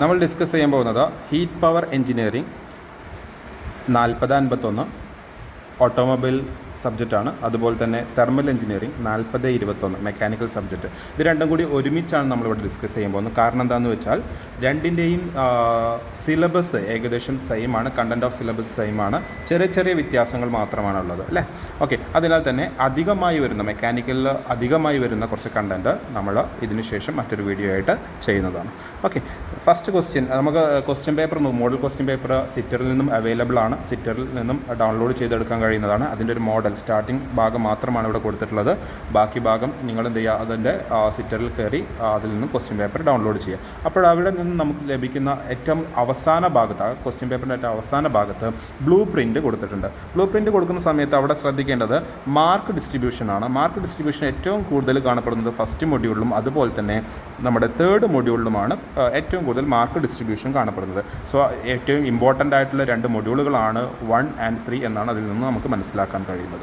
നമ്മൾ ഡിസ്കസ് ചെയ്യാൻ പോകുന്നത് ഹീറ്റ് പവർ എഞ്ചിനീയറിംഗ് 4051 ഓട്ടോമൊബൈൽ സബ്ജക്റ്റാണ്. അതുപോലെ തന്നെ തെർമൽ എഞ്ചിനീയറിംഗ് 4021 മെക്കാനിക്കൽ സബ്ജക്റ്റ്. ഇത് രണ്ടും കൂടി ഒരുമിച്ചാണ് നമ്മളിവിടെ ഡിസ്കസ് ചെയ്യാൻ പോകുന്നത്. കാരണം എന്താണെന്ന് വെച്ചാൽ രണ്ടിൻ്റെയും സിലബസ് ഏകദേശം സെയിം ആണ്, കണ്ടൻറ് ഓഫ് സിലബസ് സെയിം ആണ്, ചെറിയ ചെറിയ വ്യത്യാസങ്ങൾ മാത്രമാണ് ഉള്ളത് അല്ലേ. ഓക്കെ, അതിനാൽ തന്നെ അധികമായി വരുന്ന മെക്കാനിക്കലിൽ അധികമായി വരുന്ന കുറച്ച് കണ്ടൻറ്റ് നമ്മൾ ഇതിന് ശേഷം മറ്റൊരു വീഡിയോ ആയിട്ട് ചെയ്യുന്നതാണ്. ഓക്കെ, ഫസ്റ്റ് ക്വസ്റ്റ്യൻ നമുക്ക് question paper model question paper സിറ്ററിൽ നിന്നും അവൈലബിൾ ആണ്. സിറ്ററിൽ നിന്നും ഡൗൺലോഡ് ചെയ്തെടുക്കാൻ കഴിയുന്നതാണ്. അതിൻ്റെ ഒരു മോഡൽ സ്റ്റാർട്ടിംഗ് ഭാഗം മാത്രമാണ് ഇവിടെ കൊടുത്തിട്ടുള്ളത്. ബാക്കി ഭാഗം നിങ്ങൾ എന്ത് ചെയ്യുക, അതിൻ്റെ സിറ്ററിൽ കയറി അതിൽ നിന്നും ക്വസ്റ്റ്യൻ പേപ്പർ ഡൗൺലോഡ് ചെയ്യുക. അപ്പോൾ അവിടെ നിന്ന് നമുക്ക് ലഭിക്കുന്ന ഏറ്റവും അവസാന ഭാഗത്ത്, ക്വസ്റ്റ്യൻ പേപ്പറിൻ്റെ ഏറ്റവും അവസാന ഭാഗത്ത് ബ്ലൂ പ്രിൻ്റ് കൊടുത്തിട്ടുണ്ട്. ബ്ലൂ പ്രിൻ്റ് കൊടുക്കുന്ന സമയത്ത് അവിടെ ശ്രദ്ധിക്കേണ്ടത് മാർക്ക് ഡിസ്ട്രിബ്യൂഷനാണ്. മാർക്ക് ഡിസ്ട്രിബ്യൂഷൻ ഏറ്റവും കൂടുതൽ കാണപ്പെടുന്നത് ഫസ്റ്റ് മൊഡ്യൂളിലും അതുപോലെ തന്നെ നമ്മുടെ തേർഡ് മൊഡ്യൂളിലുമാണ് ഏറ്റവും കൂടുതൽ മാർക്ക് ഡിസ്ട്രിബ്യൂഷൻ കാണപ്പെടുന്നത്. സോ ഏറ്റവും ഇമ്പോർട്ടൻ്റ് ആയിട്ടുള്ള 2 മൊഡ്യൂളുകളാണ് 1 and 3 എന്നാണ് അതിൽ നിന്ന് നമുക്ക് മനസ്സിലാക്കാൻ കഴിയുന്നത്.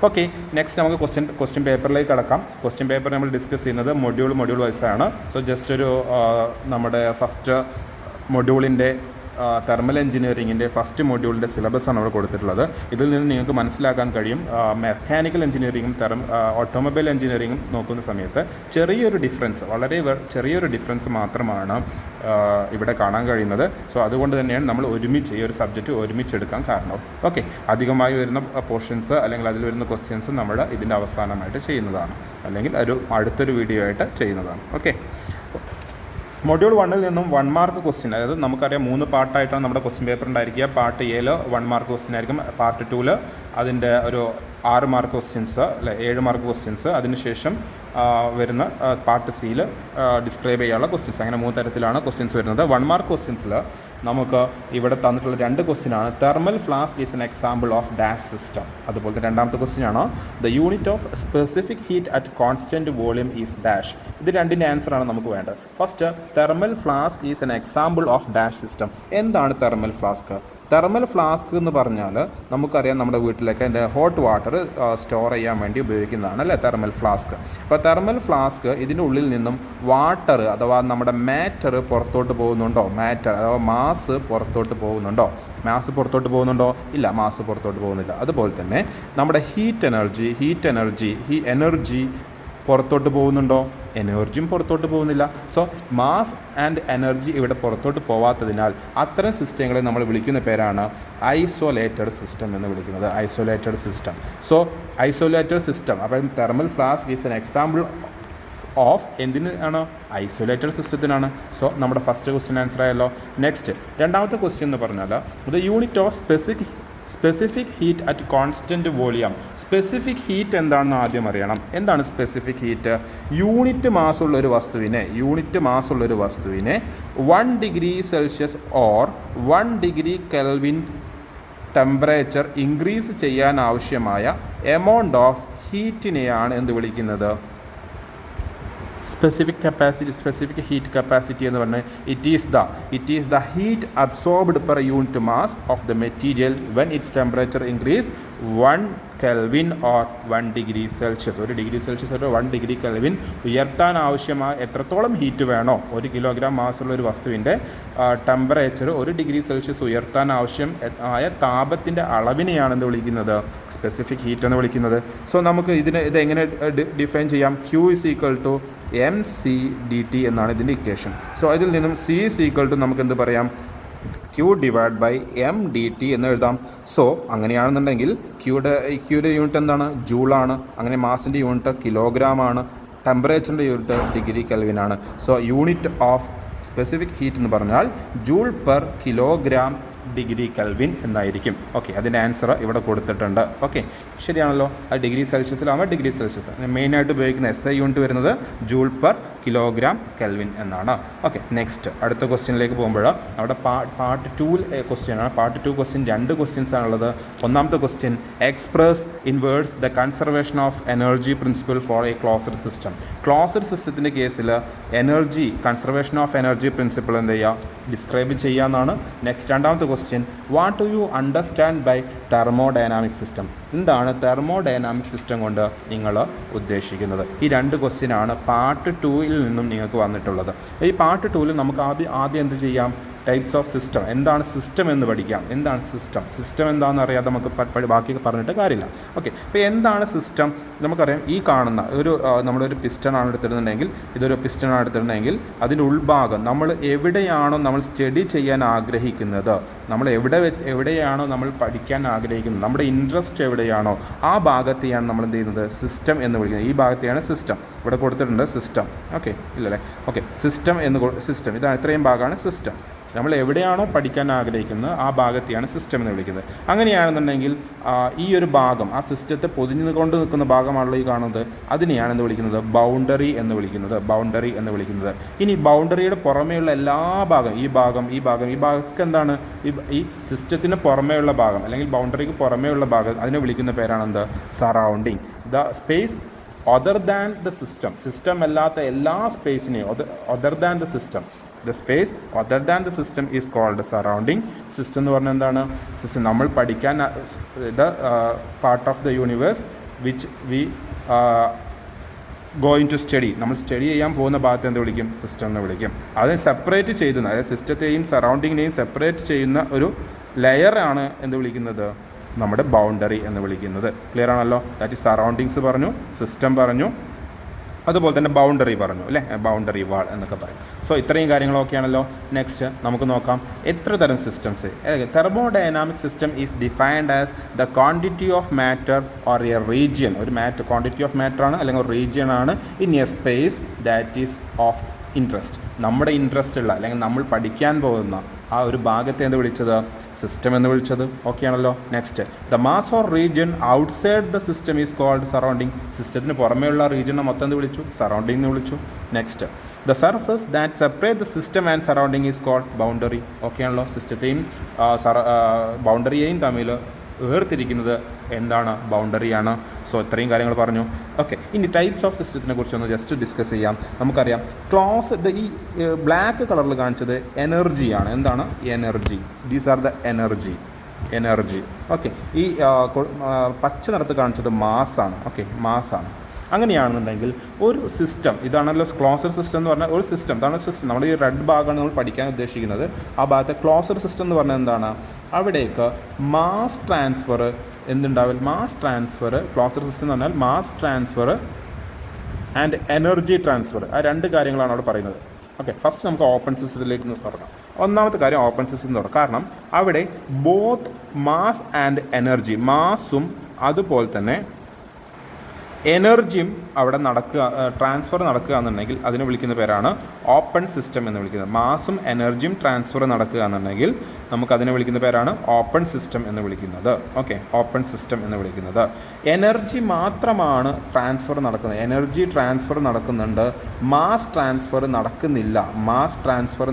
ഓക്കെ, നെക്സ്റ്റ് നമുക്ക് ക്വസ്റ്റ്യൻ പേപ്പറിലേക്ക് കടക്കാം. ക്വസ്റ്റ്യൻ പേപ്പർ നമ്മൾ ഡിസ്കസ് ചെയ്യുന്നത് മൊഡ്യൂൾ വൈസാണ്. സോ ജസ്റ്റ് ഒരു നമ്മുടെ ഫസ്റ്റ് മൊഡ്യൂളിൻ്റെ തെർമൽ എഞ്ചിനീയറിങ്ങിൻ്റെ ഫസ്റ്റ് മൊഡ്യൂളിൻ്റെ സിലബസാണ് അവിടെ കൊടുത്തിട്ടുള്ളത്. ഇതിൽ നിന്ന് നിങ്ങൾക്ക് മനസ്സിലാക്കാൻ കഴിയും മെക്കാനിക്കൽ എഞ്ചിനീയറിങ്ങും ഓട്ടോമൊബൈൽ എഞ്ചിനീയറിങ്ങും നോക്കുന്ന സമയത്ത് ചെറിയൊരു ഡിഫറൻസ്, വളരെ ചെറിയൊരു ഡിഫറൻസ് മാത്രമാണ് ഇവിടെ കാണാൻ കഴിയുന്നത്. സോ അതുകൊണ്ട് തന്നെയാണ് നമ്മൾ ഒരുമിച്ച് ഈ ഒരു സബ്ജക്റ്റ് ഒരുമിച്ചെടുക്കാൻ കാരണം. ഓക്കെ, അധികമായി വരുന്ന പോർഷൻസ് അല്ലെങ്കിൽ അതിൽ വരുന്ന ക്വസ്റ്റ്യൻസ് നമ്മൾ ഇതിൻ്റെ അവസാനമായിട്ട് ചെയ്യുന്നതാണ്, അല്ലെങ്കിൽ അടുത്തൊരു വീഡിയോ ആയിട്ട് ചെയ്യുന്നതാണ്. ഓക്കെ, മൊഡ്യൂൾ 1-ൽ നിന്നും 1 മാർക്ക് ക്വസ്റ്റ്യൻ, അതായത് നമുക്കറിയാം 3 പാർട്ടായിട്ടാണ് നമ്മുടെ ക്വസ്റ്റ്യൻ പേപ്പർ ഉണ്ടായിരിക്കുക. പാർട്ട് എയിൽ 1 മാർക്ക് ക്വസ്റ്റ്യൻ ആയിരിക്കും. പാർട്ട് 2-ൽ അതിൻ്റെ ഒരു 6 മാർക്ക് ക്വസ്റ്റ്യൻസ് അല്ലെ 7 മാർക്ക് ക്വസ്റ്റ്യൻസ്. അതിനുശേഷം വരുന്ന പാർട്ട് സിയിൽ ഡിസ്ക്രൈബ് ചെയ്യാനുള്ള ക്വസ്റ്റ്യൻസ്. അങ്ങനെ 3 തരത്തിലാണ് ക്വസ്റ്റ്യൻസ് വരുന്നത്. 1 മാർക്ക് ക്വസ്റ്റ്യൻസിൽ നമുക്ക് ഇവിടെ തന്നിട്ടുള്ള 2 ക്വസ്റ്റ്യനാണ്. Thermal flask is an example of dash system. അതുപോലെ തന്നെ രണ്ടാമത്തെ ക്വസ്റ്റ്യനാണ് the unit of specific heat at constant volume is dash. ഇത് രണ്ടിൻ്റെ ആൻസറാണ് നമുക്ക് വേണ്ടത്. First, thermal flask is an example of dash system. എന്താണ് തെർമൽ ഫ്ലാസ്ക്? തെർമൽ ഫ്ലാസ്ക് എന്ന് പറഞ്ഞാൽ നമുക്കറിയാം നമ്മുടെ വീട്ടിലൊക്കെ എൻ്റെ ഹോട്ട് വാട്ടർ സ്റ്റോർ ചെയ്യാൻ വേണ്ടി ഉപയോഗിക്കുന്നതാണ് അല്ലേ തെർമൽ ഫ്ലാസ്ക്. അപ്പോൾ തെർമൽ ഫ്ലാസ്ക് ഇതിൻ്റെ ഉള്ളിൽ നിന്നും വാട്ടർ അഥവാ നമ്മുടെ മാറ്റർ പുറത്തോട്ട് പോകുന്നുണ്ടോ? മാറ്റർ അഥവാ മാസ് പുറത്തോട്ട് പോകുന്നുണ്ടോ? മാസ് പുറത്തോട്ട് പോകുന്നുണ്ടോ? ഇല്ല, മാസ് പുറത്തോട്ട് പോകുന്നില്ല. അതുപോലെ തന്നെ നമ്മുടെ എനർജി പുറത്തോട്ട് പോകുന്നുണ്ടോ? എനർജിയും പുറത്തോട്ട് പോകുന്നില്ല. സോ മാസ് ആൻഡ് എനർജി ഇവിടെ പുറത്തോട്ട് പോവാത്തതിനാൽ അത്തരം സിസ്റ്റങ്ങളെ നമ്മൾ വിളിക്കുന്ന പേരാണ് ഐസൊലേറ്റഡ് സിസ്റ്റം എന്ന് വിളിക്കുന്നത്. Isolated system. So isolated system, അപ്പം thermal flask is an example of എന്തിനാണ്? ഐസൊലേറ്റഡ് സിസ്റ്റത്തിനാണ്. സോ നമ്മുടെ ഫസ്റ്റ് ക്വസ്റ്റ്യൻ ആൻസർ ആയല്ലോ. നെക്സ്റ്റ്, രണ്ടാമത്തെ ക്വസ്റ്റ്യൻ എന്ന് പറഞ്ഞാൽ the unit of specific heat at constant volume. Specific heat എന്താണെന്ന് ആദ്യം അറിയണം. എന്താണ് സ്പെസിഫിക് ഹീറ്റ്? യൂണിറ്റ് മാസുള്ളൊരു വസ്തുവിനെ 1 degree Celsius or 1 degree kelvin temperature increase ചെയ്യാൻ ആവശ്യമായ എമൗണ്ട് ഓഫ് ഹീറ്റിനെയാണ് എന്ത് വിളിക്കുന്നത്? സ്പെസിഫിക് ഹീറ്റ് കപ്പാസിറ്റി എന്ന് പറഞ്ഞാൽ it is the heat absorbed per unit mass of the material when it's temperature increase 1 kelvin or 1 degree Celsius. 1 degree Celsius ഒരു 1 degree kelvin ഉയർത്താൻ ആവശ്യമായ എത്രത്തോളം ഹീറ്റ് വേണോ, 1 കിലോഗ്രാം മാസുള്ള ഒരു വസ്തുവിൻ്റെ ടെമ്പറേച്ചർ 1 ഡിഗ്രി സെൽഷ്യസ് ഉയർത്താൻ ആവശ്യമായ താപത്തിൻ്റെ അളവിനെയാണ് എന്ത് വിളിക്കുന്നത്? സ്പെസിഫിക് ഹീറ്റ് എന്ന് വിളിക്കുന്നത്. സോ നമുക്ക് ഇതെങ്ങനെ ഡിഫൈൻ ചെയ്യാം? Q = mc/dt എന്നാണ് ഇതിൻ്റെ ഇക്വേഷൻ. സോ ഇതിൽ നിന്നും C = നമുക്ക് എന്ത് പറയാം? Q/m/dt എന്ന് എഴുതാം. സോ അങ്ങനെയാണെന്നുണ്ടെങ്കിൽ ക്യൂയുടെ യൂണിറ്റ് എന്താണ്? ജൂളാണ്. അങ്ങനെ മാസിൻ്റെ യൂണിറ്റ് കിലോഗ്രാം ആണ്. ടെമ്പറേച്ചറിൻ്റെ യൂണിറ്റ് ഡിഗ്രി കെൽവിനാണ്. So unit of specific heat എന്ന് പറഞ്ഞാൽ joule per kilogram degree kelvin എന്നായിരിക്കും. ഓക്കെ, അതിൻ്റെ ആൻസർ ഇവിടെ കൊടുത്തിട്ടുണ്ട്. ഓക്കെ, ശരിയാണല്ലോ. അത് ഡിഗ്രി സെൽഷ്യസിലാവുമ്പോൾ ഡിഗ്രി സെൽഷ്യസ്. മെയിനായിട്ട് ഉപയോഗിക്കുന്ന SI യൂണിറ്റ് വരുന്നത് ജൂൾ പെർ കിലോഗ്രാം കെൽവിൻ എന്നാണ്. ഓക്കെ, നെക്സ്റ്റ് അടുത്ത ക്വസ്റ്റ്യനിലേക്ക് പോകുമ്പോൾ അവിടെ പാർട്ട് 2 ക്വസ്റ്റ്യനാണ്. പാർട്ട് 2 ക്വസ്റ്റ്യൻ 2 ക്വസ്റ്റ്യൻസ് ആണുള്ളത്. ഒന്നാമത്തെ question, express inverse the conservation of energy principle four A closed system. Closed സിസ്റ്റത്തിൻ്റെ കേസിൽ കൺസർവേഷൻ ഓഫ് എനർജി പ്രിൻസിപ്പിൾ എന്ത് ചെയ്യുക? ഡിസ്ക്രൈബ് ചെയ്യാമെന്നാണ്. നെക്സ്റ്റ് രണ്ടാമത്തെ question, what do you understand by thermodynamic system. എന്താണ് തെർമോഡൈനാമിക് സിസ്റ്റം കൊണ്ട് നിങ്ങൾ ഉദ്ദേശിക്കുന്നത്? ഈ 2 ക്വസ്റ്റ്യനാണ് പാർട്ട് 2-ൽ നിന്നും നിങ്ങൾക്ക് വന്നിട്ടുള്ളത്. ഈ പാർട്ട് 2-ൽ നമുക്ക് ആദ്യം എന്ത് ചെയ്യാം? ടൈപ്സ് ഓഫ് സിസ്റ്റം, എന്താണ് സിസ്റ്റം എന്ന് പഠിക്കാം. എന്താണ് സിസ്റ്റം എന്താണെന്ന് അറിയാതെ നമുക്ക് ബാക്കി പറഞ്ഞിട്ട് കാര്യമില്ല. ഓക്കെ, അപ്പോൾ എന്താണ് സിസ്റ്റം? നമുക്കറിയാം, ഈ കാണുന്ന നമ്മുടെ ഒരു പിസ്റ്റണാണ് എടുത്തിരുന്നുണ്ടെങ്കിൽ, ഇതൊരു പിസ്റ്റണാണ് എടുത്തിട്ടുണ്ടെങ്കിൽ അതിൻ്റെ ഉൾഭാഗം നമ്മൾ എവിടെയാണോ നമ്മൾ സ്റ്റഡി ചെയ്യാൻ ആഗ്രഹിക്കുന്നത്, നമ്മൾ എവിടെയാണോ നമ്മൾ പഠിക്കാൻ ആഗ്രഹിക്കുന്നത്, നമ്മുടെ ഇൻട്രസ്റ്റ് എവിടെയാണോ ആ ഭാഗത്തെയാണ് നമ്മൾ എന്ത് ചെയ്യുന്നത്? സിസ്റ്റം എന്ന് വിളിക്കുന്നത്. ഈ ഭാഗത്തെയാണ് സിസ്റ്റം. ഇവിടെ കൊടുത്തിട്ടുണ്ട് സിസ്റ്റം. ഓക്കെ, ഇല്ലല്ലേ? ഓക്കെ, സിസ്റ്റം ഇതാണ്, ഇത്രയും ഭാഗമാണ് സിസ്റ്റം. നമ്മൾ എവിടെയാണോ പഠിക്കാൻ ആഗ്രഹിക്കുന്നത് ആ ഭാഗത്തെയാണ് സിസ്റ്റം എന്ന് വിളിക്കുന്നത്. അങ്ങനെയാണെന്നുണ്ടെങ്കിൽ ഈ ഒരു ഭാഗം, ആ സിസ്റ്റത്തെ പൊതിഞ്ഞുകൊണ്ട് നിൽക്കുന്ന ഭാഗമാണല്ലോ ഈ കാണുന്നത്, അതിനെയാണ് എന്ത് വിളിക്കുന്നത്? ബൗണ്ടറി എന്ന് വിളിക്കുന്നത്. ഇനി ബൗണ്ടറിയുടെ പുറമേയുള്ള എല്ലാ ഭാഗം, ഈ ഭാഗമൊക്കെ എന്താണ്? ഈ സിസ്റ്റത്തിന് പുറമേയുള്ള ഭാഗം അല്ലെങ്കിൽ ബൗണ്ടറിക്ക് പുറമേയുള്ള ഭാഗം, അതിനെ വിളിക്കുന്ന പേരാണ് എന്ത്? Surrounding. The space other than the system അല്ലാത്ത എല്ലാ സ്പേസിനെയും other than the system, the space other than the system is called surrounding. System എന്ന് പറഞ്ഞാൽ എന്താണ്? സിസ്റ്റം നമ്മൾ പഠിക്കാൻ part of the universe which we going to study, നമ്മൾ study ചെയ്യാൻ പോകുന്ന ഭാഗത്ത് എന്ത് വിളിക്കും? സിസ്റ്റം എന്ന് വിളിക്കും. അതിനെ സെപ്പറേറ്റ് ചെയ്യുന്ന, അതായത് സിസ്റ്റത്തെയും സറൗണ്ടിങ്ങിനെയും സെപ്പറേറ്റ് ചെയ്യുന്ന ഒരു ലെയറാണ് എന്ത് വിളിക്കുന്നത്? നമ്മുടെ ബൗണ്ടറി എന്ന് വിളിക്കുന്നത്. ക്ലിയർ ആണല്ലോ? ദാറ്റ് ഈസ് സറൗണ്ടിങ്സ് പറഞ്ഞു, സിസ്റ്റം പറഞ്ഞു, അതുപോലെ തന്നെ ബൗണ്ടറി പറഞ്ഞു അല്ലേ? ബൗണ്ടറി വാൾ എന്നൊക്കെ പറയും. സോ ഇത്രയും കാര്യങ്ങളൊക്കെയാണല്ലോ. നെക്സ്റ്റ് നമുക്ക് നോക്കാം എത്ര തരം systems. Thermodynamic system is defined as the quantity of matter or A region. ഒരു ക്വാണ്ടിറ്റി ഓഫ് മാറ്റർ ആണ് അല്ലെങ്കിൽ ഒരു റീജിയൻ ആണ് in A space that is of interest. നമ്മുടെ ഇൻട്രസ്റ്റ് ഉള്ള അല്ലെങ്കിൽ നമ്മൾ പഠിക്കാൻ പോകുന്ന ആ ഒരു ഭാഗത്തെ എന്ത് വിളിച്ചത്? സിസ്റ്റം എന്ന് വിളിച്ചത്. ഓക്കെ ആണല്ലോ? Next, the mass or region outside the system is called surrounding. സിസ്റ്റത്തിന് പുറമേയുള്ള റീജിയനെ മൊത്തം എന്ത് വിളിച്ചു? സറൗണ്ടിങ് എന്ന് വിളിച്ചു. Next, the surface that separate the system and surrounding is called boundary. Okay ആണല്ലോ? സിസ്റ്റത്തെയും ബൗണ്ടറിയെയും തമ്മിൽ വേർതിരിക്കുന്നത് എന്താണ്? ബൗണ്ടറിയാണ്. സോ ഇത്രയും കാര്യങ്ങൾ പറഞ്ഞു. ഓക്കെ, ഇനി ടൈപ്സ് ഓഫ് സിസ്റ്റത്തിനെ കുറിച്ചൊന്ന് ജസ്റ്റ് ഡിസ്കസ് ചെയ്യാം. നമുക്കറിയാം ഈ ബ്ലാക്ക് കളറിൽ കാണിച്ചത് എനർജിയാണ്. എന്താണ്? Energy. These are the energy. Okay, ഈ പച്ച നിറത്ത് കാണിച്ചത് മാസ്സാണ്. ഓക്കെ, മാസ്സാണ്. അങ്ങനെയാണെന്നുണ്ടെങ്കിൽ ഒരു സിസ്റ്റം, ഇതാണല്ലോ ക്ലോസർ സിസ്റ്റം എന്ന് പറഞ്ഞാൽ ഒരു സിസ്റ്റം, ഇതാണ് സിസ്റ്റം. നമ്മുടെ ഈ റെഡ് ഭാഗമാണ് നമ്മൾ പഠിക്കാൻ ഉദ്ദേശിക്കുന്നത്. ആ ഭാഗത്തെ ക്ലോസർ സിസ്റ്റം എന്ന് പറഞ്ഞാൽ എന്താണ്? അവിടേക്ക് മാസ് ട്രാൻസ്ഫർ ക്ലോസർ സിസ്റ്റം എന്ന് പറഞ്ഞാൽ mass transfer and energy transfer, ആ 2 കാര്യങ്ങളാണ് അവിടെ പറയുന്നത്. ഓക്കെ, ഫസ്റ്റ് നമുക്ക് ഓപ്പൺ സിസ്റ്റത്തിലേക്ക് തുടങ്ങാം. ഒന്നാമത്തെ കാര്യം ഓപ്പൺ സിസ്റ്റം എന്ന് പറയാം. കാരണം അവിടെ ബോത്ത് മാസ് ആൻഡ് എനർജി, മാസും അതുപോലെ തന്നെ എനർജിയും അവിടെ ട്രാൻസ്ഫർ നടക്കുക എന്നുണ്ടെങ്കിൽ അതിനെ വിളിക്കുന്ന പേരാണ് ഓപ്പൺ സിസ്റ്റം എന്ന് വിളിക്കുന്നത്. മാസും എനർജിയും ട്രാൻസ്ഫർ നടക്കുക എന്നുണ്ടെങ്കിൽ നമുക്കതിനെ വിളിക്കുന്ന പേരാണ് ഓപ്പൺ സിസ്റ്റം എന്ന് വിളിക്കുന്നത്. ഓക്കെ, ഓപ്പൺ സിസ്റ്റം എന്ന് വിളിക്കുന്നത്. എനർജി മാത്രമാണ് ട്രാൻസ്ഫർ നടക്കുന്നത്. എനർജി ട്രാൻസ്ഫർ നടക്കുന്നുണ്ട്, മാസ് ട്രാൻസ്ഫർ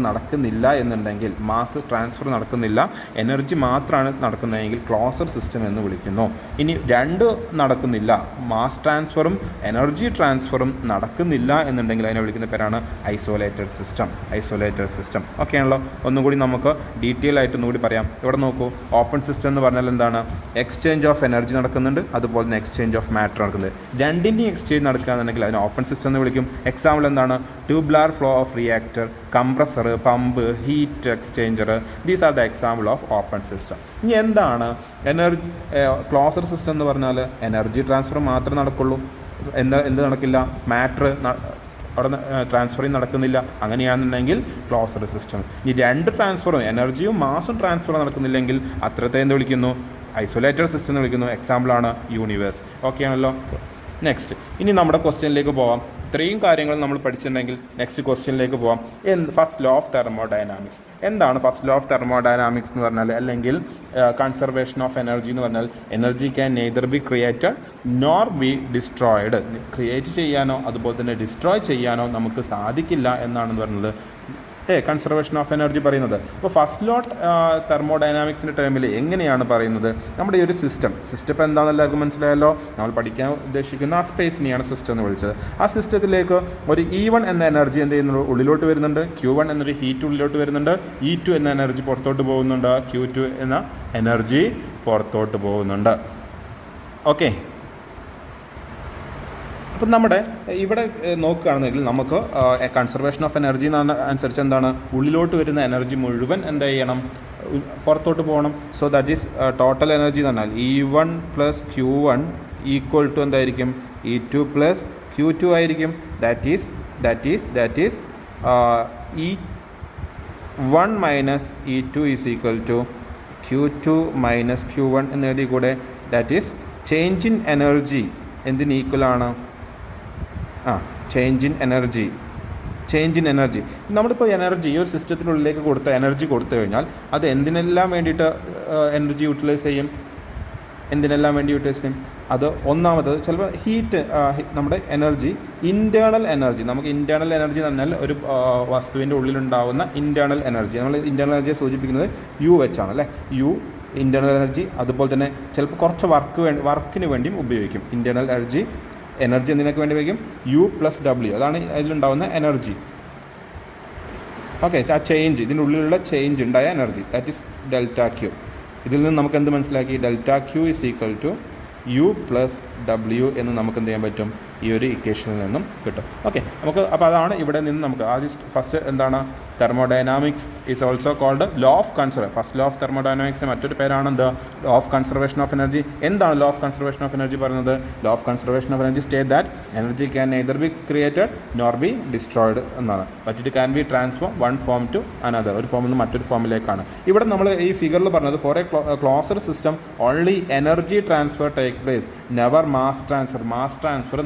നടക്കുന്നില്ല എന്നുണ്ടെങ്കിൽ, മാസ് ട്രാൻസ്ഫർ നടക്കുന്നില്ല, എനർജി മാത്രമാണ് നടക്കുന്നതെങ്കിൽ ക്ലോസർ സിസ്റ്റം എന്ന് വിളിക്കുന്നു. ഇനി 2 നടക്കുന്നില്ല, മാസ് ട്രാൻസ്ഫറും എനർജി ട്രാൻസ്ഫറും നടക്കുന്നില്ല എന്നുണ്ടെങ്കിൽ അതിനെ വിളിക്കുന്ന പേരാണ് ഐസൊലേറ്റഡ് സിസ്റ്റം. ഓക്കെ ആണല്ലോ? ഒന്നും കൂടി നമുക്ക് ഡീറ്റെയിൽ ആയിട്ട് ഒന്നുകൂടി പറയാം. ഇവിടെ നോക്കൂ, ഓപ്പൺ സിസ്റ്റം എന്ന് പറഞ്ഞാൽ എന്താണ്? എക്സ്ചേഞ്ച് ഓഫ് എനർജി നടക്കുന്നുണ്ട്, അതുപോലെ തന്നെ എക്സ്ചേഞ്ച് ഓഫ് മാറ്റർ നടക്കുന്നുണ്ട്. രണ്ടിൻ്റെയും എക്സ്ചേഞ്ച് നടക്കുകയാണെന്നുണ്ടെങ്കിൽ അതിനെ ഓപ്പൺ സിസ്റ്റം എന്ന് വിളിക്കും. എക്സാമ്പിൾ എന്താണ്? Tubular flow of reactor, compressor, pump, heat exchanger, these are the example of open system. ഇനി എന്താണ് ക്ലോസർ സിസ്റ്റം എന്ന് പറഞ്ഞാൽ? എനർജി ട്രാൻസ്ഫർ മാത്രമേ നടക്കുള്ളൂ, എന്ത് നടക്കില്ല? മാറ്റർ അവിടെ ട്രാൻസ്ഫറിങ് നടക്കുന്നില്ല. അങ്ങനെയാണെന്നുണ്ടെങ്കിൽ ക്ലോസർ സിസ്റ്റം. ഈ 2 ട്രാൻസ്ഫറും എനർജിയും മാസും ട്രാൻസ്ഫർ നടക്കുന്നില്ലെങ്കിൽ അത്രത്തെ എന്ത് വിളിക്കുന്നു? ഐസൊലേറ്റഡ് സിസ്റ്റം എന്ന് വിളിക്കുന്നു. എക്സാമ്പിളാണ് യൂണിവേഴ്സ്. ഓക്കെ ആണല്ലോ? നെക്സ്റ്റ്, ഇനി നമ്മുടെ ക്വസ്റ്റ്യനിലേക്ക് പോവാം. ഇത്രയും കാര്യങ്ങൾ നമ്മൾ പഠിച്ചിട്ടുണ്ടെങ്കിൽ നെക്സ്റ്റ് ക്വസ്റ്റ്യനിലേക്ക് പോവാം. First law of thermodynamics. എന്താണ് ഫസ്റ്റ് ലോ ഓഫ് തെർമോഡൈനാമിക്സ് എന്ന് പറഞ്ഞാൽ? അല്ലെങ്കിൽ കൺസർവേഷൻ ഓഫ് എനർജി എന്ന് പറഞ്ഞാൽ energy can neither be created nor be destroyed. Create ചെയ്യാനോ അതുപോലെ തന്നെ ഡിസ്ട്രോയ് ചെയ്യാനോ നമുക്ക് സാധിക്കില്ല എന്നാണെന്ന് പറയുന്നത് കൺസർവേഷൻ ഓഫ് എനർജി പറയുന്നത്. അപ്പോൾ ഫസ്റ്റ് ലോ തെർമോഡൈനാമിക്സിൻ്റെ ടേമിൽ എങ്ങനെയാണ് പറയുന്നത്? നമ്മുടെ ഈ ഒരു സിസ്റ്റം ഇപ്പോൾ എന്താണെന്ന് എല്ലാവർക്കും മനസ്സിലായല്ലോ. നമ്മൾ പഠിക്കാൻ ഉദ്ദേശിക്കുന്ന ആ സ്പേസിനെയാണ് സിസ്റ്റം എന്ന് വിളിച്ചത്. ആ സിസ്റ്റത്തിലേക്ക് ഒരു E1 എന്ന എനർജി എന്ത് ചെയ്യുന്നുണ്ട്? ഉള്ളിലോട്ട് വരുന്നുണ്ട്. Q1 എന്നൊരു ഹീറ്റ് ഉള്ളിലോട്ട് വരുന്നുണ്ട്. E2 എന്ന എനർജി പുറത്തോട്ട് പോകുന്നുണ്ട്. Q2 എന്ന എനർജി പുറത്തോട്ട് പോകുന്നുണ്ട്. ഓക്കെ. അപ്പം നമ്മുടെ ഇവിടെ നോക്കുകയാണെന്നെങ്കിൽ നമുക്ക് കൺസർവേഷൻ ഓഫ് എനർജി എന്ന് അനുസരിച്ച് എന്താണ്, ഉള്ളിലോട്ട് വരുന്ന എനർജി മുഴുവൻ എന്ത് ചെയ്യണം, പുറത്തോട്ട് പോകണം. So that is total energy എന്ന് പറഞ്ഞാൽ E1 + Q1 ഈക്വൽ ടു എന്തായിരിക്കും, E2 + Q2 ആയിരിക്കും. That is E1 - E2 is equal to Q2 - Q1 എന്ന് എഴുതി കൂടെ. That is change in energy എന്തിന് ഈക്വലാണ്, ചേഞ്ച് ഇൻ എനർജി. നമ്മളിപ്പോൾ എനർജി ഈ ഒരു സിസ്റ്റത്തിനുള്ളിലേക്ക് കൊടുത്ത എനർജി കൊടുത്തു കഴിഞ്ഞാൽ അത് എന്തിനെല്ലാം വേണ്ടിയിട്ട് എനർജി യൂട്ടിലൈസ് ചെയ്യും, അത് ഒന്നാമത് ചിലപ്പോൾ ഹീറ്റ്, നമ്മുടെ എനർജി, ഇൻറ്റേർണൽ എനർജി. നമുക്ക് ഇൻറ്റേർണൽ എനർജി എന്ന് പറഞ്ഞാൽ ഒരു വസ്തുവിൻ്റെ ഉള്ളിലുണ്ടാവുന്ന ഇൻറ്റേർണൽ എനർജി. നമ്മൾ ഇൻറ്റേർണൽ എനർജിയെ സൂചിപ്പിക്കുന്നത് U വെച്ചാണ് അല്ലേ. U internal energy. അതുപോലെ തന്നെ ചിലപ്പോൾ കുറച്ച് വർക്കിന് വേണ്ടിയും ഉപയോഗിക്കും ഇൻറ്റേർണൽ എനർജി എന്തിനൊക്കെ വേണ്ടി ഉപയോഗിക്കും, U + W, അതാണ് അതിലുണ്ടാവുന്ന എനർജി. ഓക്കെ, ആ ചേഞ്ച്, ഇതിനുള്ളിലുള്ള ചേഞ്ച് ഉണ്ടായ എനർജി, ദാറ്റ് ഈസ് ΔQ. ഇതിൽ നിന്ന് നമുക്ക് എന്ത് മനസ്സിലാക്കി, ΔQ is equal to U + W എന്ന് നമുക്ക് എന്ത് ചെയ്യാൻ പറ്റും, ഈ ഒരു ഇക്വേഷനിൽ നിന്നും കിട്ടും. ഓക്കെ, നമുക്ക് അപ്പോൾ അതാണ് ഇവിടെ നിന്ന് നമുക്ക് ആദ്യം ഫസ്റ്റ് എന്താണ്, thermodynamics is also called law of conservation. First law of തെർമോഡൈനാമിക്സിന് മറ്റൊരു പേരാണ് എന്ത്, law of conservation of energy. എന്താണ് law of conservation of energy പറയുന്നത്? Law of conservation of energy state that energy can neither be created nor be destroyed എന്നാണ്. But it can be transform one form to another, ഒരു ഫോമിൽ നിന്ന് മറ്റൊരു ഫോമിലേക്കാണ്. ഇവിടെ നമ്മൾ ഈ ഫിഗറിൽ പറഞ്ഞത് for a closer system only energy transfer take place, never mass transfer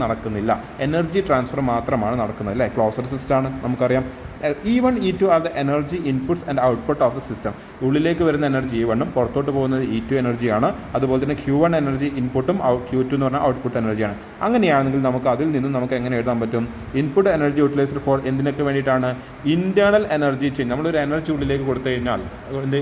നടക്കുന്നില്ല, എനർജി ട്രാൻസ്ഫർ മാത്രമാണ് നടക്കുന്നത് അല്ലേ. ക്ലോസർ സിസ്റ്റമാണ് നമുക്കറിയാം. E1 E2 are the energy inputs and output of the system. ഉള്ളിലേക്ക് വരുന്ന എനർജി E1ഉം പുറത്തോട്ട് പോകുന്നത് E2 എനർജിയാണ്. അതുപോലെ തന്നെ Q1 എനർജി ഇൻപുട്ടും Q2 എന്ന് പറഞ്ഞാൽ ഔട്ട്പുട്ട് എനർജിയാണ്. അങ്ങനെയാണെങ്കിൽ നമുക്ക് അതിൽ നിന്നും നമുക്ക് എങ്ങനെ എഴുതാൻ പറ്റും, ഇൻപുട്ട് എനർജി യൂട്ടിലൈസ്ഡ് ഫോർ എന്തിനൊക്കെ വേണ്ടിയിട്ടാണ്, ഇൻറ്റേർണൽ എനർജി ചേഞ്ച്. നമ്മളൊരു എനർജി ഉള്ളിലേക്ക് കൊടുത്തു കഴിഞ്ഞാൽ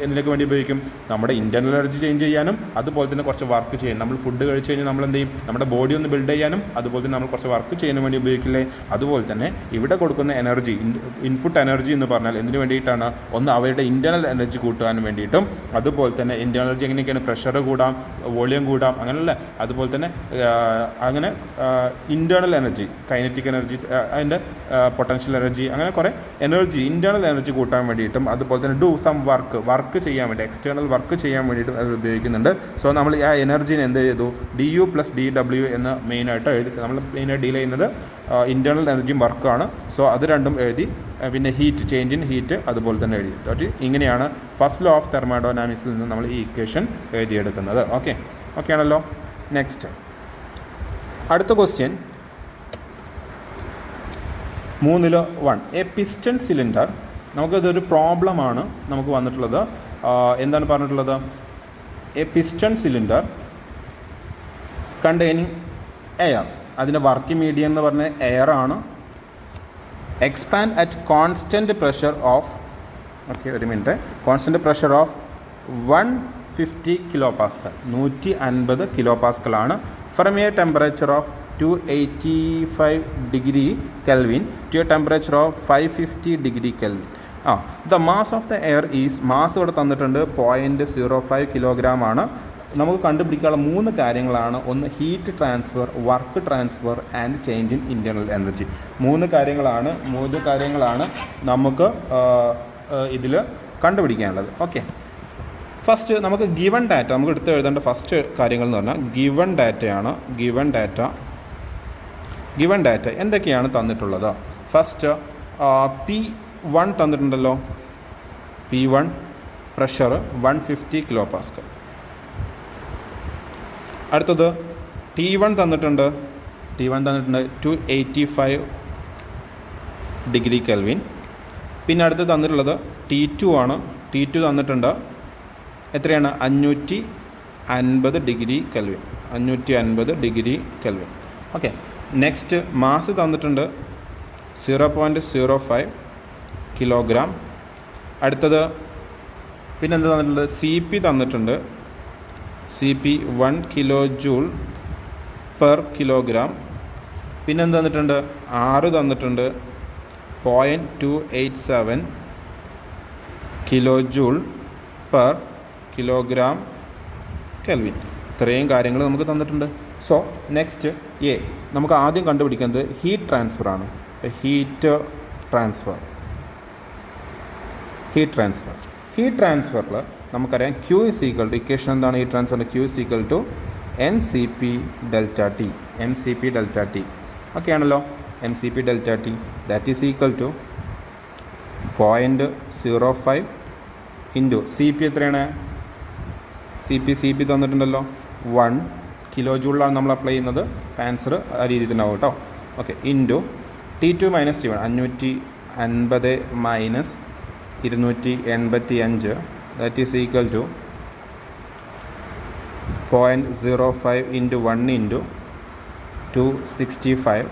എന്തിനൊക്കെ വേണ്ടി ഉപയോഗിക്കും, നമ്മുടെ ഇൻറ്റേർണൽ എനർജി ചേഞ്ച് ചെയ്യാനും അതുപോലെ തന്നെ കുറച്ച് വർക്ക് ചെയ്യാൻ. നമ്മൾ ഫുഡ് കഴിച്ച് കഴിഞ്ഞാൽ നമ്മൾ എന്ത് ചെയ്യും, നമ്മുടെ ബോഡി ഒന്ന് ബിൽഡ് ചെയ്യാനും അതുപോലെ തന്നെ നമ്മൾ കുറച്ച് വർക്ക് ചെയ്യാനും വേണ്ടി ഉപയോഗിക്കില്ലേ. അതുപോലെ തന്നെ ഇവിടെ കൊടുക്കുന്ന എനർജി, ഇൻപുട്ട് എനർജി എന്ന് പറഞ്ഞാൽ എന്തിനു വേണ്ടിയിട്ടാണ്, ഒന്ന് അവരുടെ ഇൻറ്റേർണൽ എനർജി കൂട്ടാനും വേണ്ടിയിട്ടും, അതുപോലെ തന്നെ ഇൻറ്റേർണൽ എനർജി എങ്ങനെയൊക്കെയാണ്, പ്രഷർ കൂടാം, വോളിയം കൂടാം, അങ്ങനെയല്ല. അതുപോലെ തന്നെ അങ്ങനെ ഇൻറ്റേർണൽ എനർജി, കൈനറ്റിക് എനർജി, അതിൻ്റെ പൊട്ടൻഷ്യൽ എനർജി, അങ്ങനെ കുറേ എനർജി, ഇൻറ്റേർണൽ എനർജി കൂട്ടാൻ വേണ്ടിയിട്ടും, അതുപോലെ തന്നെ ഡു സം വർക്ക് ചെയ്യാൻ വേണ്ടി, എക്സ്റ്റേണൽ വർക്ക് ചെയ്യാൻ വേണ്ടിയിട്ടും അത് ഉപയോഗിക്കുന്നുണ്ട്. സോ നമ്മൾ ആ എനർജീനെ എന്ത് ചെയ്തു, DU + DW എന്ന് മെയിനായിട്ട് എഴുതി. നമ്മൾ മെയിനായിട്ട് ഡീൽ ചെയ്യുന്നത് ഇൻറ്റേർണൽ എനർജിയും വർക്കാണ്. സോ അത് രണ്ടും എഴുതി. പിന്നെ ഹീറ്റ്, ചേഞ്ച് ഇൻ ഹീറ്റ് അതുപോലെ തന്നെ എഴുതി. ഡോട്ട് ഇങ്ങനെയാണ് ഫസ്റ്റ് ലോ ഓഫ് തെർമോഡൈനാമിക്സിൽ നിന്ന് നമ്മൾ ഈ ഇക്വേഷൻ എഴുതിയെടുക്കുന്നത്. ഓക്കെ ആണല്ലോ. നെക്സ്റ്റ് അടുത്ത ക്വസ്റ്റ്യൻ 3-1. A piston cylinder. നമുക്കിതൊരു പ്രോബ്ലമാണ് നമുക്ക് വന്നിട്ടുള്ളത്. എന്താണ് പറഞ്ഞിട്ടുള്ളത്, A piston cylinder containing air, അതിൻ്റെ വർക്കിംഗ് മീഡിയം എന്ന് പറഞ്ഞ എയർ ആണ്. Expand at constant pressure of, constant pressure of 150 kPa, 150 kPa ആണ്. From A temperature of 285 degree Kelvin to a temperature of 550 degree Kelvin. The mass of the air is, mass ഇവിടെ തന്നിട്ടുണ്ട് 0.05 kg ആണ്. നമുക്ക് കണ്ടുപിടിക്കാനുള്ള 3 കാര്യങ്ങളാണ്. ഒന്ന് heat transfer, work transfer and change in internal energy. 3 കാര്യങ്ങളാണ് നമുക്ക് ഇതിൽ കണ്ടുപിടിക്കാനുള്ളത്. ഓക്കെ, ഫസ്റ്റ് നമുക്ക് ഗിവൺ ഡാറ്റ, നമുക്ക് എടുത്ത് എഴുതേണ്ട ഫസ്റ്റ് കാര്യങ്ങൾ എന്ന് പറഞ്ഞാൽ ഗിവൺ ഡാറ്റയാണ്. ഗിവൺ ഡാറ്റ എന്തൊക്കെയാണ് തന്നിട്ടുള്ളത്? First P1 തന്നിട്ടുണ്ടല്ലോ. P1 pressure 150 kPa. അടുത്തത് T1 തന്നിട്ടുണ്ട് 285 degree Kelvin. പിന്നെ അടുത്ത് തന്നിട്ടുള്ളത് T2 ആണ്. T2 തന്നിട്ടുണ്ട് എത്രയാണ്, 550 degree Kelvin. 550 degree Kelvin. Okay, next mass തന്നിട്ടുണ്ട് 0.05 kg. അടുത്തത് പിന്നെന്ത് തന്നിട്ടുള്ളത്, CP തന്നിട്ടുണ്ട്. CP 1 kJ/kg. പിന്നെന്ത് തന്നിട്ടുണ്ട്, R തന്നിട്ടുണ്ട് 0.287 kJ/kg Kelvin. ഇത്രയും കാര്യങ്ങൾ നമുക്ക് തന്നിട്ടുണ്ട്. സോ നെക്സ്റ്റ് എ നമുക്ക് ആദ്യം കണ്ടുപിടിക്കുന്നത് ഹീറ്റ് ട്രാൻസ്ഫറാണ്. ഹീറ്റ് ട്രാൻസ്ഫറിൽ നമുക്കറിയാം Q is equal to, equation എന്താണ് ഹീറ്റ് ട്രാൻസ്ഫറിൻ്റെ? Q is equal to NCP delta T. Okay ആണല്ലോ. NCP delta T that is equal to 0.05 into CP എത്രയാണ്? CP തന്നിട്ടുണ്ടല്ലോ 1 കിലോ ജൂളിലാണ് നമ്മൾ അപ്ലൈ ചെയ്യുന്നത്. ആൻസർ ആ രീതിയിൽ തന്നെ ആവും കേട്ടോ. Okay, into T2 minus T1 550 minus 285 that is equal to 0.05 into 1 into 265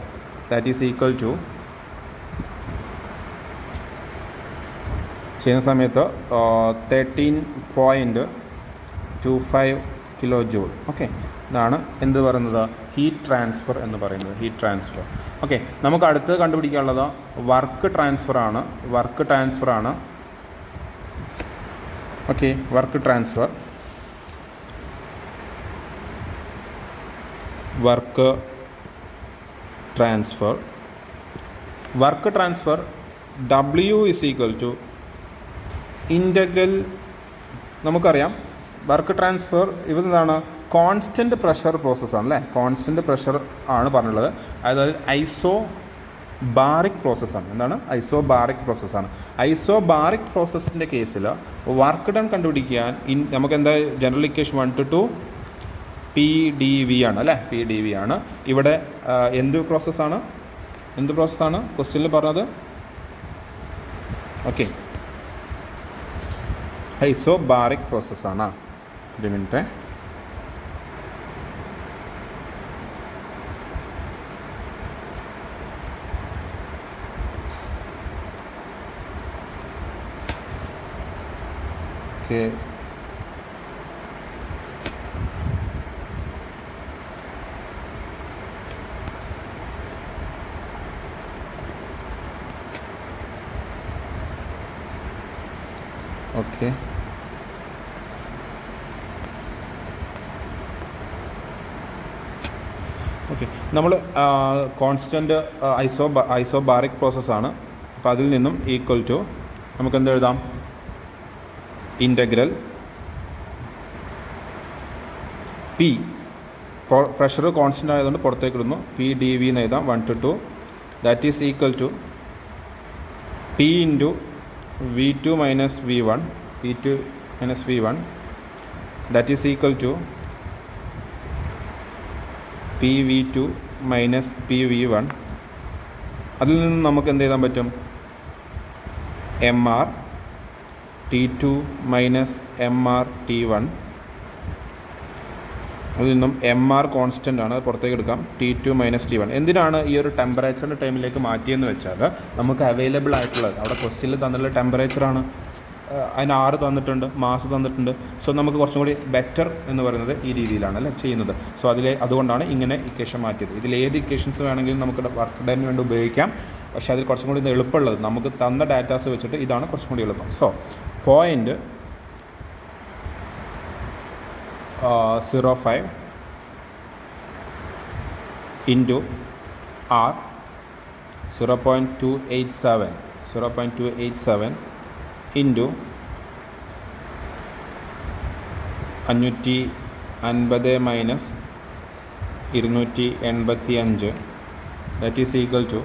that is equal to ചെയ്യുന്ന സമയത്ത് 13.25 കിലോ ജൂൾ. ഓക്കെ, ഇതാണ് എന്ത് പറയുന്നത്? ഹീറ്റ് ട്രാൻസ്ഫർ എന്ന് പറയുന്നത്. Heat transfer. ഓക്കെ, നമുക്ക് അടുത്ത് കണ്ടുപിടിക്കാനുള്ളത് വർക്ക് ട്രാൻസ്ഫർ ആണ്. Work transfer W is equal to integral. നമുക്കറിയാം വർക്ക് ട്രാൻസ്ഫർ ഇതെന്താണ്? കോൺസ്റ്റൻറ്റ് പ്രഷർ പ്രോസസ്സാണ് അല്ലേ? കോൺസ്റ്റൻറ്റ് പ്രഷർ ആണ് പറഞ്ഞുള്ളത്. അതായത് ഐസോബാറിക് പ്രോസസ്സാണ്. എന്താണ്? ഐസോബാറിക് പ്രോസസ്സിൻ്റെ കേസിൽ വർക്ക് ഡൺ കണ്ടുപിടിക്കാൻ നമുക്ക് എന്താ ജനറൽ ഇക്വേഷൻ 1 to 2 PdV ആണ് അല്ലേ? PdV ആണ്. ഇവിടെ എന്ത് പ്രോസസ്സാണ് ക്വസ്റ്റ്യനിൽ പറഞ്ഞത്? ഓക്കെ, ഐസോബാറിക് പ്രോസസ്സാണ്. ഒരു മിനിറ്റ്. ഓക്കെ, ഓക്കെ, നമ്മൾ കോൺസ്റ്റൻറ്റ് ഐസോബാറിക് പ്രോസസ്സാണ്. അപ്പോൾ അതിൽ നിന്നും ഈക്വൽ ടു നമുക്ക് എന്തെഴുതാം? ഇൻ്റഗ്രൽ P, പ്രഷർ കോൺസ്റ്റൻ്റ് ആയതുകൊണ്ട് പുറത്തേക്ക് ഇടുന്നു, PdV എന്ന് എഴുതാം 1 to 2 that is equal to P into V2 minus V1 that is equal to PV2 minus PV1. അതിൽ നിന്ന് നമുക്ക് എന്ത് എഴുതാൻ പറ്റും? MR T2 minus MR T1. അതിൽ നിന്നും MR കോൺസ്റ്റൻ്റ് ആണ്, അത് പുറത്തേക്ക് എടുക്കാം. T2 minus T1. എന്തിനാണ് ഈ ഒരു ടെമ്പറേച്ചറിൻ്റെ ടൈമിലേക്ക് മാറ്റിയെന്ന് വെച്ചാൽ നമുക്ക് അവൈലബിൾ ആയിട്ടുള്ളത് അവിടെ ക്വസ്റ്റ്യനിൽ തന്നിട്ടുള്ള ടെമ്പറേച്ചറാണ്. അതിന് 6 തന്നിട്ടുണ്ട്, മാസ് തന്നിട്ടുണ്ട്. സോ നമുക്ക് കുറച്ചും കൂടി ബെറ്റർ എന്ന് പറയുന്നത് ഈ രീതിയിലാണ് അല്ലേ ചെയ്യുന്നത്. സോ അതുകൊണ്ടാണ് ഇങ്ങനെ ഇക്വേഷൻ മാറ്റിയത്. ഇതിൽ ഏത് ഇക്വേഷൻസ് വേണമെങ്കിലും നമുക്ക് വർക്ക് ഡേന് വേണ്ടി ഉപയോഗിക്കാം. പക്ഷേ അതിൽ കുറച്ചും കൂടി എളുപ്പമുള്ളത് നമുക്ക് തന്ന ഡാറ്റാസ് വെച്ചിട്ട് ഇതാണ് കുറച്ചും കൂടി എളുപ്പം. So 0.05 into R 0.287 into 550 minus 285 that is equal to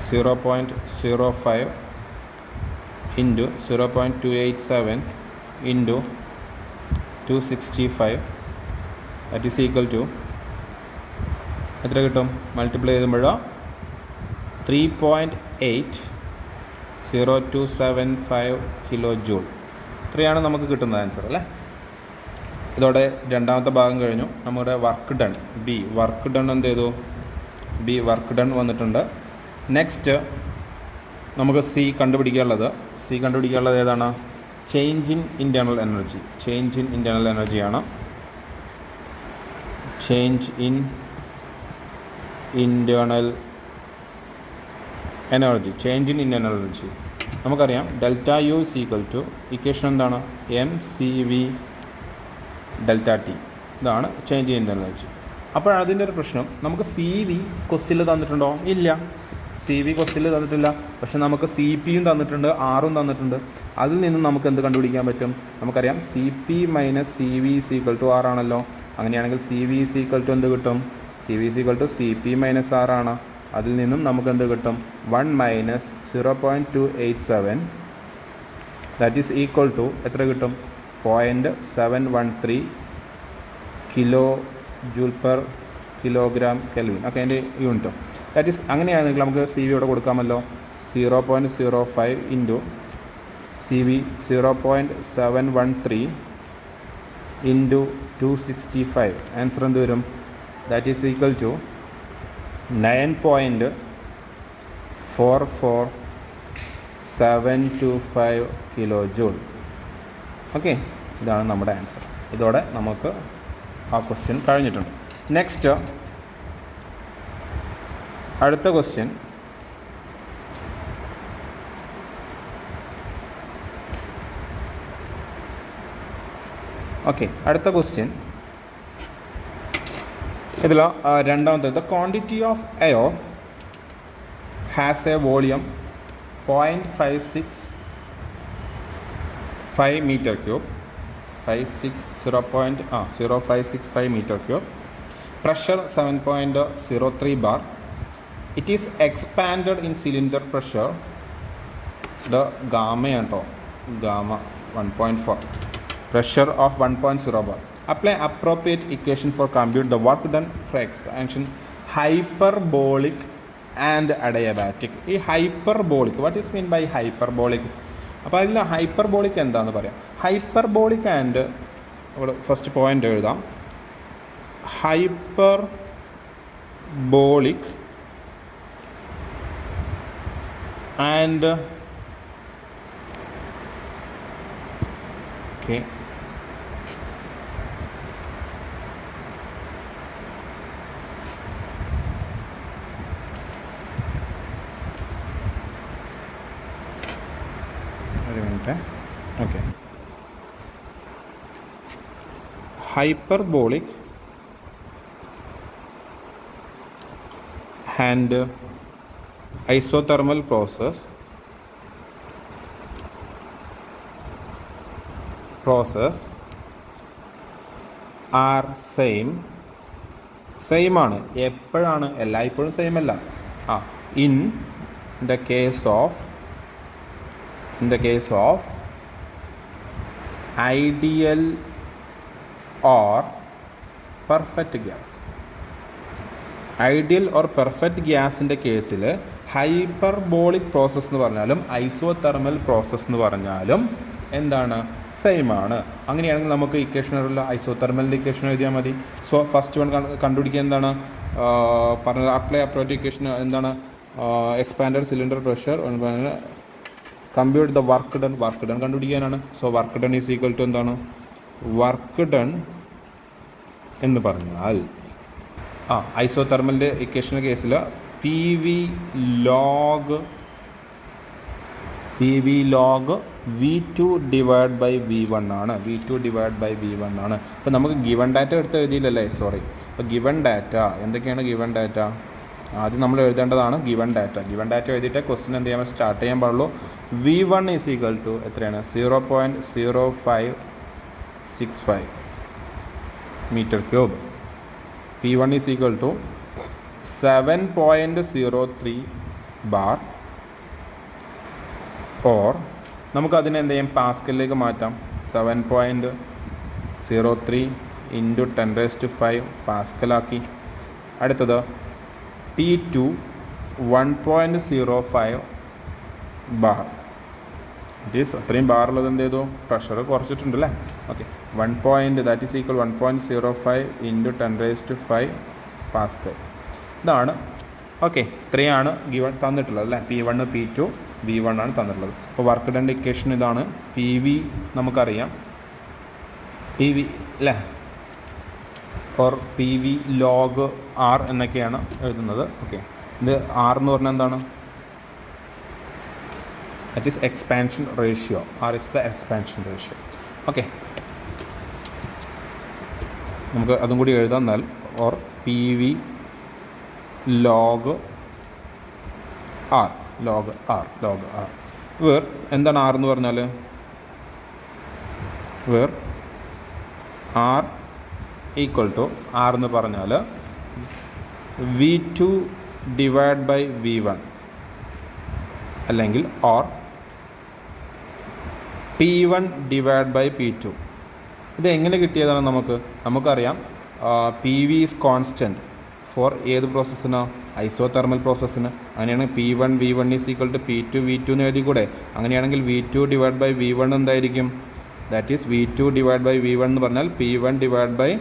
0.05 into 0.287 into 265 that is equal to എത്ര കിട്ടും? മൾട്ടിപ്ലൈ ചെയ്യുമ്പോഴോ 3.80275 കിലോ ജൂൾ. ഇത്രയാണ് നമുക്ക് കിട്ടുന്ന ആൻസർ അല്ലേ? ഇതോടെ രണ്ടാമത്തെ ഭാഗം കഴിഞ്ഞു. നമ്മുടെ വർക്ക് ഡൺ വർക്ക് ഡൺ എന്ത് ചെയ്തു? വർക്ക് ഡൺ വന്നിട്ടുണ്ട്. നെക്സ്റ്റ് നമുക്ക് സി കണ്ടുപിടിക്കാനുള്ളത് ഏതാണ്? Change in internal energy. Change in internal എനർജിയാണ്. Change in internal energy. നമുക്കറിയാം delta U is equal to equation എന്താണ് mcv ഡെൽറ്റ ടി. ഇതാണ് ചേഞ്ച് ചെയ്യേണ്ടതെന്ന് വെച്ച്. അപ്പോൾ അതിൻ്റെ ഒരു പ്രശ്നം, നമുക്ക് സി വി ക്വസ്റ്റ്യനിൽ തന്നിട്ടുണ്ടോ? ഇല്ല, സി വി ക്വസ്റ്റ്യനിൽ തന്നിട്ടില്ല. പക്ഷെ നമുക്ക് സി പിയും തന്നിട്ടുണ്ട്, ആറും തന്നിട്ടുണ്ട്. അതിൽ നിന്നും നമുക്ക് എന്ത് കണ്ടുപിടിക്കാൻ പറ്റും? നമുക്കറിയാം C P minus C V is equal to ആറാണല്ലോ. അങ്ങനെയാണെങ്കിൽ C V is equal to എന്ത് കിട്ടും? C V is equal to C P minus ആറാണ്. അതിൽ നിന്നും നമുക്ക് എന്ത് കിട്ടും? 1 minus 0.287 that is equal to എത്ര കിട്ടും? 0.713 kilo joule per kilogram kelvin. Okay, അതിൻ്റെ യൂണിറ്റോ ദാറ്റ് ഈസ്. അങ്ങനെയാണെങ്കിൽ നമുക്ക് സി വി ഇവിടെ കൊടുക്കാമല്ലോ. 0.05 into C V 0.713 into 265. Answer എന്ത് വരും? That is equal to 9.44725 kilo joule. Okay, ഇതാണ് നമ്മുടെ ആൻസർ. ഇതോടെ നമുക്ക് ആ ക്വസ്റ്റ്യൻ കഴിഞ്ഞിട്ടുണ്ട്. നെക്സ്റ്റ് അടുത്ത ക്വസ്റ്റ്യൻ. ഓക്കെ, അടുത്ത ക്വസ്റ്റ്യൻ ഇതിൽ രണ്ടാമത്തെ, the quantity of air has A volume 0.565 meter cube, 0.0565 meter cube, pressure 7.03 bar. It is expanded in cylinder pressure, the gamma 1.4, pressure of 1.0 bar. Apply appropriate equation for compute the work done for expansion, hyperbolic and adiabatic. ഈ hyperbolic, what is mean by hyperbolic? അപ്പോൾ അതിൽ hyperbolic എന്താണെന്ന് പറയാം. Hyperbolic and ഇവിടെ first point എഴുതാം. Hyperbolic and okay okay, hyperbolic and isothermal process are same ആണ്. എപ്പോഴാണ്? എല്ലായ്പ്പോഴും സെയിം അല്ല. in the case of ideal or perfect gas. Ideal or perfect ഗ്യാസിൻ്റെ കേസിൽ ഹൈപ്പർബോളിക് പ്രോസസ്സ് എന്ന് പറഞ്ഞാലും ഐസോതെർമൽ പ്രോസസ്സ് എന്ന് പറഞ്ഞാലും എന്താണ്? സെയിം ആണ്. അങ്ങനെയാണെങ്കിൽ നമുക്ക് ഇക്വേഷനുള്ള ഐസോതെർമലിൻ്റെ ഇക്വേഷൻ എഴുതിയാൽ മതി. സോ ഫസ്റ്റ് വൺ കണ്ടുപിടിക്കുക എന്താണ് പറഞ്ഞത്? അപ്ലൈ അപ്രോറ്റ് ഇക്വേഷൻ എന്താണ്? Expanded cylinder pressure compute the work done കണ്ടുപിടിക്കാനാണ്. So work done is equal to എന്താണ്? വർക്ക് ഡൺ എന്ന് പറഞ്ഞാൽ ഐസോതെർമലിൻ്റെ ഇക്വേഷൻ്റെ കേസിൽ P V log V2 divide by V1 ആണ്. അപ്പോൾ നമുക്ക് ഗിവൺ ഡാറ്റ എടുത്ത് എഴുതിയില്ലല്ലേ, സോറി. അപ്പോൾ ഗിവൺ ഡാറ്റ എന്തൊക്കെയാണ്? ഗിവൺ ഡാറ്റ ആദ്യം നമ്മൾ എഴുതേണ്ടതാണ്. ഗിവൺ ഡാറ്റ എഴുതിയിട്ട് ക്വസ്റ്റ്യൻ എന്ത് ചെയ്യാൻ സ്റ്റാർട്ട് ചെയ്യാൻ പാടുള്ളൂ. V1 ഈസ് ഈക്വൽ ടു എത്രയാണ്? 0.0565 metre cube. P1 is equal to 7.03 bar. Or നമുക്കതിനെ എന്ത് ചെയ്യാം? പാസ്കലിലേക്ക് മാറ്റാം. 7.03 ഇൻറ്റു 10⁵ പാസ്കലാക്കി. അടുത്തത് P2 1.05 ബാർ. ഇറ്റ് അത്രയും ബാറുള്ളത് എന്ത് ചെയ്തു? പ്രഷർ കുറച്ചിട്ടുണ്ടല്ലേ. Okay, 1 that is equal 1.05 into 10⁵ pascal. ഇതാണ്. ഓക്കെ, ഇത്രയാണ് ഗിവൺ തന്നിട്ടുള്ളത് അല്ലേ. P1 P2 V1 ആണ് തന്നിട്ടുള്ളത്. അപ്പോൾ വർക്ക് ഡൺ ഇക്വേഷൻ ഇതാണ്. പി വി നമുക്കറിയാം, പി വി അല്ലേ, or P V log R എന്നൊക്കെയാണ് എഴുതുന്നത്. ഓക്കെ, ഇത് ആർ എന്ന് പറഞ്ഞാൽ എന്താണ്? That is expansion ratio. R is the expansion ratio. Okay, നമുക്ക് അതും കൂടി എഴുതാം. എന്നാൽ or P V log R, log R, log R. Where എന്താണ് ആർ എന്ന് പറഞ്ഞാൽ? Where R equal to, R എന്ന് പറഞ്ഞാൽ V2 ഡിവൈഡ് ബൈ V1 അല്ലെങ്കിൽ or P1 divide by P2. ഇത് എങ്ങനെ കിട്ടിയതാണ്? നമുക്കറിയാം P V is constant for ഏത് പ്രോസസ്സിന്? ഐസോതെർമൽ പ്രോസസ്സിന്. അങ്ങനെയാണെങ്കിൽ P1 V1 is equal to P2 V2 എന്ന് എഴുതി കൂടെ? അങ്ങനെയാണെങ്കിൽ V2 ഡിവൈഡ് ബൈ V1 എന്തായിരിക്കും? That is V2 divide by V1 എന്ന് പറഞ്ഞാൽ P1 ഡിവൈഡ് ബൈ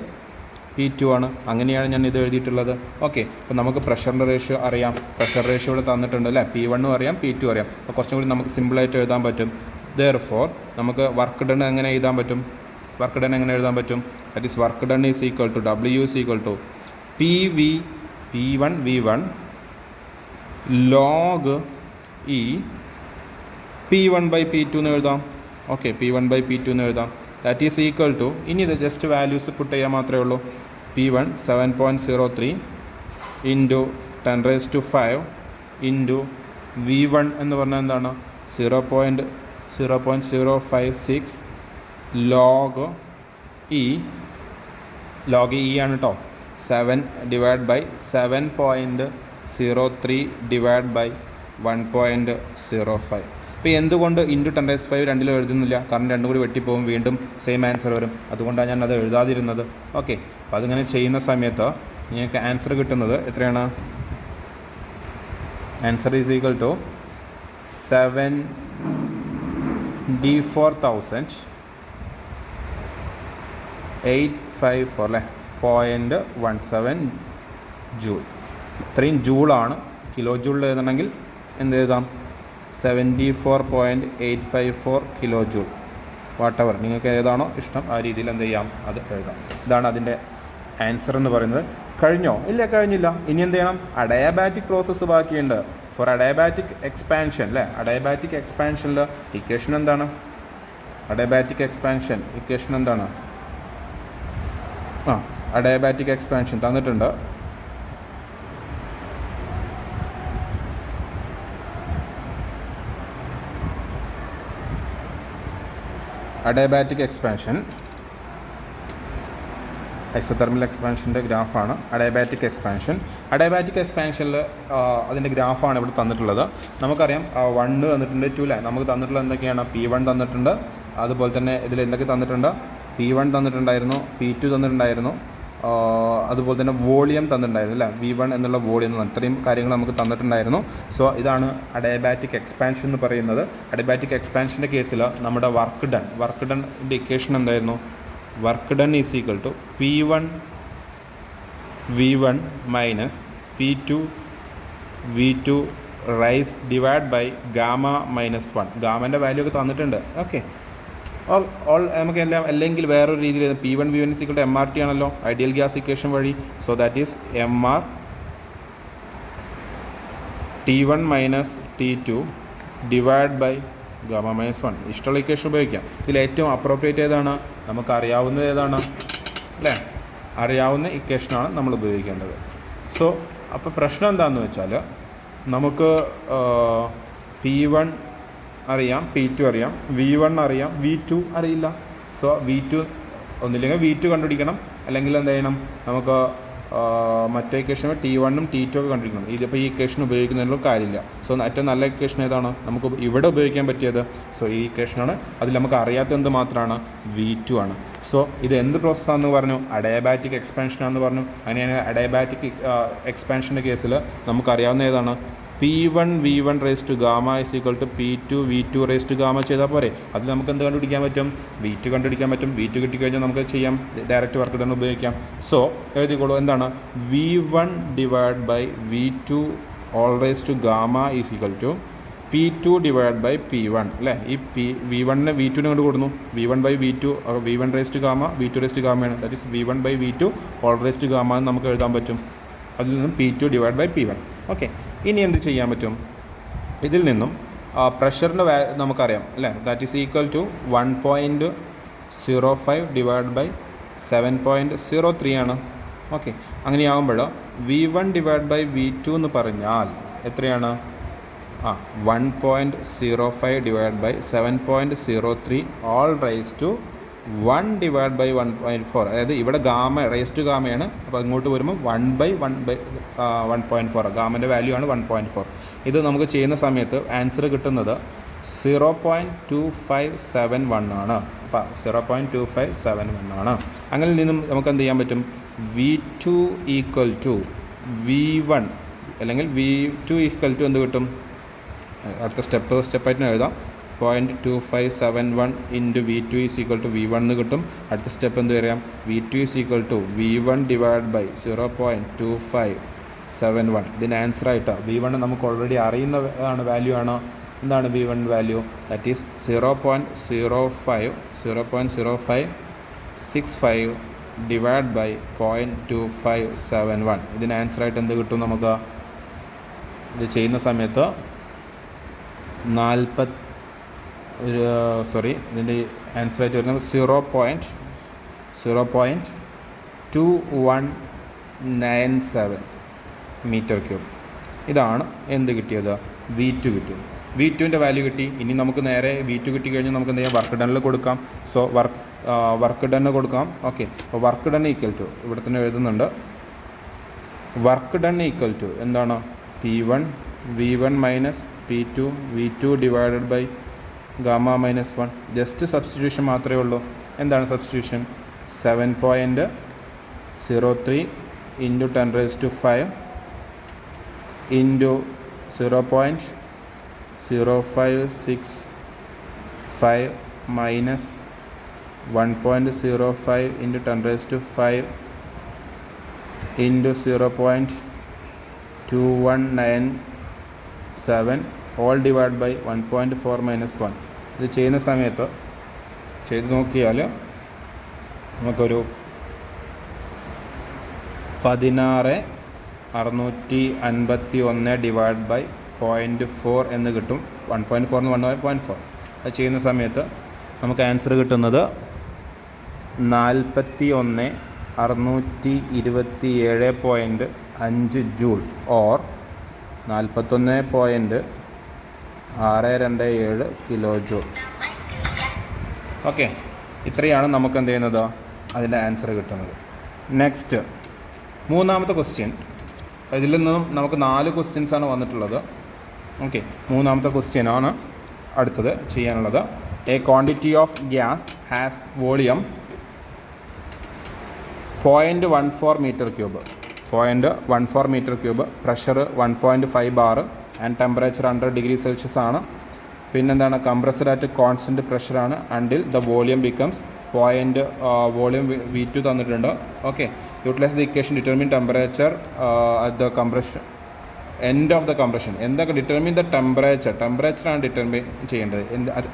P2 ആണ്. അങ്ങനെയാണ് ഞാൻ ഇത് എഴുതിയിട്ടുള്ളത്. ഓക്കെ, അപ്പോൾ നമുക്ക് പ്രഷറിൻ്റെ റേഷ്യോ അറിയാം. പ്രഷർ റേഷ്യോ ഇവിടെ തന്നിട്ടുണ്ട് അല്ലേ? P1 അറിയാം, P2 അറിയാം. അപ്പോൾ കുറച്ചും കൂടി നമുക്ക് സിമ്പിളായിട്ട് എഴുതാൻ പറ്റും. Therefore നമുക്ക് വർക്ക് ഡൺ എങ്ങനെ എഴുതാൻ പറ്റും? വർക്ക് ഡൺ എങ്ങനെ എഴുതാൻ പറ്റും? That is work done is equal to W is equal to P1 V1 log ഈ P1 ബൈ P2 എന്ന് എഴുതാം. ഓക്കെ, P1 ബൈ P2 എന്ന് എഴുതാം. ദാറ്റ് ഈസ് ഈക്വൽ ടു, ഇനി ഇത് ജസ്റ്റ് വാല്യൂസ് പുട്ട് ചെയ്യാൻ മാത്രമേ ഉള്ളൂ. P1 7.03 ഇൻറ്റു 10⁵ ഇൻറ്റു V1 എന്ന് പറഞ്ഞാൽ എന്താണ്? 0.056 ലോഗ് ഇ. ലോഗ് ഇ ആണ് കേട്ടോ. 7 ഡിവൈഡ് ബൈ 7.03 ഡിവൈഡ് ബൈ 1.05. ഇപ്പോൾ എന്തുകൊണ്ട് ഇൻറ്റു 10⁵ രണ്ടിലും എഴുതുന്നില്ല? കാരണം രണ്ടും കൂടി വെട്ടിപ്പോകും, വീണ്ടും സെയിം ആൻസർ വരും. അതുകൊണ്ടാണ് ഞാൻ അത് എഴുതാതിരുന്നത്. ഓക്കെ, അപ്പോൾ അതിങ്ങനെ ചെയ്യുന്ന സമയത്ത് നിങ്ങൾക്ക് ആൻസർ കിട്ടുന്നത് എത്രയാണ്? ആൻസർ ഈസ് ഈക്വൽ ടു 74,854 അല്ലേ? 0.17 ജൂൾ. ഇത്രയും ജൂളാണ്. കിലോ ജൂളിൽ എഴുതണമെങ്കിൽ എന്ത് എഴുതാം? 74.854 കിലോ ജൂൾ. വാട്ടെവർ നിങ്ങൾക്ക് ഏതാണോ ഇഷ്ടം ആ രീതിയിൽ എന്ത് ചെയ്യാം, അത് എഴുതാം. ഇതാണ് അതിൻ്റെ ആൻസർ എന്ന് പറയുന്നത്. കഴിഞ്ഞോ? ഇല്ല, കഴിഞ്ഞില്ല. ഇനി എന്ത് ചെയ്യണം? അഡയാബാറ്റിക് പ്രോസസ്സ് ബാക്കിയുണ്ട്. ഫോർ അഡയാബാറ്റിക് എക്സ്പാൻഷൻ അല്ലേ? അഡയാബാറ്റിക് എക്സ്പാൻഷനിൽ ഇക്വേഷൻ എന്താണ്? അഡയാബാറ്റിക് എക്സ്പാൻഷൻ ഇക്വേഷൻ എന്താണ്? അഡയാബാറ്റിക് എക്സ്പാൻഷൻ തന്നിട്ടുണ്ട്. അഡയാബാറ്റിക് എക്സ്പാൻഷൻ ഐസോതെർമൽ എക്സ്പാൻഷൻ്റെ ഗ്രാഫാണ് അഡയാബാറ്റിക് എക്സ്പാൻഷൻ. അഡയാബാറ്റിക് എക്സ്പാൻഷനിൽ അതിൻ്റെ ഗ്രാഫാണ് ഇവിടെ തന്നിട്ടുള്ളത്. നമുക്കറിയാം 1 തന്നിട്ടുണ്ട്, 2 അല്ലേ? നമുക്ക് തന്നിട്ടുള്ളത് എന്തൊക്കെയാണ്? P1 തന്നിട്ടുണ്ട്. അതുപോലെ തന്നെ ഇതിൽ എന്തൊക്കെ തന്നിട്ടുണ്ട്? P1 തന്നിട്ടുണ്ടായിരുന്നു, P2 തന്നിട്ടുണ്ടായിരുന്നു, അതുപോലെ തന്നെ വോളിയം തന്നിട്ടുണ്ടായിരുന്നു അല്ലേ? V1 എന്നുള്ള വോളിയം ഇത്രയും കാര്യങ്ങൾ നമുക്ക് തന്നിട്ടുണ്ടായിരുന്നു. സോ ഇതാണ് അഡയാബാറ്റിക് എക്സ്പാൻഷൻ എന്ന് പറയുന്നത്. അഡയാബാറ്റിക് എക്സ്പാൻഷൻ്റെ കേസിൽ നമ്മുടെ വർക്ക് ഡണ്ണിൻ്റെ ഇക്വേഷൻ എന്തായിരുന്നു? Work done is equal to P1 V1 minus P2 V2 rise divide by gamma -1. ഗാമൻ്റെ വാല്യൂ ഒക്കെ തന്നിട്ടുണ്ട്. ഓക്കെ, ഓൾ നമുക്ക് എല്ലാം അല്ലെങ്കിൽ വേറൊരു രീതിയിൽ P1 V1 equal to MRT ആണല്ലോ, ഐഡിയൽ ഗ്യാസ് ഇക്വേഷൻ വഴി. So that is MR T1 minus T2 divide by gamma -1. ഇഷ്ടമുള്ള ഇക്വേഷൻ ഉപയോഗിക്കാം. ഇതിൽ ഏറ്റവും അപ്രോപ്രിയേറ്റ് ഏതാണ്? നമുക്ക് അറിയാവുന്നത് ഏതാണ് അല്ലേ? അറിയാവുന്ന ഇക്വേഷനാണ് നമ്മൾ ഉപയോഗിക്കേണ്ടത്. സോ അപ്പോൾ പ്രശ്നം എന്താണെന്ന് വെച്ചാൽ നമുക്ക് P1 അറിയാം, P2 അറിയാം, V1 അറിയാം, V2 അറിയില്ല. സോ V2 ഒന്നില്ലെങ്കിൽ V2 കണ്ടുപിടിക്കണം, അല്ലെങ്കിൽ എന്ത് ചെയ്യണം? നമുക്ക് മറ്റേ ഇക്വേഷൻ T1ഉം T2 ഒക്കെ കണ്ടുപിടിക്കണം. ഇതിപ്പോൾ ഈ ഇക്വേഷൻ ഉപയോഗിക്കുന്നതിനുള്ള കാര്യമില്ല. സോ ഏറ്റവും നല്ല ഇക്വേഷൻ ഏതാണ് നമുക്ക് ഇവിടെ ഉപയോഗിക്കാൻ പറ്റിയത്? സോ ഈ ഇക്വേഷനാണ്. അതിൽ നമുക്ക് അറിയാത്ത എന്ത് മാത്രമാണ്? V2 ആണ്. സോ ഇത് എന്ത് പ്രോസസ്സാണെന്ന് പറഞ്ഞു? അഡയാബാറ്റിക് എക്സ്പാൻഷനാണെന്ന് പറഞ്ഞു. അങ്ങനെയാണ് അഡയാബാറ്റിക് എക്സ്പാൻഷൻ്റെ കേസിൽ നമുക്കറിയാവുന്ന ഏതാണ്? P1 V1 raise to gamma is equal to P2 V2 raise to gamma ചെയ്താൽ പോരെ? അതിൽ നമുക്ക് എന്ത് കണ്ടുപിടിക്കാൻ പറ്റും? V2 കണ്ടുപിടിക്കാൻ പറ്റും. V2 കിട്ടിക്കഴിഞ്ഞാൽ നമുക്ക് ചെയ്യാം, ഡയറക്റ്റ് വർക്ക് ഡൺ ഉപയോഗിക്കാം. സോ എഴുതിക്കോളൂ, എന്താണ്? V1 divide by V2 all raise to gamma is equal to P2 divide by P1 അല്ലേ? ഈ V1നെ V2നെ കൊണ്ട് കൊടുക്കുന്നു. V1 by V2 V1 raise to gamma V2 raise to ഗാമയാണ്. That is V1 by V2 all raise to gamma എന്ന് നമുക്ക് എഴുതാൻ പറ്റും. അതിൽ നിന്നും P2 divide by P1. Okay, ഇനി എന്ത് ചെയ്യാൻ പറ്റും? ഇതിൽ നിന്നും പ്രഷറിൻ്റെ നമുക്കറിയാം അല്ലേ, that is equal to 1.05 divide by 7.03 ആണ്. ഓക്കെ, അങ്ങനെയാകുമ്പോൾ V1 ഡിവൈഡ് ബൈ V2 എന്ന് പറഞ്ഞാൽ എത്രയാണ്? 1.05 divide by 7.03 all raise to 1 divide by 1.4. അതായത് ഇവിടെ ഗാമ റൈസ് ടു ഗാമയാണ്, അപ്പോൾ ഇങ്ങോട്ട് വരുമ്പോൾ 1/1/1.4 ഗാമൻ്റെ വാല്യൂ ആണ് 1.4. ഇത് നമുക്ക് ചെയ്യുന്ന സമയത്ത് ആൻസർ കിട്ടുന്നത് 0.2571 ആണ്. അപ്പോൾ 0.2571 ആണ്. അങ്ങനെ നിന്നും നമുക്ക് എന്ത് ചെയ്യാൻ പറ്റും? V2 ഈക്വൽ ടു V1 അല്ലെങ്കിൽ V2 ഈക്വൽ ടു എന്ത് കിട്ടും? അടുത്ത സ്റ്റെപ്പായിട്ട് എഴുതാം. 0.2571 into V2 is equal to V1 എന്ന് കിട്ടും. അടുത്ത സ്റ്റെപ്പ് എന്ത് പറയാം? V2 is equal to V1 divide by 0.2571. ഇതിന് ആൻസറായിട്ട് V1 നമുക്ക് ഓൾറെഡി അറിയുന്നതാണ്, വാല്യൂ ആണ്. എന്താണ് V1 value? That is 0.0565 divide by 0.2571. ഇതിന് ആൻസറായിട്ട് എന്ത് കിട്ടും നമുക്ക്? ഇത് ചെയ്യുന്ന സമയത്ത് ഇതിൻ്റെ ആൻസറായിട്ട് വരുന്നത് 0.2197 മീറ്റർ ക്യൂബ്. ഇതാണ് എന്ത് കിട്ടിയത്? V2 കിട്ടിയത്. V2ൻ്റെ വാല്യൂ കിട്ടി. ഇനി നമുക്ക് നേരെ V2 കിട്ടിക്കഴിഞ്ഞാൽ നമുക്ക് എന്ത് ചെയ്യാം? വർക്ക് ഡണ്ണിൽ കൊടുക്കാം. സോ വർക്ക് ഡണ്ണ് കൊടുക്കാം. ഓക്കെ, അപ്പോൾ വർക്ക് ഡൺ ഈക്വൽ ടു ഇവിടെ തന്നെ എഴുതുന്നുണ്ട്. വർക്ക് ഡൺ ഈക്വൽ ടു എന്താണ്? V1 minus P2 V2 divided by gamma minus 1. Just substitution മാത്രമേ ഉള്ളൂ. എന്താണ് സബ്സ്റ്റിറ്റ്യൂഷൻ? 7.03 into 10⁵ into 0.0565 minus 1.05 into 10⁵ into 0.2197 all divide by 1.4 minus 1. ഇത് ചെയ്യുന്ന സമയത്ത് ചെയ്ത് നോക്കിയാൽ നമുക്കൊരു 16,651 ഡിവൈഡ് ബൈ 0.4 എന്ന് കിട്ടും. 1.4 എന്ന് 1.4. അത് ചെയ്യുന്ന സമയത്ത് നമുക്ക് ആൻസർ കിട്ടുന്നത് 41,627.5 joule or 41.627 kilo joule. Okay, ഇത്രയാണ് നമുക്ക് എന്ത് ചെയ്യുന്നത്? അതിൻ്റെ ആൻസർ കിട്ടുന്നത്. നെക്സ്റ്റ് മൂന്നാമത്തെ ക്വസ്റ്റ്യൻ. ഇതിൽ നിന്നും നമുക്ക് 4 ക്വസ്റ്റ്യൻസാണ് വന്നിട്ടുള്ളത്. ഓക്കെ, മൂന്നാമത്തെ ക്വസ്റ്റ്യനാണ് അടുത്തത് ചെയ്യാനുള്ളത്. A quantity of gas has volume 0.14 metre cube. 0.14 metre cube. Pressure 1.5 bar and temperature 100 degree Celsius ആണ്. പിന്നെന്താണ്? കംപ്രസ്ഡ് അറ്റ് കോൺസ്റ്റൻറ്റ് പ്രഷറാണ് until the volume becomes volume V2 തന്നിട്ടുണ്ട്. Okay, utilise the equation determine temperature at the compression end of the compression. എന്തൊക്കെ? Determine the ടെമ്പറേച്ചറാണ് determine ചെയ്യേണ്ടത്.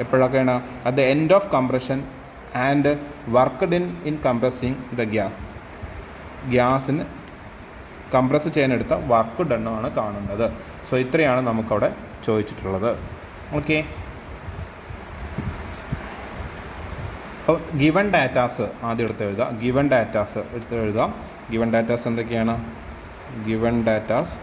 എപ്പോഴൊക്കെയാണ്? At the end of compression and work in compressing the gas. ഗ്യാസിന് compress ചെയ്യാനെടുത്ത work ഡണ്ണാണ് കാണുന്നത്. So ഇത്രയാണ് നമുക്കവിടെ ചോദിച്ചിട്ടുള്ളത്. ഓക്കെ, അപ്പോൾ ഗിവൺ ഡാറ്റാസ് ആദ്യം എടുത്ത് എഴുതാം. ഗിവൺ ഡാറ്റാസ് എന്തൊക്കെയാണ്? ഗിവൺ ഡാറ്റാസ്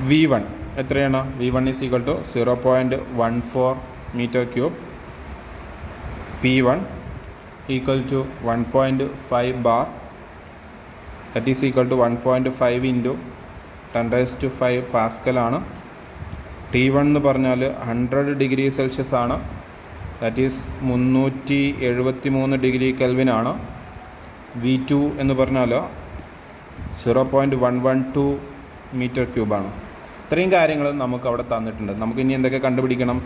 V1 എത്രയാണ്? V1 is equal to 0.14 metre cube. P1 equal to 1.5 bar. That is equal to 1.5 into 10⁵ പാസ്കലാണ്. T1 എന്ന് പറഞ്ഞാൽ 100 ഡിഗ്രി സെൽഷ്യസ് ആണ്. ദാറ്റ് ഈസ് 373 ഡിഗ്രി കെൽവിനാണ്. V2 എന്ന് പറഞ്ഞാൽ 0.112 മീറ്റർ ക്യൂബാണ്. ഇത്രയും കാര്യങ്ങൾ നമുക്ക് അവിടെ തന്നിട്ടുണ്ട്. നമുക്ക് ഇനി എന്തൊക്കെ കണ്ടുപിടിക്കണം?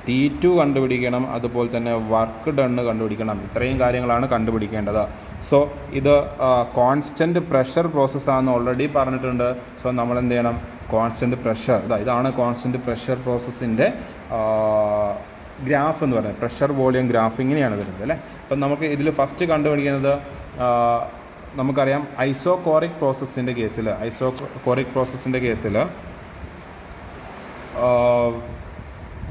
T2 കണ്ടുപിടിക്കണം, അതുപോലെ തന്നെ വർക്ക് ഡണ്ണ് കണ്ടുപിടിക്കണം. ഇത്രയും കാര്യങ്ങളാണ് കണ്ടുപിടിക്കേണ്ടത്. സോ ഇത് കോൺസ്റ്റൻറ്റ് പ്രഷർ പ്രോസസ്സാണെന്ന് ഓൾറെഡി പറഞ്ഞിട്ടുണ്ട്. സോ നമ്മൾ എന്ത് ചെയ്യണം? കോൺസ്റ്റൻറ്റ് പ്രഷർ, ഇതാണ് കോൺസ്റ്റൻറ്റ് പ്രഷർ പ്രോസസ്സിൻ്റെ ഗ്രാഫ് എന്ന് പറയുന്നത്. പ്രഷർ വോളിയം ഗ്രാഫ് ഇങ്ങനെയാണ് വരുന്നത് അല്ലേ. അപ്പം നമുക്ക് ഇതിൽ ഫസ്റ്റ് കണ്ടുപിടിക്കുന്നത് നമുക്കറിയാം ഐസോകോറിക് പ്രോസസ്സിൻ്റെ കേസിൽ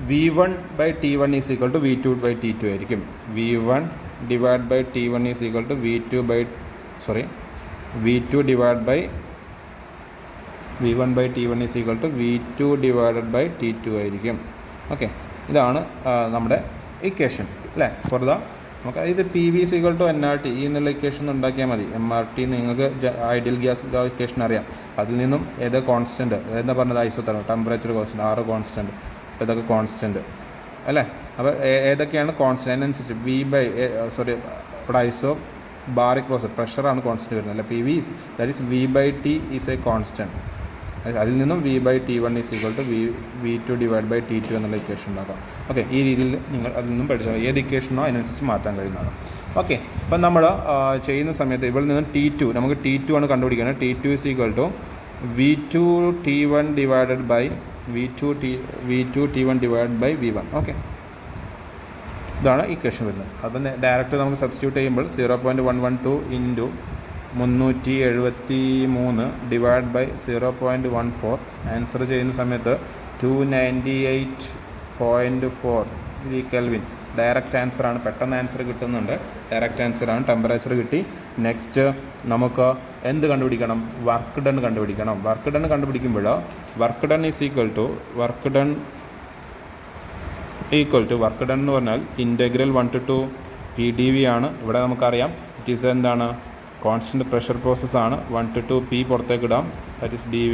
V1 by T1 is equal to V2 by T2 ആയിരിക്കും. V1 divided by T1 is equal to V2 divided by V1 by T1 is equal to V2 divided by T2 ആയിരിക്കും. Okay, ഇതാണ് നമ്മുടെ equation അല്ലേ. For നമുക്ക് ഇത് P V is equal to NRT എന്നുള്ള equation ഉണ്ടാക്കിയാൽ മതി. MRT നിങ്ങൾക്ക് ഐഡിയൽ ഗ്യാസ് ഇക്വേഷൻ അറിയാം. അതിൽ നിന്നും ഏത് കോൺസ്റ്റൻറ്റ് എന്താ പറഞ്ഞത്, ഐസോതെർമൽ ടെമ്പറേച്ചർ കോൺസ്റ്റൻറ്റ്, 6 കോൺസ്റ്റൻറ്റ്, ഇതൊക്കെ കോൺസ്റ്റൻറ്റ് അല്ലേ. അപ്പോൾ ഏതൊക്കെയാണ് കോൺസ്റ്റൻറ്റ് അതിനനുസരിച്ച് ഇവിടെ ഐസോ ബാറിക് പ്രോസസ് പ്രഷറാണ് കോൺസ്റ്റൻറ്റ് വരുന്നത് അല്ലേ. P V that is V/T is a constant. അതിൽ നിന്നും V/T1 is equal to V2 divide by T2 എന്നുള്ള ഇക്വേഷൻ ഉണ്ടാക്കാം. ഓക്കെ, ഈ രീതിയിൽ നിങ്ങൾ അതിൽ നിന്നും പഠിച്ചാൽ ഏത് ഇക്വേഷനോ അതിനനുസരിച്ച് മാറ്റാൻ കഴിയുന്നതാണ്. ഓക്കെ, അപ്പം നമ്മൾ ചെയ്യുന്ന സമയത്ത് ഇവിടെ നിന്ന് T2 നമുക്ക് T2 ആണ് കണ്ടുപിടിക്കുന്നത്. T2 is equal to V2 T1 divided by V2 T1 divide by V1. Okay, ഇതാണ് ഇക്വേഷൻ വരുന്നത്. അപ്പം ഡയറക്റ്റ് നമുക്ക് സബ്സ്റ്റിറ്റ്യൂട്ട് ചെയ്യുമ്പോൾ 0.112 ഇൻറ്റു 373 ഡിവൈഡ് ബൈ 0.14 ആൻസർ ചെയ്യുന്ന സമയത്ത് 298.4 കെൽവിൻ. ഡയറക്റ്റ് ആൻസറാണ്, പെട്ടെന്ന് ആൻസർ കിട്ടുന്നുണ്ട്. ഡയറക്റ്റ് ആൻസറാണ്, ടെമ്പറേച്ചർ കിട്ടി. നെക്സ്റ്റ് നമുക്ക് എന്ത് കണ്ടുപിടിക്കണം, വർക്ക് ഡൺ കണ്ടുപിടിക്കണം. വർക്ക് ഡൺ കണ്ടുപിടിക്കുമ്പോൾ work done is equal to work done എന്ന് പറഞ്ഞാൽ ഇൻറ്റഗ്രൽ 1 to 2 PdV ആണ്. ഇവിടെ നമുക്കറിയാം ഇറ്റ് ഈസ് എന്താണ്, കോൺസ്റ്റൻറ്റ് പ്രഷർ പ്രോസസ്സാണ്. 1 to 2 P പുറത്തേക്ക് ഇടാം, that is dV.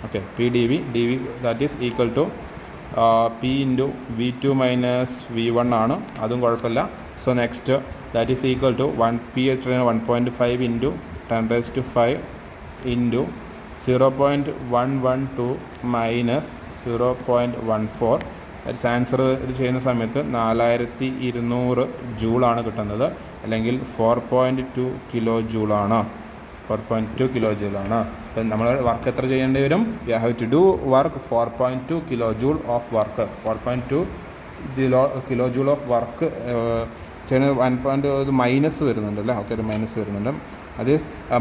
Okay, PdV that is equal to P into V2 minus V1 ആണ്, അതും കുഴപ്പമില്ല. So next that is equal to 1P 1.5 into 10⁵ into 0.112 minus 0.14. Answer ഇത് ചെയ്യുന്ന സമയത്ത് 4200 ജൂളാണ് കിട്ടുന്നത്, അല്ലെങ്കിൽ 4.2 കിലോ ജൂളാണ്. 4.2 കിലോ ജൂളാണ്. അപ്പം നമ്മൾ വർക്ക് എത്ര ചെയ്യേണ്ടി വരും? We have to do work 4.2 kilo joule of work. 4.2 kilo joule of work ചെയ്യുന്നത് 1. മൈനസ് വരുന്നുണ്ട് അല്ലേ. ഓക്കെ, ഒരു മൈനസ് വരുന്നുണ്ട്. അത്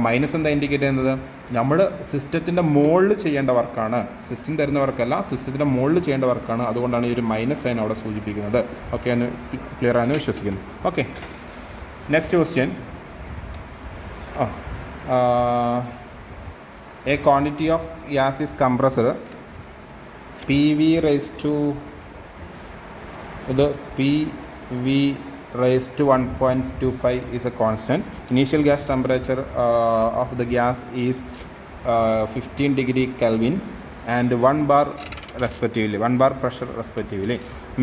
മൈനസ് എന്താ ഇൻഡിക്കേറ്റ് ചെയ്യുന്നത്? നമ്മൾ സിസ്റ്റത്തിൻ്റെ മുകളിൽ ചെയ്യേണ്ട വർക്കാണ്, സിസ്റ്റം തരുന്ന വർക്കല്ല, സിസ്റ്റത്തിൻ്റെ മുകളിൽ ചെയ്യേണ്ട വർക്കാണ്. അതുകൊണ്ടാണ് ഈ ഒരു മൈനസ് സൈൻ അവിടെ സൂചിപ്പിക്കുന്നത്. ഓക്കെ, എന്ന് ക്ലിയർ ആണെന്ന് വിശ്വസിക്കുന്നു. Okay, next question. A quantity of gas is compressed PV raised to 1.25 is a constant. Initial gas temperature of the gas is 15 degree Kelvin and 1 bar respectively, 1 bar pressure respectively.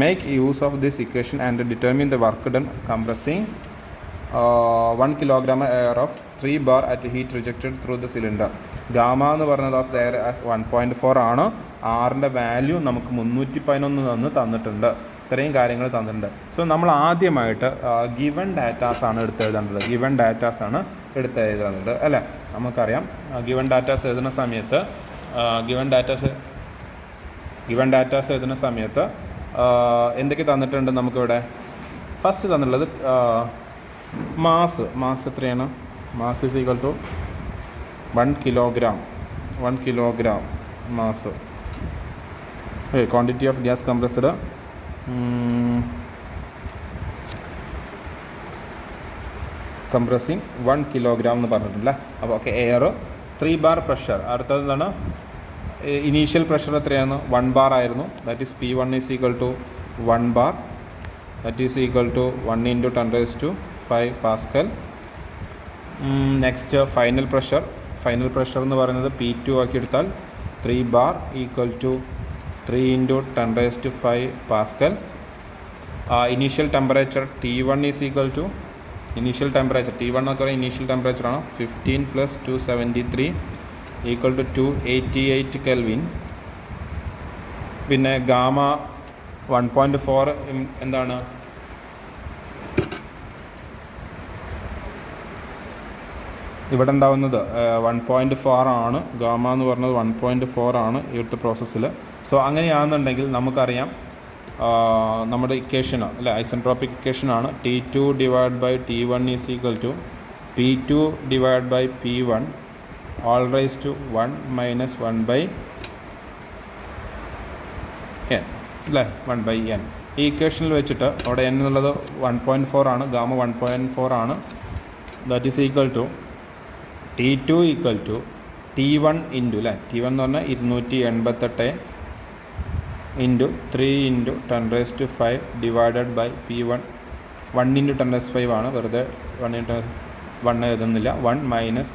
Make use of this equation and determine the work done compressing 1 kilogram air of 3 bar at heat rejected through the cylinder. Gamma എന്ന് പറഞ്ഞത് of the air as 1.4 ആണ്. ആറിൻ്റെ value നമുക്ക് 311 തന്നിട്ടുണ്ട്. ഇത്രയും കാര്യങ്ങൾ തന്നിട്ടുണ്ട്. So നമ്മൾ ആദ്യമായിട്ട് ഗിവൺ ഡാറ്റാസ് ആണ് എടുത്തെഴുതേണ്ടത്. ഗിവൺ ഡാറ്റാസ് അല്ലേ. നമുക്കറിയാം ഗിവൺ ഡാറ്റാസ് എഴുതുന്ന സമയത്ത് എന്തൊക്കെ തന്നിട്ടുണ്ട് നമുക്കിവിടെ? ഫസ്റ്റ് തന്നിട്ടുള്ളത് മാസ് എത്രയാണ്? Mass is equal to 1 kilogram mass. Quantity of gas compressed compressing 1 kilogram എന്ന് പറഞ്ഞിട്ടില്ല. അപ്പോൾ ഓക്കെ, എയർ 3 ബാർ പ്രഷർ. അടുത്തത് എന്താണ്? ഇനീഷ്യൽ പ്രഷർ എത്രയാണ്? 1 ബാർ ആയിരുന്നു. That is P1 is equal to 1 bar, that is equal to 1 × 10⁵ pascal. Next final pressure എന്ന് പറയുന്നത് P2 ആക്കി എടുത്താൽ 3 bar equal to 3 × 10⁵ pascal. Initial temperature T1 is equal to T1 എന്നൊക്കെ പറയുന്നത് ഇനീഷ്യൽ ടെമ്പറേച്ചറാണ്. 15 + 273 ഈക്വൽ ടു 288 കെൽവിൻ. പിന്നെ ഗാമ 1.4 എന്താണ്? ഇവിടെ ഉണ്ടാവുന്നത് 1.4 ആണ്. ഗാമ എന്ന് പറഞ്ഞത് 1.4 ആണ് ഇവിടുത്തെ പ്രോസസ്സിൽ. സോ അങ്ങനെയാണെന്നുണ്ടെങ്കിൽ നമുക്കറിയാം നമ്മുടെ ഇക്വേഷൻ അല്ലേ, ഐസെൻട്രോപ്പിക് ഇക്വേഷനാണ്. T2 divide by T1 is equal to P2 divided by P1 all raised to 1 minus 1 by n അല്ലേ 1 by n. ഈ ഇക്വേഷനിൽ വെച്ചിട്ട് അവിടെ n എന്നുള്ളത് 1.4 ആണ്, ഗാമ 1.4 ആണ്. That is equal to T2 equal to T1 into അല്ലേ T1 എന്ന് പറഞ്ഞാൽ 288 into 3 into 10⁵ divided by P1 1 into 10⁵ ആണ്, വെറുതെ 1 ഇൻറ്റു 1 എഴുതുന്നില്ല. 1 മൈനസ്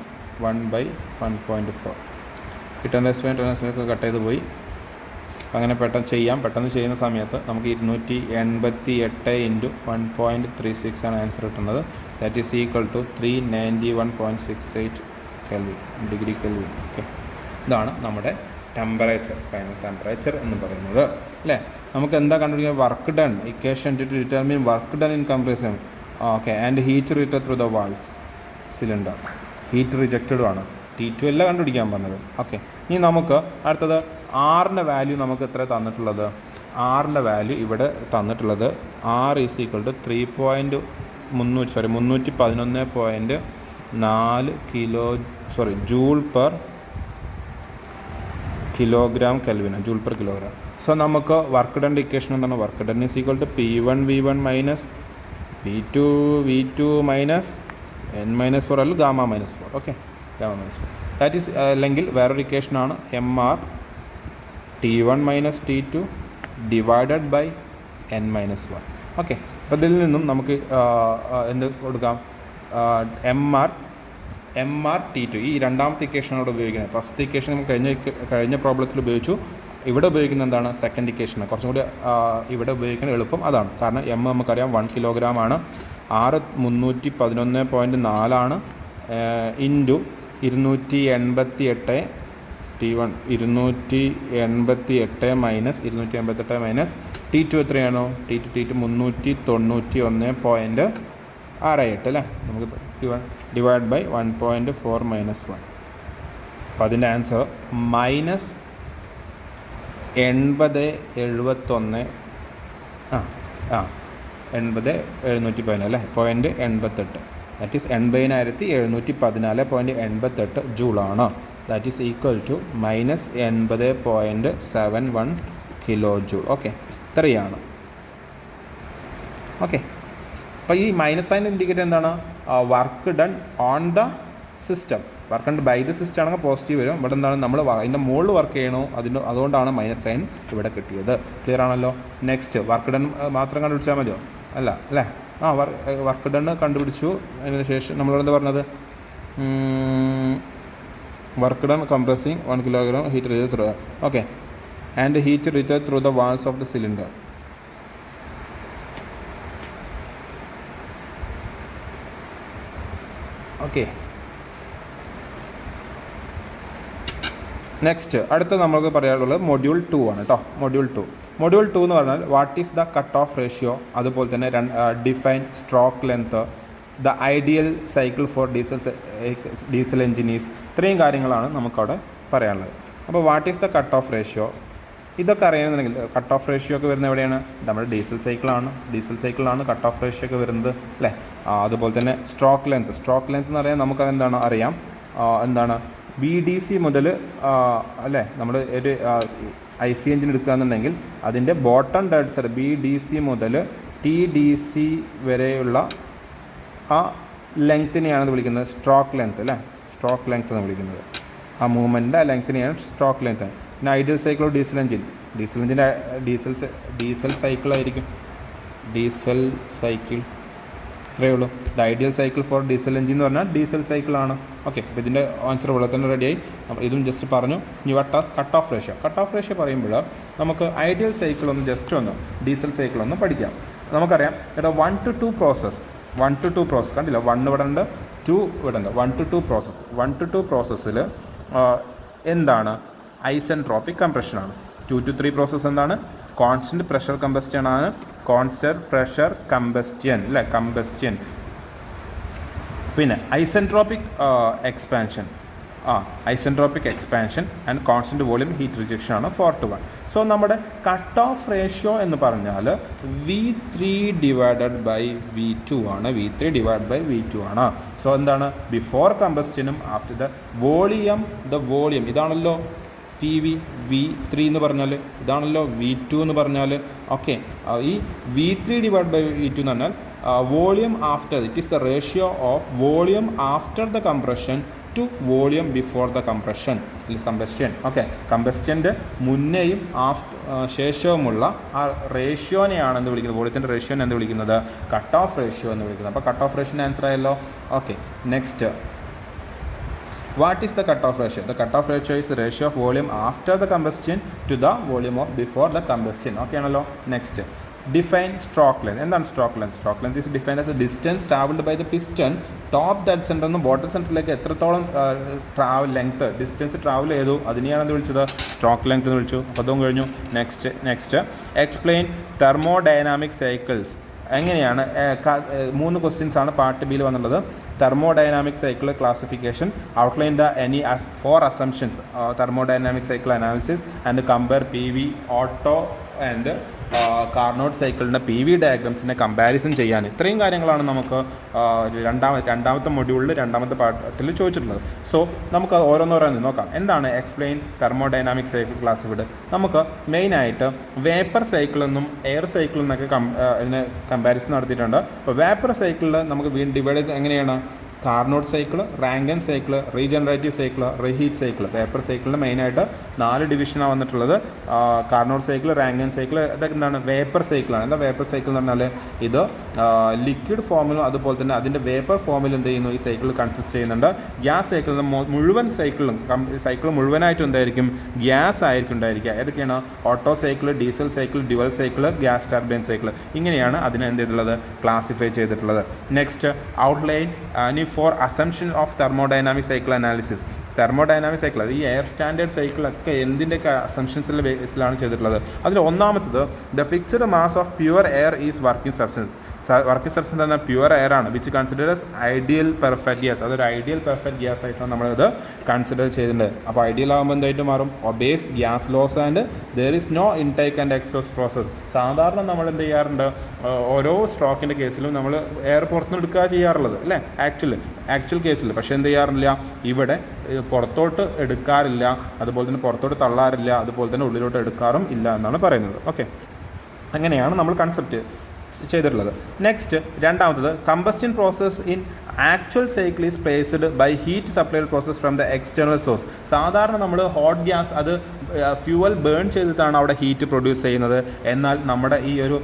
1 ബൈ 1.4 ഈ 10⁵ കട്ട് ചെയ്ത് പോയി. അങ്ങനെ പെട്ടെന്ന് ചെയ്യുന്ന സമയത്ത് നമുക്ക് 288 ഇൻറ്റു 1.36 ആണ് ആൻസർ കിട്ടുന്നത്. That is equal to 391.68 kelvin degree kelvin. Okay, ഇതാണ് നമ്മുടെ ടെമ്പറേച്ചർ, ഫൈനൽ ടെമ്പറേച്ചർ എന്ന് പറയുന്നത് അല്ലേ. നമുക്ക് എന്താ കണ്ടുപിടിക്കുക? Work done, equation to determine work done in compression. Okay, and heat റിട്ടർ through the walls cylinder. Heat റിജക്റ്റഡും ആണ്. T2 അല്ല കണ്ടുപിടിക്കാൻ പറഞ്ഞത്. ഓക്കെ, ഇനി നമുക്ക് അടുത്തത് ആറിൻ്റെ വാല്യൂ നമുക്ക് എത്ര തന്നിട്ടുള്ളത്? ആറിൻ്റെ വാല്യൂ ഇവിടെ തന്നിട്ടുള്ളത് R is equal to 311.4 joule per kilogram kelvin, joule per kilogram. So നമുക്ക് വർക്ക് ഡൺ ഇക്വേഷൻ എന്താണ്? Work done is equal to P1 V1 minus P2 V2 minus n-4 അല്ല ഗാമ -4. ഓക്കെ, ഗാമ -4 ദാറ്റ് ഈസ് അല്ലെങ്കിൽ വേറൊരു ഇക്വേഷനാണ് MR T1 minus T2 divided by n-1. Okay, അപ്പോൾ ഇതിൽ നിന്നും നമുക്ക് എന്ത് കൊടുക്കാം? MR T2 ഈ രണ്ടാമത്തെ ഇക്വേഷനോട് ഉപയോഗിക്കുന്നത്. ഫസ്റ്റ് ഇക്വേഷൻ നമുക്ക് കഴിഞ്ഞ പ്രോബ്ലത്തിൽ ഉപയോഗിച്ചു. ഇവിടെ ഉപയോഗിക്കുന്ന എന്താണ്? Second equation. കുറച്ചും കൂടി ഇവിടെ ഉപയോഗിക്കാൻ എളുപ്പം അതാണ്. കാരണം M നമുക്കറിയാം 1 കിലോഗ്രാം ആണ്. R 311.4 ആണ്. ഇൻറ്റു 288 T1 288 മൈനസ് T2 എത്രയാണോ? T2 391.68 അല്ലേ. നമുക്ക് ഡിവൈഡ് ബൈ 1.4 മൈനസ് 1. അപ്പോൾ അതിൻ്റെ ആൻസർ മൈനസ് 8071 714 അല്ലേ, 0.88. ദാറ്റ് ഈസ് 80,714.88 ജൂളാണ്. That is equal to minus 80.71 kilo joule. Okay, ഇത്രയാണ്. ഓക്കെ, അപ്പോൾ ഈ മൈനസ് സൈൻ ഇൻഡിക്കേറ്റ് എന്താണ്? Work done on the system. Work done by the system ആണെങ്കിൽ പോസിറ്റീവ് വരും. ഇവിടെ എന്താണ്? നമ്മൾ അതിൻ്റെ മുകളിൽ വർക്ക് ചെയ്യണോ, അതുകൊണ്ടാണ് മൈനസ് സൈൻ ഇവിടെ കിട്ടിയത്. ക്ലിയർ ആണല്ലോ. നെക്സ്റ്റ് വർക്ക് ഡൺ മാത്രം കണ്ടുപിടിച്ചാൽ മതിയോ? അല്ല അല്ലേ. വർക്ക് ഡൺ കണ്ടുപിടിച്ചു. അതിന് ശേഷം നമ്മളെന്താ പറഞ്ഞത്? Work done compressing 1 kilogram heat റിറ്റർ ത്രൂ. ഓക്കെ, ആൻഡ് ഹീറ്റ് റിറ്റർ through the walls of the cylinder. Okay, next അടുത്ത നമുക്ക് പറയാനുള്ളത് മൊഡ്യൂൾ 2 ആണ് കേട്ടോ. മൊഡ്യൂൾ 2 എന്ന് പറഞ്ഞാൽ what is the cut off ratio, അതുപോലെ തന്നെ define stroke length, the ideal cycle for diesel engines. ഇത്രയും കാര്യങ്ങളാണ് നമുക്കവിടെ പറയാനുള്ളത്. അപ്പോൾ what is the cut off ratio, ഇതൊക്കെ അറിയണമെന്നുണ്ടെങ്കിൽ കട്ട് ഓഫ് റേഷ്യോ ഒക്കെ വരുന്നത് എവിടെയാണ്? നമ്മുടെ ഡീസൽ സൈക്കിളാണ് കട്ട് ഓഫ് റേഷ്യോ ഒക്കെ വരുന്നത് അല്ലേ. അതുപോലെ തന്നെ സ്ട്രോക്ക് ലെങ്ത് എന്ന് പറയാൻ നമുക്ക് അറിയാം എന്താണ്? BDC മുതൽ അല്ലേ, നമ്മൾ ഒരു IC എഞ്ചിൻ എടുക്കുകയെന്നുണ്ടെങ്കിൽ അതിൻ്റെ ബോട്ടം ഡെഡ് സെൻറ്റർ BDC മുതൽ TDC വരെയുള്ള ആ ലെങ്ത്തിനെയാണ് വിളിക്കുന്നത് സ്ട്രോക്ക് ലെങ്ത് അല്ലേ. സ്ട്രോക്ക് ലെങ്ത് എന്ന് വിളിക്കുന്നത് ആ മൂവ്മെൻറ്റിൻ്റെ ലെങ്ത്തിനെയാണ് സ്ട്രോക്ക് ലെങ്ത്. പിന്നെ ഐഡിയൽ സൈക്കിൾ ഓഫ് ഡീസൽ എഞ്ചിൻ്റെ ഡീസൽ സൈക്കിളായിരിക്കും. ഡീസൽ സൈക്കിൾ ഇത്രയേ ഉള്ളൂ. The ideal cycle for diesel engine എന്ന് പറഞ്ഞാൽ ഡീസൽ സൈക്കിളാണ്. ഓക്കെ, അപ്പോൾ ഇതിൻ്റെ ആൻസർ ഇവിടെ തന്നെ റെഡിയായി. അപ്പോൾ ഇതും ജസ്റ്റ് പറഞ്ഞു. ഇനി വട്ടാസ് കട്ട് ഓഫ് റേഷ്യോ പറയുമ്പോൾ നമുക്ക് ഐഡിയൽ സൈക്കിൾ ഡീസൽ സൈക്കിൾ ഒന്ന് പഠിക്കാം. നമുക്കറിയാം ഇവിടെ 1 to 2 പ്രോസസ്സ് കണ്ടില്ല. 1 ഇവിടെ ഉണ്ട്, 2 ഇവിടെ ഉണ്ട്. 1 to 2 പ്രോസസ്സിൽ എന്താണ്? ഐസെൻട്രോപ്പിക് കംപ്രഷനാണ്. 2 to 3 പ്രോസസ്സ് എന്താണ്? കോൺസ്റ്റൻറ്റ് പ്രഷർ കമ്പസ്റ്റൻ ആണ്. അല്ലേ, കമ്പസ്റ്റൻ. പിന്നെ isentropic expansion isentropic expansion and constant volume heat rejection ആണ് 4:1. സോ നമ്മുടെ കട്ട് ഓഫ് റേഷ്യോ എന്ന് പറഞ്ഞാൽ V3 ഡിവൈഡഡ് ബൈ V2 ആണ്. V3 ഡിവൈഡ് ബൈ V2 ആണ്. സോ എന്താണ് ബിഫോർ കമ്പസ്റ്റനും ആഫ്റ്റർ ദ വോളിയം ഇതാണല്ലോ V3 എന്ന് പറഞ്ഞാൽ, ഇതാണല്ലോ V2 എന്ന് പറഞ്ഞാൽ. ഓക്കെ, ഈ V3 ഡിവൈഡ് ബൈ V2 എന്ന് പറഞ്ഞാൽ volume after, it is the ratio of volume after the compression to volume before the compression combustion. Okay, കമ്പസ്റ്റൻ്റെ മുന്നേയും ശേഷവുമുള്ള ആ റേഷ്യോനെയാണ് എന്ത് വിളിക്കുന്നത്, വോളിയത്തിൻ്റെ റേഷ്യോനെ എന്ത് വിളിക്കുന്നത്, കട്ട് ഓഫ് റേഷ്യോ എന്ന് വിളിക്കുന്നത്. അപ്പോൾ കട്ട് ഓഫ് റേഷ്യോന് ആൻസർ ആയല്ലോ. Okay, next, what is the cutoff ratio? The cutoff ratio is the ratio of volume after the combustion to the volume of before the combustion. Okay ആണല്ലോ. Next, define stroke length. എന്താണ് stroke length? Stroke length is defined as a distance travelled by the piston top dead സെൻറ്ററിൽ നിന്ന് bottom സെൻറ്ററിലേക്ക് എത്രത്തോളം distance travel ചെയ്തു അതിനെയാണ് എന്ത് വിളിച്ചത്, stroke length എന്ന് വിളിച്ചു. അപ്പോൾ അതും കഴിഞ്ഞു. Next explain thermodynamic cycles. എങ്ങനെയാണ് 3 ക്വസ്റ്റ്യൻസ് ആണ് പാർട്ട് ബിയിൽ വന്നുള്ളത്. Thermodynamic cycle classification, outline the any 4 assumptions, thermodynamic cycle analysis and compare PV Otto and Carnot സൈക്കിളിൻ്റെ PV ഡയഗ്രാംസിനെ കമ്പാരിസൺ ചെയ്യാൻ. ഇത്രയും കാര്യങ്ങളാണ് നമുക്ക് രണ്ടാമത്തെ മൊഡ്യൂളിൽ രണ്ടാമത്തെ പാർട്ടിൽ ചോദിച്ചിട്ടുള്ളത്. സോ നമുക്ക് ഓരോന്നോരോന്ന് നോക്കാം. എന്താണ് എക്സ്പ്ലെയിൻ തെർമോഡൈനാമിക് സൈക്കിൾ ക്ലാസിഫൈഡ്? നമുക്ക് മെയിനായിട്ട് വേപ്പർ സൈക്കിളെന്നും എയർ സൈക്കിൾ എന്നൊക്കെ ഇതിന് കമ്പാരിസൺ നടത്തിയിട്ടുണ്ട്. അപ്പോൾ വേപ്പർ സൈക്കിളിൽ നമുക്ക് ഡിവൈഡ് ചെയ്ത് എങ്ങനെയാണ്, Carnot cycle, Rankine cycle, regenerative cycle, reheat cycle. Paper സൈക്കിളിന് മെയിനായിട്ട് 4 ഡിവിഷനാണ് വന്നിട്ടുള്ളത്. കാർനോട്ട് സൈക്കിൾ, റാങ്കൻ സൈക്കിൾ, ഇതൊക്കെ എന്താണ് വേപ്പർ സൈക്കിളാണ്. എന്താ വേപ്പർ സൈക്കിൾ എന്ന് പറഞ്ഞാൽ ഇത് ലിക്വിഡ് ഫോമിലും അതുപോലെ തന്നെ അതിൻ്റെ വേപ്പർ ഫോമിലും എന്ത് ചെയ്യുന്നു, ഈ സൈക്കിൾ കൺസിസ്റ്റ് ചെയ്യുന്നുണ്ട്. ഗ്യാസ് സൈക്കിളിൽ മുഴുവൻ സൈക്കിൾ മുഴുവനായിട്ടും എന്തായിരിക്കും, ഗ്യാസ് ആയിരിക്കും ഉണ്ടായിരിക്കുക. ഏതൊക്കെയാണ്, auto cycle, diesel cycle, dual cycle, gas turbine cycle. ഇങ്ങനെയാണ് അതിനെ എന്ത് ചെയ്തിട്ടുള്ളത്, ക്ലാസിഫൈ ചെയ്തിട്ടുള്ളത്. Next, outline for assumption of thermodynamic cycle analysis. Thermodynamic cycle, അത് ഈ എയർ സ്റ്റാൻഡേർഡ് സൈക്കിളൊക്കെ എന്തിൻ്റെയൊക്കെ അസംഷൻസിൻ്റെ ബേസിലാണ് ചെയ്തിട്ടുള്ളത്. അതിൽ ഒന്നാമത്തത്, the fixed mass of pure air is working substance. Working substance എന്നാൽ പ്യുവർ എയർ ആണ്, which consider as ideal perfect gas. അതൊരു ideal perfect gas ആയിട്ടാണ് നമ്മളത് കൺസിഡർ ചെയ്തിട്ടുണ്ട്. അപ്പോൾ ഐഡിയൽ ആകുമ്പോൾ എന്തായിട്ട് മാറും, obeys gas laws and there is no intake and exhaust process. സാധാരണ നമ്മൾ എന്ത് ചെയ്യാറുണ്ട്, ഓരോ സ്ട്രോക്കിൻ്റെ കേസിലും നമ്മൾ എയർ പുറത്തുനിന്ന് എടുക്കുക ചെയ്യാറുള്ളത് അല്ലേ, ആക്ച്വൽ കേസിൽ. പക്ഷേ എന്ത് ചെയ്യാറില്ല, ഇവിടെ പുറത്തോട്ട് എടുക്കാറില്ല, അതുപോലെ തന്നെ പുറത്തോട്ട് തള്ളാറില്ല, അതുപോലെ തന്നെ ഉള്ളിലോട്ട് എടുക്കാറും ഇല്ല എന്നാണ് പറയുന്നത്. ഓക്കെ, അങ്ങനെയാണ് നമ്മൾ കൺസെപ്റ്റ് ചെയ്തിട്ടുള്ളത്. നെക്സ്റ്റ്, രണ്ടാമത്തത്, combustion process in actual cycle is placed by heat supplied process from the external source. സാധാരണ നമ്മൾ ഹോട്ട് ഗ്യാസ് അത് ഫ്യൂവൽ ബേൺ ചെയ്തിട്ടാണ് അവിടെ ഹീറ്റ് പ്രൊഡ്യൂസ് ചെയ്യുന്നത്. എന്നാൽ നമ്മുടെ ഈ ഒരു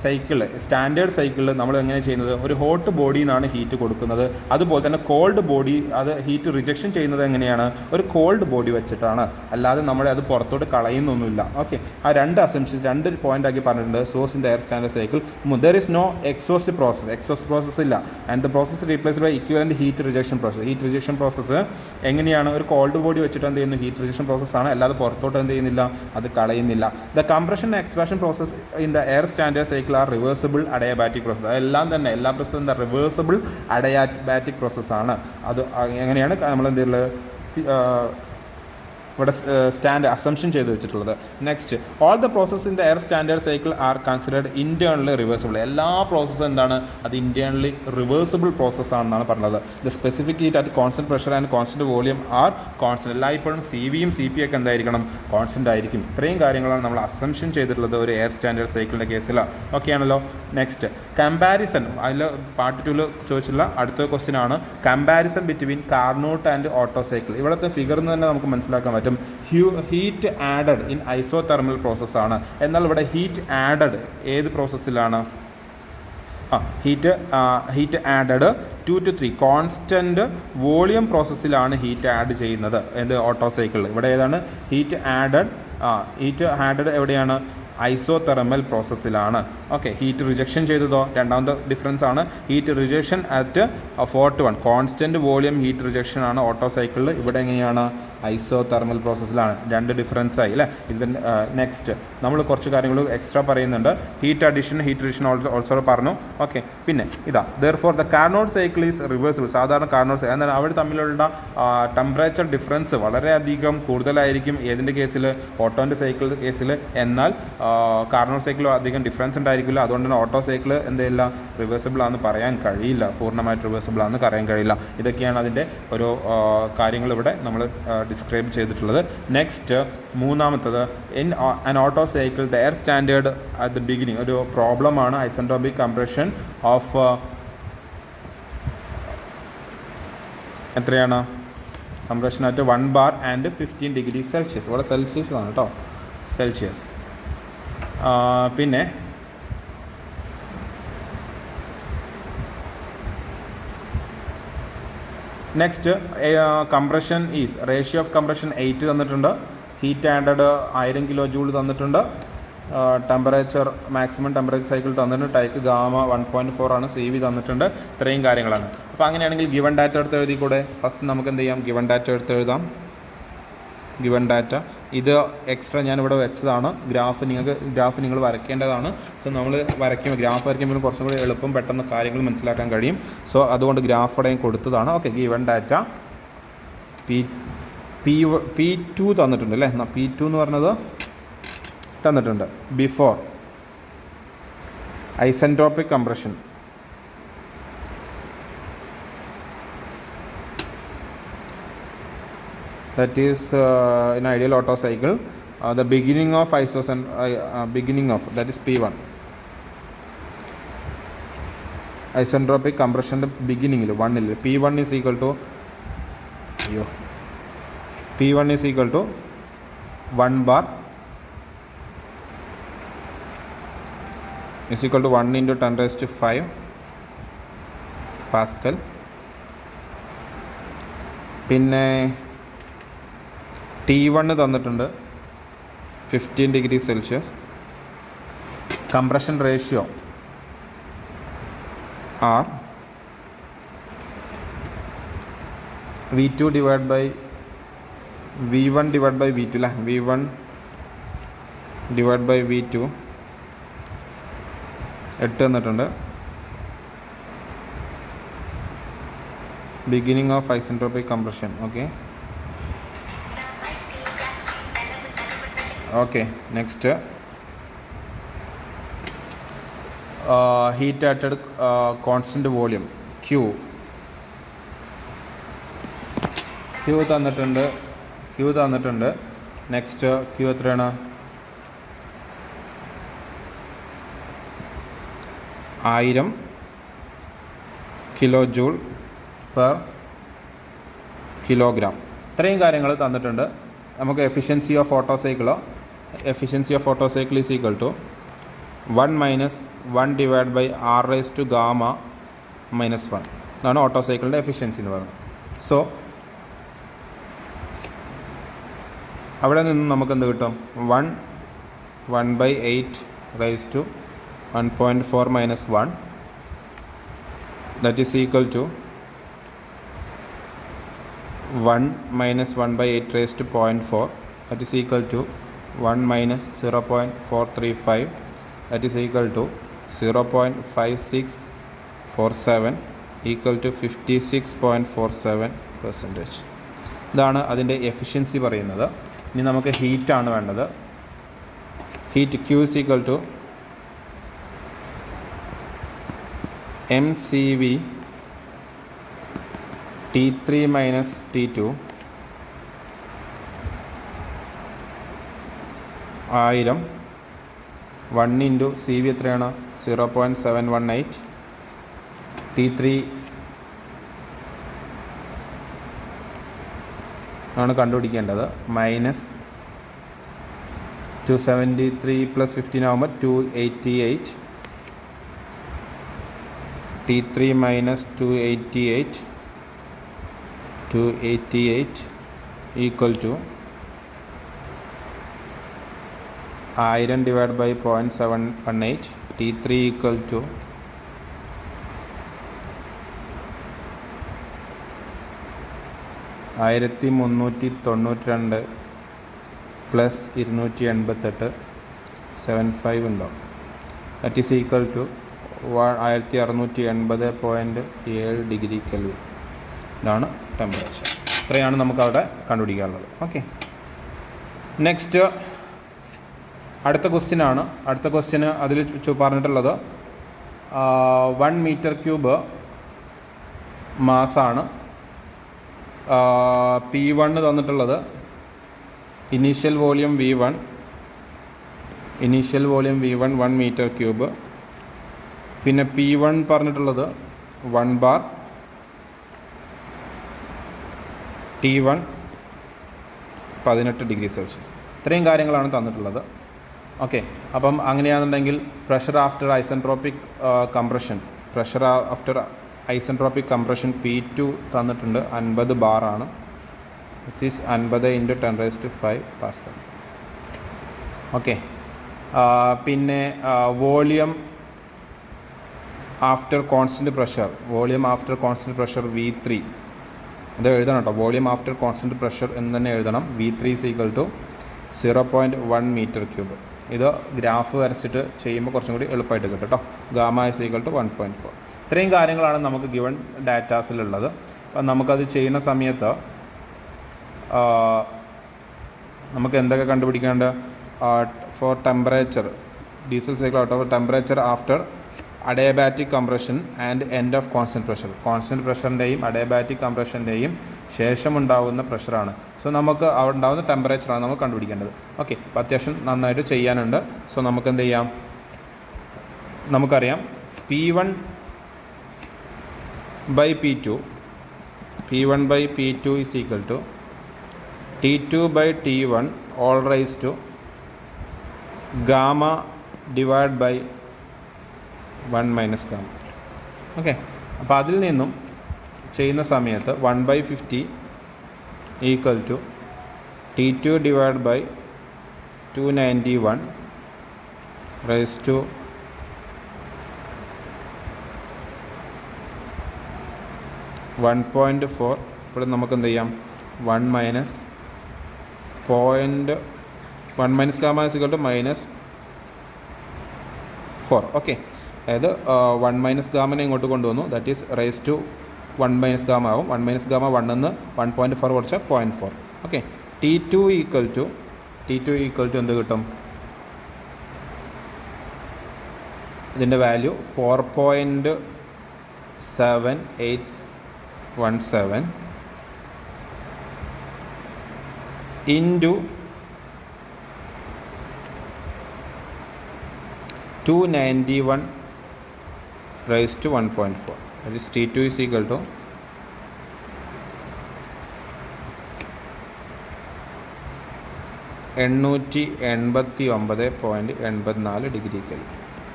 സൈക്കിൾ, സ്റ്റാൻഡേർഡ് സൈക്കിളിൽ നമ്മൾ എങ്ങനെ ചെയ്യുന്നത്, ഒരു ഹോട്ട് ബോഡിയിൽ നിന്നാണ് ഹീറ്റ് കൊടുക്കുന്നത്. അതുപോലെ തന്നെ കോൾഡ് ബോഡി അത് ഹീറ്റ് റിജക്ഷൻ ചെയ്യുന്നത് എങ്ങനെയാണ്, ഒരു കോൾഡ് ബോഡി വെച്ചിട്ടാണ്, അല്ലാതെ നമ്മളെ അത് പുറത്തോട്ട് കളയുന്നൊന്നുമില്ല. ഓക്കെ, ആ 2 അസംഷൻസ് 2 പോയിന്റ് ആക്കി പറഞ്ഞിട്ടുണ്ട്. Source in the air standard cycle, there is no exhaust process ഇല്ല. And the process replaced by equivalent heat rejection process. Heat rejection process എങ്ങനെയാണ്, ഒരു കോൾഡ് ബോഡി വെച്ചിട്ട് എന്ത് ചെയ്യുന്നു, ഹീറ്റ് റിജക്ഷൻ പ്രോസസ്സാണ്, അല്ലാതെ പുറത്തോട്ട് എന്ത് ചെയ്യുന്നില്ല, അത് കളയുന്നില്ല. The compression expansion process in the air standard cycle are reversible adiabatic process. അതെല്ലാം തന്നെ എല്ലാ പ്രോസസ്സും എന്താ, റിവേഴ്സിബിൾ അഡയാബാറ്റിക് പ്രോസസ്സാണ്. അത് എങ്ങനെയാണ് നമ്മൾ എന്ത് ചെയ്യുന്നത്, ഇവിടെ അസംഷൻ ചെയ്ത് വെച്ചിട്ടുള്ളത്. Next, all the process in the air standard cycle are considered internally reversible. എല്ലാ പ്രോസസ്സും എന്താണ്, അത് ഇന്റേണലി റിവേഴ്സിബിൾ പ്രോസസ് ആണെന്നാണ് പറഞ്ഞത്. The specific heat at constant pressure and constant volume are constant. എല്ലായ്പ്പോഴും CVയും CP ഒക്കെ എന്തായിരിക്കണം, കോൺസ്റ്റന്റ് ആയിരിക്കും. ഇത്രയും കാര്യങ്ങളാണ് നമ്മൾ അസംഷൻ ചെയ്തിട്ടുള്ളത് ഒരു എയർ സ്റ്റാൻഡേർഡ് സൈക്കിളിൻ്റെ കേസിൽ. ഓക്കെ ആണല്ലോ. Next, comparison. അതിൽ പാർട്ട് 2 ചോദിച്ചുള്ള അടുത്ത ക്വസ്റ്റ്യൻ ആണ് comparison between Carnot and auto cycle. ഇവിടുത്തെ ഫിഗറിൽ നിന്ന് തന്നെ നമുക്ക് മനസ്സിലാക്കാൻ പറ്റും, ഹീറ്റ് ആഡഡ് ഇൻ ഐസോതെർമൽ പ്രോസസ്സാണ്. എന്നാൽ ഇവിടെ ഹീറ്റ് ആഡഡ് ഏത് പ്രോസസ്സിലാണ്, heat added 2 to 3 constant volume പ്രോസസ്സിലാണ് ഹീറ്റ് ആഡ് ചെയ്യുന്നത്. എന്ത്, ഓട്ടോ സൈക്കിളിൽ. ഇവിടെ ഏതാണ് ഹീറ്റ് ആഡഡ് എവിടെയാണ്, ഐസോതെർമൽ പ്രോസസ്സിലാണ്. ഓക്കെ, ഹീറ്റ് റിജക്ഷൻ ചെയ്തതോ രണ്ടാമത്തെ ഡിഫറൻസ് ആണ്. Heat rejection at 41 constant volume heat rejection ആണ് ഓട്ടോ സൈക്കിളിൽ. ഇവിടെ എങ്ങനെയാണ് ഐസോ തെർമൽ പ്രോസസ്സിലാണ്. രണ്ട് ഡിഫറൻസ് ആയി അല്ലേ. ഇതിൻ്റെ നെക്സ്റ്റ് നമ്മൾ കുറച്ച് കാര്യങ്ങൾ എക്സ്ട്രാ പറയുന്നുണ്ട്. Heat addition heat rejection also പറഞ്ഞു. ഓക്കെ, പിന്നെ ഇതാ therefore the Carnot cycle is reversible. സാധാരണ കാർനോട്ട് സൈക്കിൾ എന്നാൽ അവർ തമ്മിലുള്ള ടെമ്പറേച്ചർ ഡിഫറൻസ് വളരെയധികം കൂടുതലായിരിക്കും ഏതിൻ്റെ കേസിൽ, ഓട്ടോൻ്റെ സൈക്കിൾ കേസിൽ. എന്നാൽ കാർനോട്ട് സൈക്കിൾ അധികം ഡിഫറൻസ് ഉണ്ടായിരിക്കില്ല. അതുകൊണ്ട് തന്നെ ഓട്ടോ സൈക്കിൾ എന്തെയില്ല, റിവേഴ്സിബിൾ ആണെന്ന് പറയാൻ കഴിയില്ല, പൂർണ്ണമായിട്ട് റിവേഴ്സിബിൾ ആണെന്ന് പറയാൻ കഴിയില്ല. ഇതൊക്കെയാണ് അതിൻ്റെ ഒരു കാര്യങ്ങൾ ഇവിടെ നമ്മൾ ഡിസ്ക്രൈബ് ചെയ്തിട്ടുള്ളത്. നെക്സ്റ്റ് മൂന്നാമത്തത്, in an auto cycle the air standard at the beginning ഒരു പ്രോബ്ലമാണ്. ഐസെൻട്രോപിക് കംപ്രഷൻ ഓഫ് എത്രയാണ്, compression at 1 bar and 15 degree Celsius. ഇവിടെ സെൽഷ്യസ് ആണ് കേട്ടോ, സെൽഷ്യസ്. പിന്നെ next compression is ratio of compression 8 തന്നിട്ടുണ്ട്. ഹീറ്റ് ആഡഡ് 1000 kJ തന്നിട്ടുണ്ട്. ടെമ്പറേച്ചർ മാക്സിമം ടെമ്പറേച്ചർ സൈക്കിൾ തന്നിട്ടുണ്ട്. ടൈപ്പ് ഗാമ 1.4 ആണ്. CV തന്നിട്ടുണ്ട്. ഇത്രയും കാര്യങ്ങളാണ്. അപ്പോൾ അങ്ങനെയാണെങ്കിൽ ഗിവൺ ഡാറ്റ എടുത്ത് എഴുതി കൂടെ. ഫസ്റ്റ് നമുക്ക് എന്ത് ചെയ്യാം, ഗിവൺ ഡാറ്റ എടുത്ത് എഴുതാം. ഗിവൺ ഡാറ്റ ഇത് എക്സ്ട്രാ ഞാനിവിടെ വെച്ചതാണ്. ഗ്രാഫ് നിങ്ങൾ വരയ്ക്കേണ്ടതാണ്. സോ നമ്മൾ ഗ്രാഫ് വരയ്ക്കുമ്പോൾ കുറച്ചും കൂടി എളുപ്പം പെട്ടെന്ന് കാര്യങ്ങൾ മനസ്സിലാക്കാൻ കഴിയും. സോ അതുകൊണ്ട് ഗ്രാഫ് ഇവിടെയും കൊടുത്തതാണ്. ഓക്കെ, ഗിവൺ ഡാറ്റ P2 തന്നിട്ടുണ്ട് അല്ലേ. P2 എന്ന് പറഞ്ഞത് തന്നിട്ടുണ്ട്. Before isentropic compression that is in ideal Otto cycle the beginning of that is P1 isentropic compression beginning il 1 il P1 is equal to 1 bar is equal to 1 into 10 raised to 5 Pascal. പിന്നെ T1 തന്നിട്ടുണ്ട് 15 degree Celsius. Compression ratio R V2 divide by V1 divide by V2 അല്ലേ. V1 divide by V2 8 തന്നിട്ടുണ്ട്. Beginning of isentropic compression. Okay next heat added constant volume Q തന്നിട്ടുണ്ട്. Next Q എത്രയാണ്, 1000 kJ per kilogram. ഇത്രയും കാര്യങ്ങൾ തന്നിട്ടുണ്ട്. നമുക്ക് efficiency of Otto cycle is equal to 1 - 1 divide by R raise to gamma -1 ഇതാണ് auto സൈക്കിളിൻ്റെ efficiency എന്ന് പറയുന്നത്. സോ അവിടെ നിന്ന് നമുക്ക് എന്ത് കിട്ടും, 1/8 raise to 1.4 - 1 that is equal to 1 - 1/8 raised to 0.4 that is equal to 1 - 0.435 that is equal to 0.5647 equal to 56.47%. ഇതാണ് അതിൻ്റെ എഫിഷ്യൻസി പറയുന്നത്. ഇനി നമുക്ക് ഹീറ്റാണ് വേണ്ടത്. Heat Q is equal to mCV T3 minus T2 1000 1 into CV എത്രയാണ് 0.718 T3 ആണ് കണ്ടുപിടിക്കേണ്ടത്. Minus 273 plus 15 ആകുമ്പോൾ 288 T3 minus 288 equal to 1000 divided by 0.718 T3 equal to 1392 plus 288 75 ഉണ്ടാവും. That is equal to 1680.7 degree kelvin. ഇതാണ് ടെമ്പറേച്ചർ. ഇത്രയാണ് നമുക്കവിടെ കണ്ടുപിടിക്കാനുള്ളത്. Okay, next അടുത്ത ക്വസ്റ്റ്യനാണ്. അടുത്ത ക്വസ്റ്റ്യന് അതിൽ പറഞ്ഞിട്ടുള്ളത് 1 മീറ്റർ ക്യൂബ് മാസാണ്. P1 തന്നിട്ടുള്ളത് initial volume V1 1 metre cube. പിന്നെ P1 പറഞ്ഞിട്ടുള്ളത് 1 ബാർ, T1 18 ഡിഗ്രി സെൽഷ്യസ്. ഇത്രയും കാര്യങ്ങളാണ് തന്നിട്ടുള്ളത്. ഓക്കെ, അപ്പം അങ്ങനെയാണെന്നുണ്ടെങ്കിൽ pressure after isentropic compression P2 തന്നിട്ടുണ്ട് 50 ബാറാണ്. This is 50 × 10⁵ pascal. ഓക്കെ, പിന്നെ volume after constant pressure V3 അത് എഴുതണം കേട്ടോ. വോളിയം ആഫ്റ്റർ കോൺസ്റ്റൻറ്റ് പ്രഷർ എന്ന് തന്നെ എഴുതണം. V3 = 0.1 metre cube. ഇത് ഗ്രാഫ് വരച്ചിട്ട് ചെയ്യുമ്പോൾ കുറച്ചും കൂടി എളുപ്പമായിട്ട് കിട്ടും കേട്ടോ. ഗാമ = 1.4. ഇത്രയും കാര്യങ്ങളാണ് നമുക്ക് ഗിവൺ ഡാറ്റാസിലുള്ളത്. അപ്പം നമുക്കത് ചെയ്യുന്ന സമയത്ത് നമുക്ക് എന്തൊക്കെ കണ്ടുപിടിക്കേണ്ടത്? For temperature, diesel cycle out of temperature after adiabatic compression and end of constant പ്രഷറിൻ്റെയും അഡയബാറ്റിക് കംപ്രഷൻ്റെയും ശേഷമുണ്ടാകുന്ന പ്രഷറാണ്. സോ നമുക്ക് അവിടെ ഉണ്ടാകുന്ന ടെമ്പറേച്ചറാണ് നമുക്ക് കണ്ടുപിടിക്കേണ്ടത്. ഓക്കെ, അപ്പോൾ അത്യാവശ്യം നന്നായിട്ട് ചെയ്യാനുണ്ട്. സോ നമുക്ക് എന്ത് ചെയ്യാം? നമുക്കറിയാം P1 by P2 is equal to T2 by T1 all raised to gamma divided by 1 minus gamma. Okay, അപ്പോൾ അതിൽ നിന്നും ചെയ്യുന്ന സമയത്ത് 1/50 equal to T2 divided by 291 raised to 1.4. ഇവിടെ നമുക്ക് എന്ത് ചെയ്യാം? 1 minus gamma is equal to -4. Okay, അതായത് 1 മൈനസ് ഗാമനെ ഇങ്ങോട്ട് കൊണ്ടുവന്നു. That is raise to 1 minus gamma ആവും. 1 മൈനസ് ഗാമ 1 നിന്ന് 1.4 കുറച്ചാൽ 0.4. ഓക്കെ, T2 equal to എന്ത് കിട്ടും? ഇതിൻ്റെ value 4.7817 into 291 raised to 1.4. That is T2 is equal to 889.84 degree kelvin.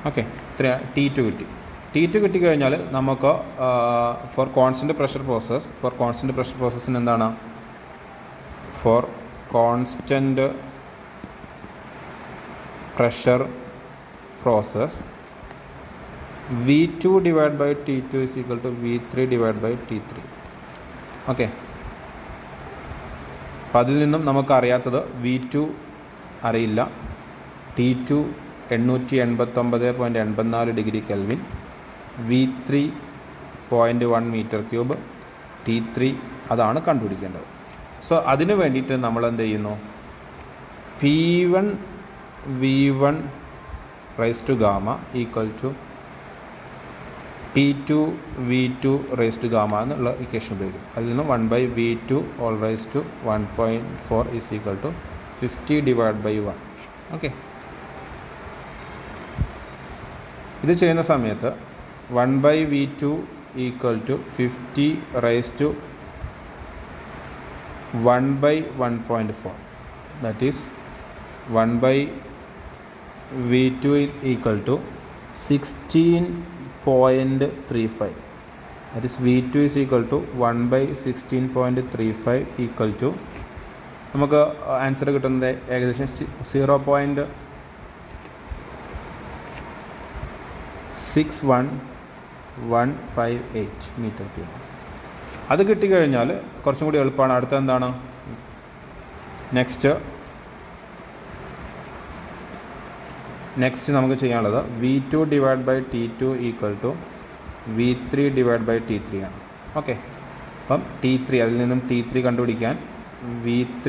Okay, ഇത്ര T2 കിട്ടിക്കഴിഞ്ഞാൽ നമുക്ക് ഫോർ കോൺസ്റ്റൻറ്റ് പ്രഷർ പ്രോസസ്സിന് എന്താണ്? For constant pressure process V2 divided by T2 is equal to V3 divided by T3. Okay, അപ്പം അതിൽ നിന്നും നമുക്കറിയാത്തത് V2 അറിയില്ല, T2 889.84 degree kelvin, V3 0.1 metre cube, T3 അതാണ് കണ്ടുപിടിക്കേണ്ടത്. സോ അതിന് വേണ്ടിയിട്ട് നമ്മൾ എന്ത് ചെയ്യുന്നു? P1 V1 raised to gamma equal to P2 V2 raised to gamma എന്നുള്ള ഇക്വേഷൻ ഉപയോഗിക്കും. അതിൽ നിന്ന് 1/V2 all raised to 1.4 is equal to 50 divided by 1. Okay, ഇത് ചെയ്യുന്ന സമയത്ത് 1/V2 equal to 50 raised to 1/1.4. that is 1/V2 equal to 16.35. that is V2 is equal to 1/16.35 equal to നമുക്ക് answer കിട്ടുന്നത് ഏകദേശം 61,158 മീറ്റർ ക്യൂബ്. അത് കിട്ടിക്കഴിഞ്ഞാൽ കുറച്ചും കൂടി എളുപ്പമാണ്. അടുത്ത എന്താണ് നെക്സ്റ്റ് നമുക്ക് ചെയ്യാനുള്ളത് V2 / T2 = V3 / T3 ആണ്. ഓക്കെ, അപ്പം T3 അതിൽ നിന്നും T3 കണ്ടുപിടിക്കാൻ V3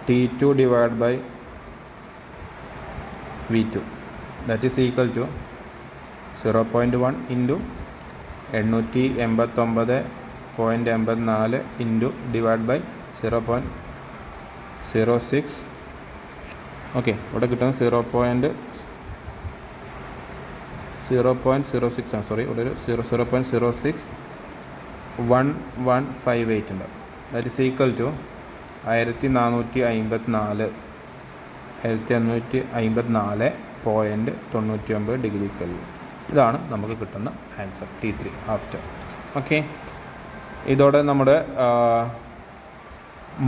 T2 / V2 that is equal to 0.1 into 889.84 into divided by 0.06. Okay, ഇവിടെ കിട്ടുന്നത് 0.06 ആണ്. സോറി, ഇവിടെ ഒരു 0.061158 ഉണ്ട്. That is equal to 1454.99 degree kelvin. ഇതാണ് നമുക്ക് കിട്ടുന്ന ആൻസർ T3 ആഫ്റ്റർ. ഓക്കെ, ഇതോടെ നമ്മുടെ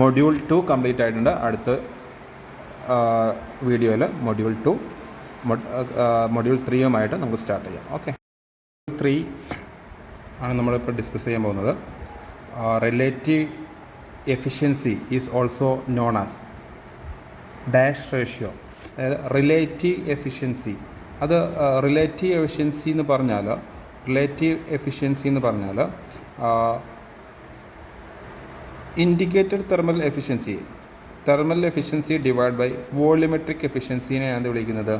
മൊഡ്യൂൾ 2 കംപ്ലീറ്റ് ആയിട്ടുണ്ട്. അടുത്ത വീഡിയോയിൽ മൊഡ്യൂൾ 3യുമായിട്ട് നമുക്ക് സ്റ്റാർട്ട് ചെയ്യാം. ഓക്കെ, 3 ആണ് നമ്മളിപ്പോൾ ഡിസ്കസ് ചെയ്യാൻ പോകുന്നത്. Relative efficiency is also known as dash ratio. അതായത് റിലേറ്റീവ് എഫിഷ്യൻസി, അത് റിലേറ്റീവ് എഫിഷ്യൻസി എന്ന് പറഞ്ഞാൽ indicated thermal efficiency divide by volumetric എഫിഷ്യൻസിനെയാണ് വിളിക്കുന്നത്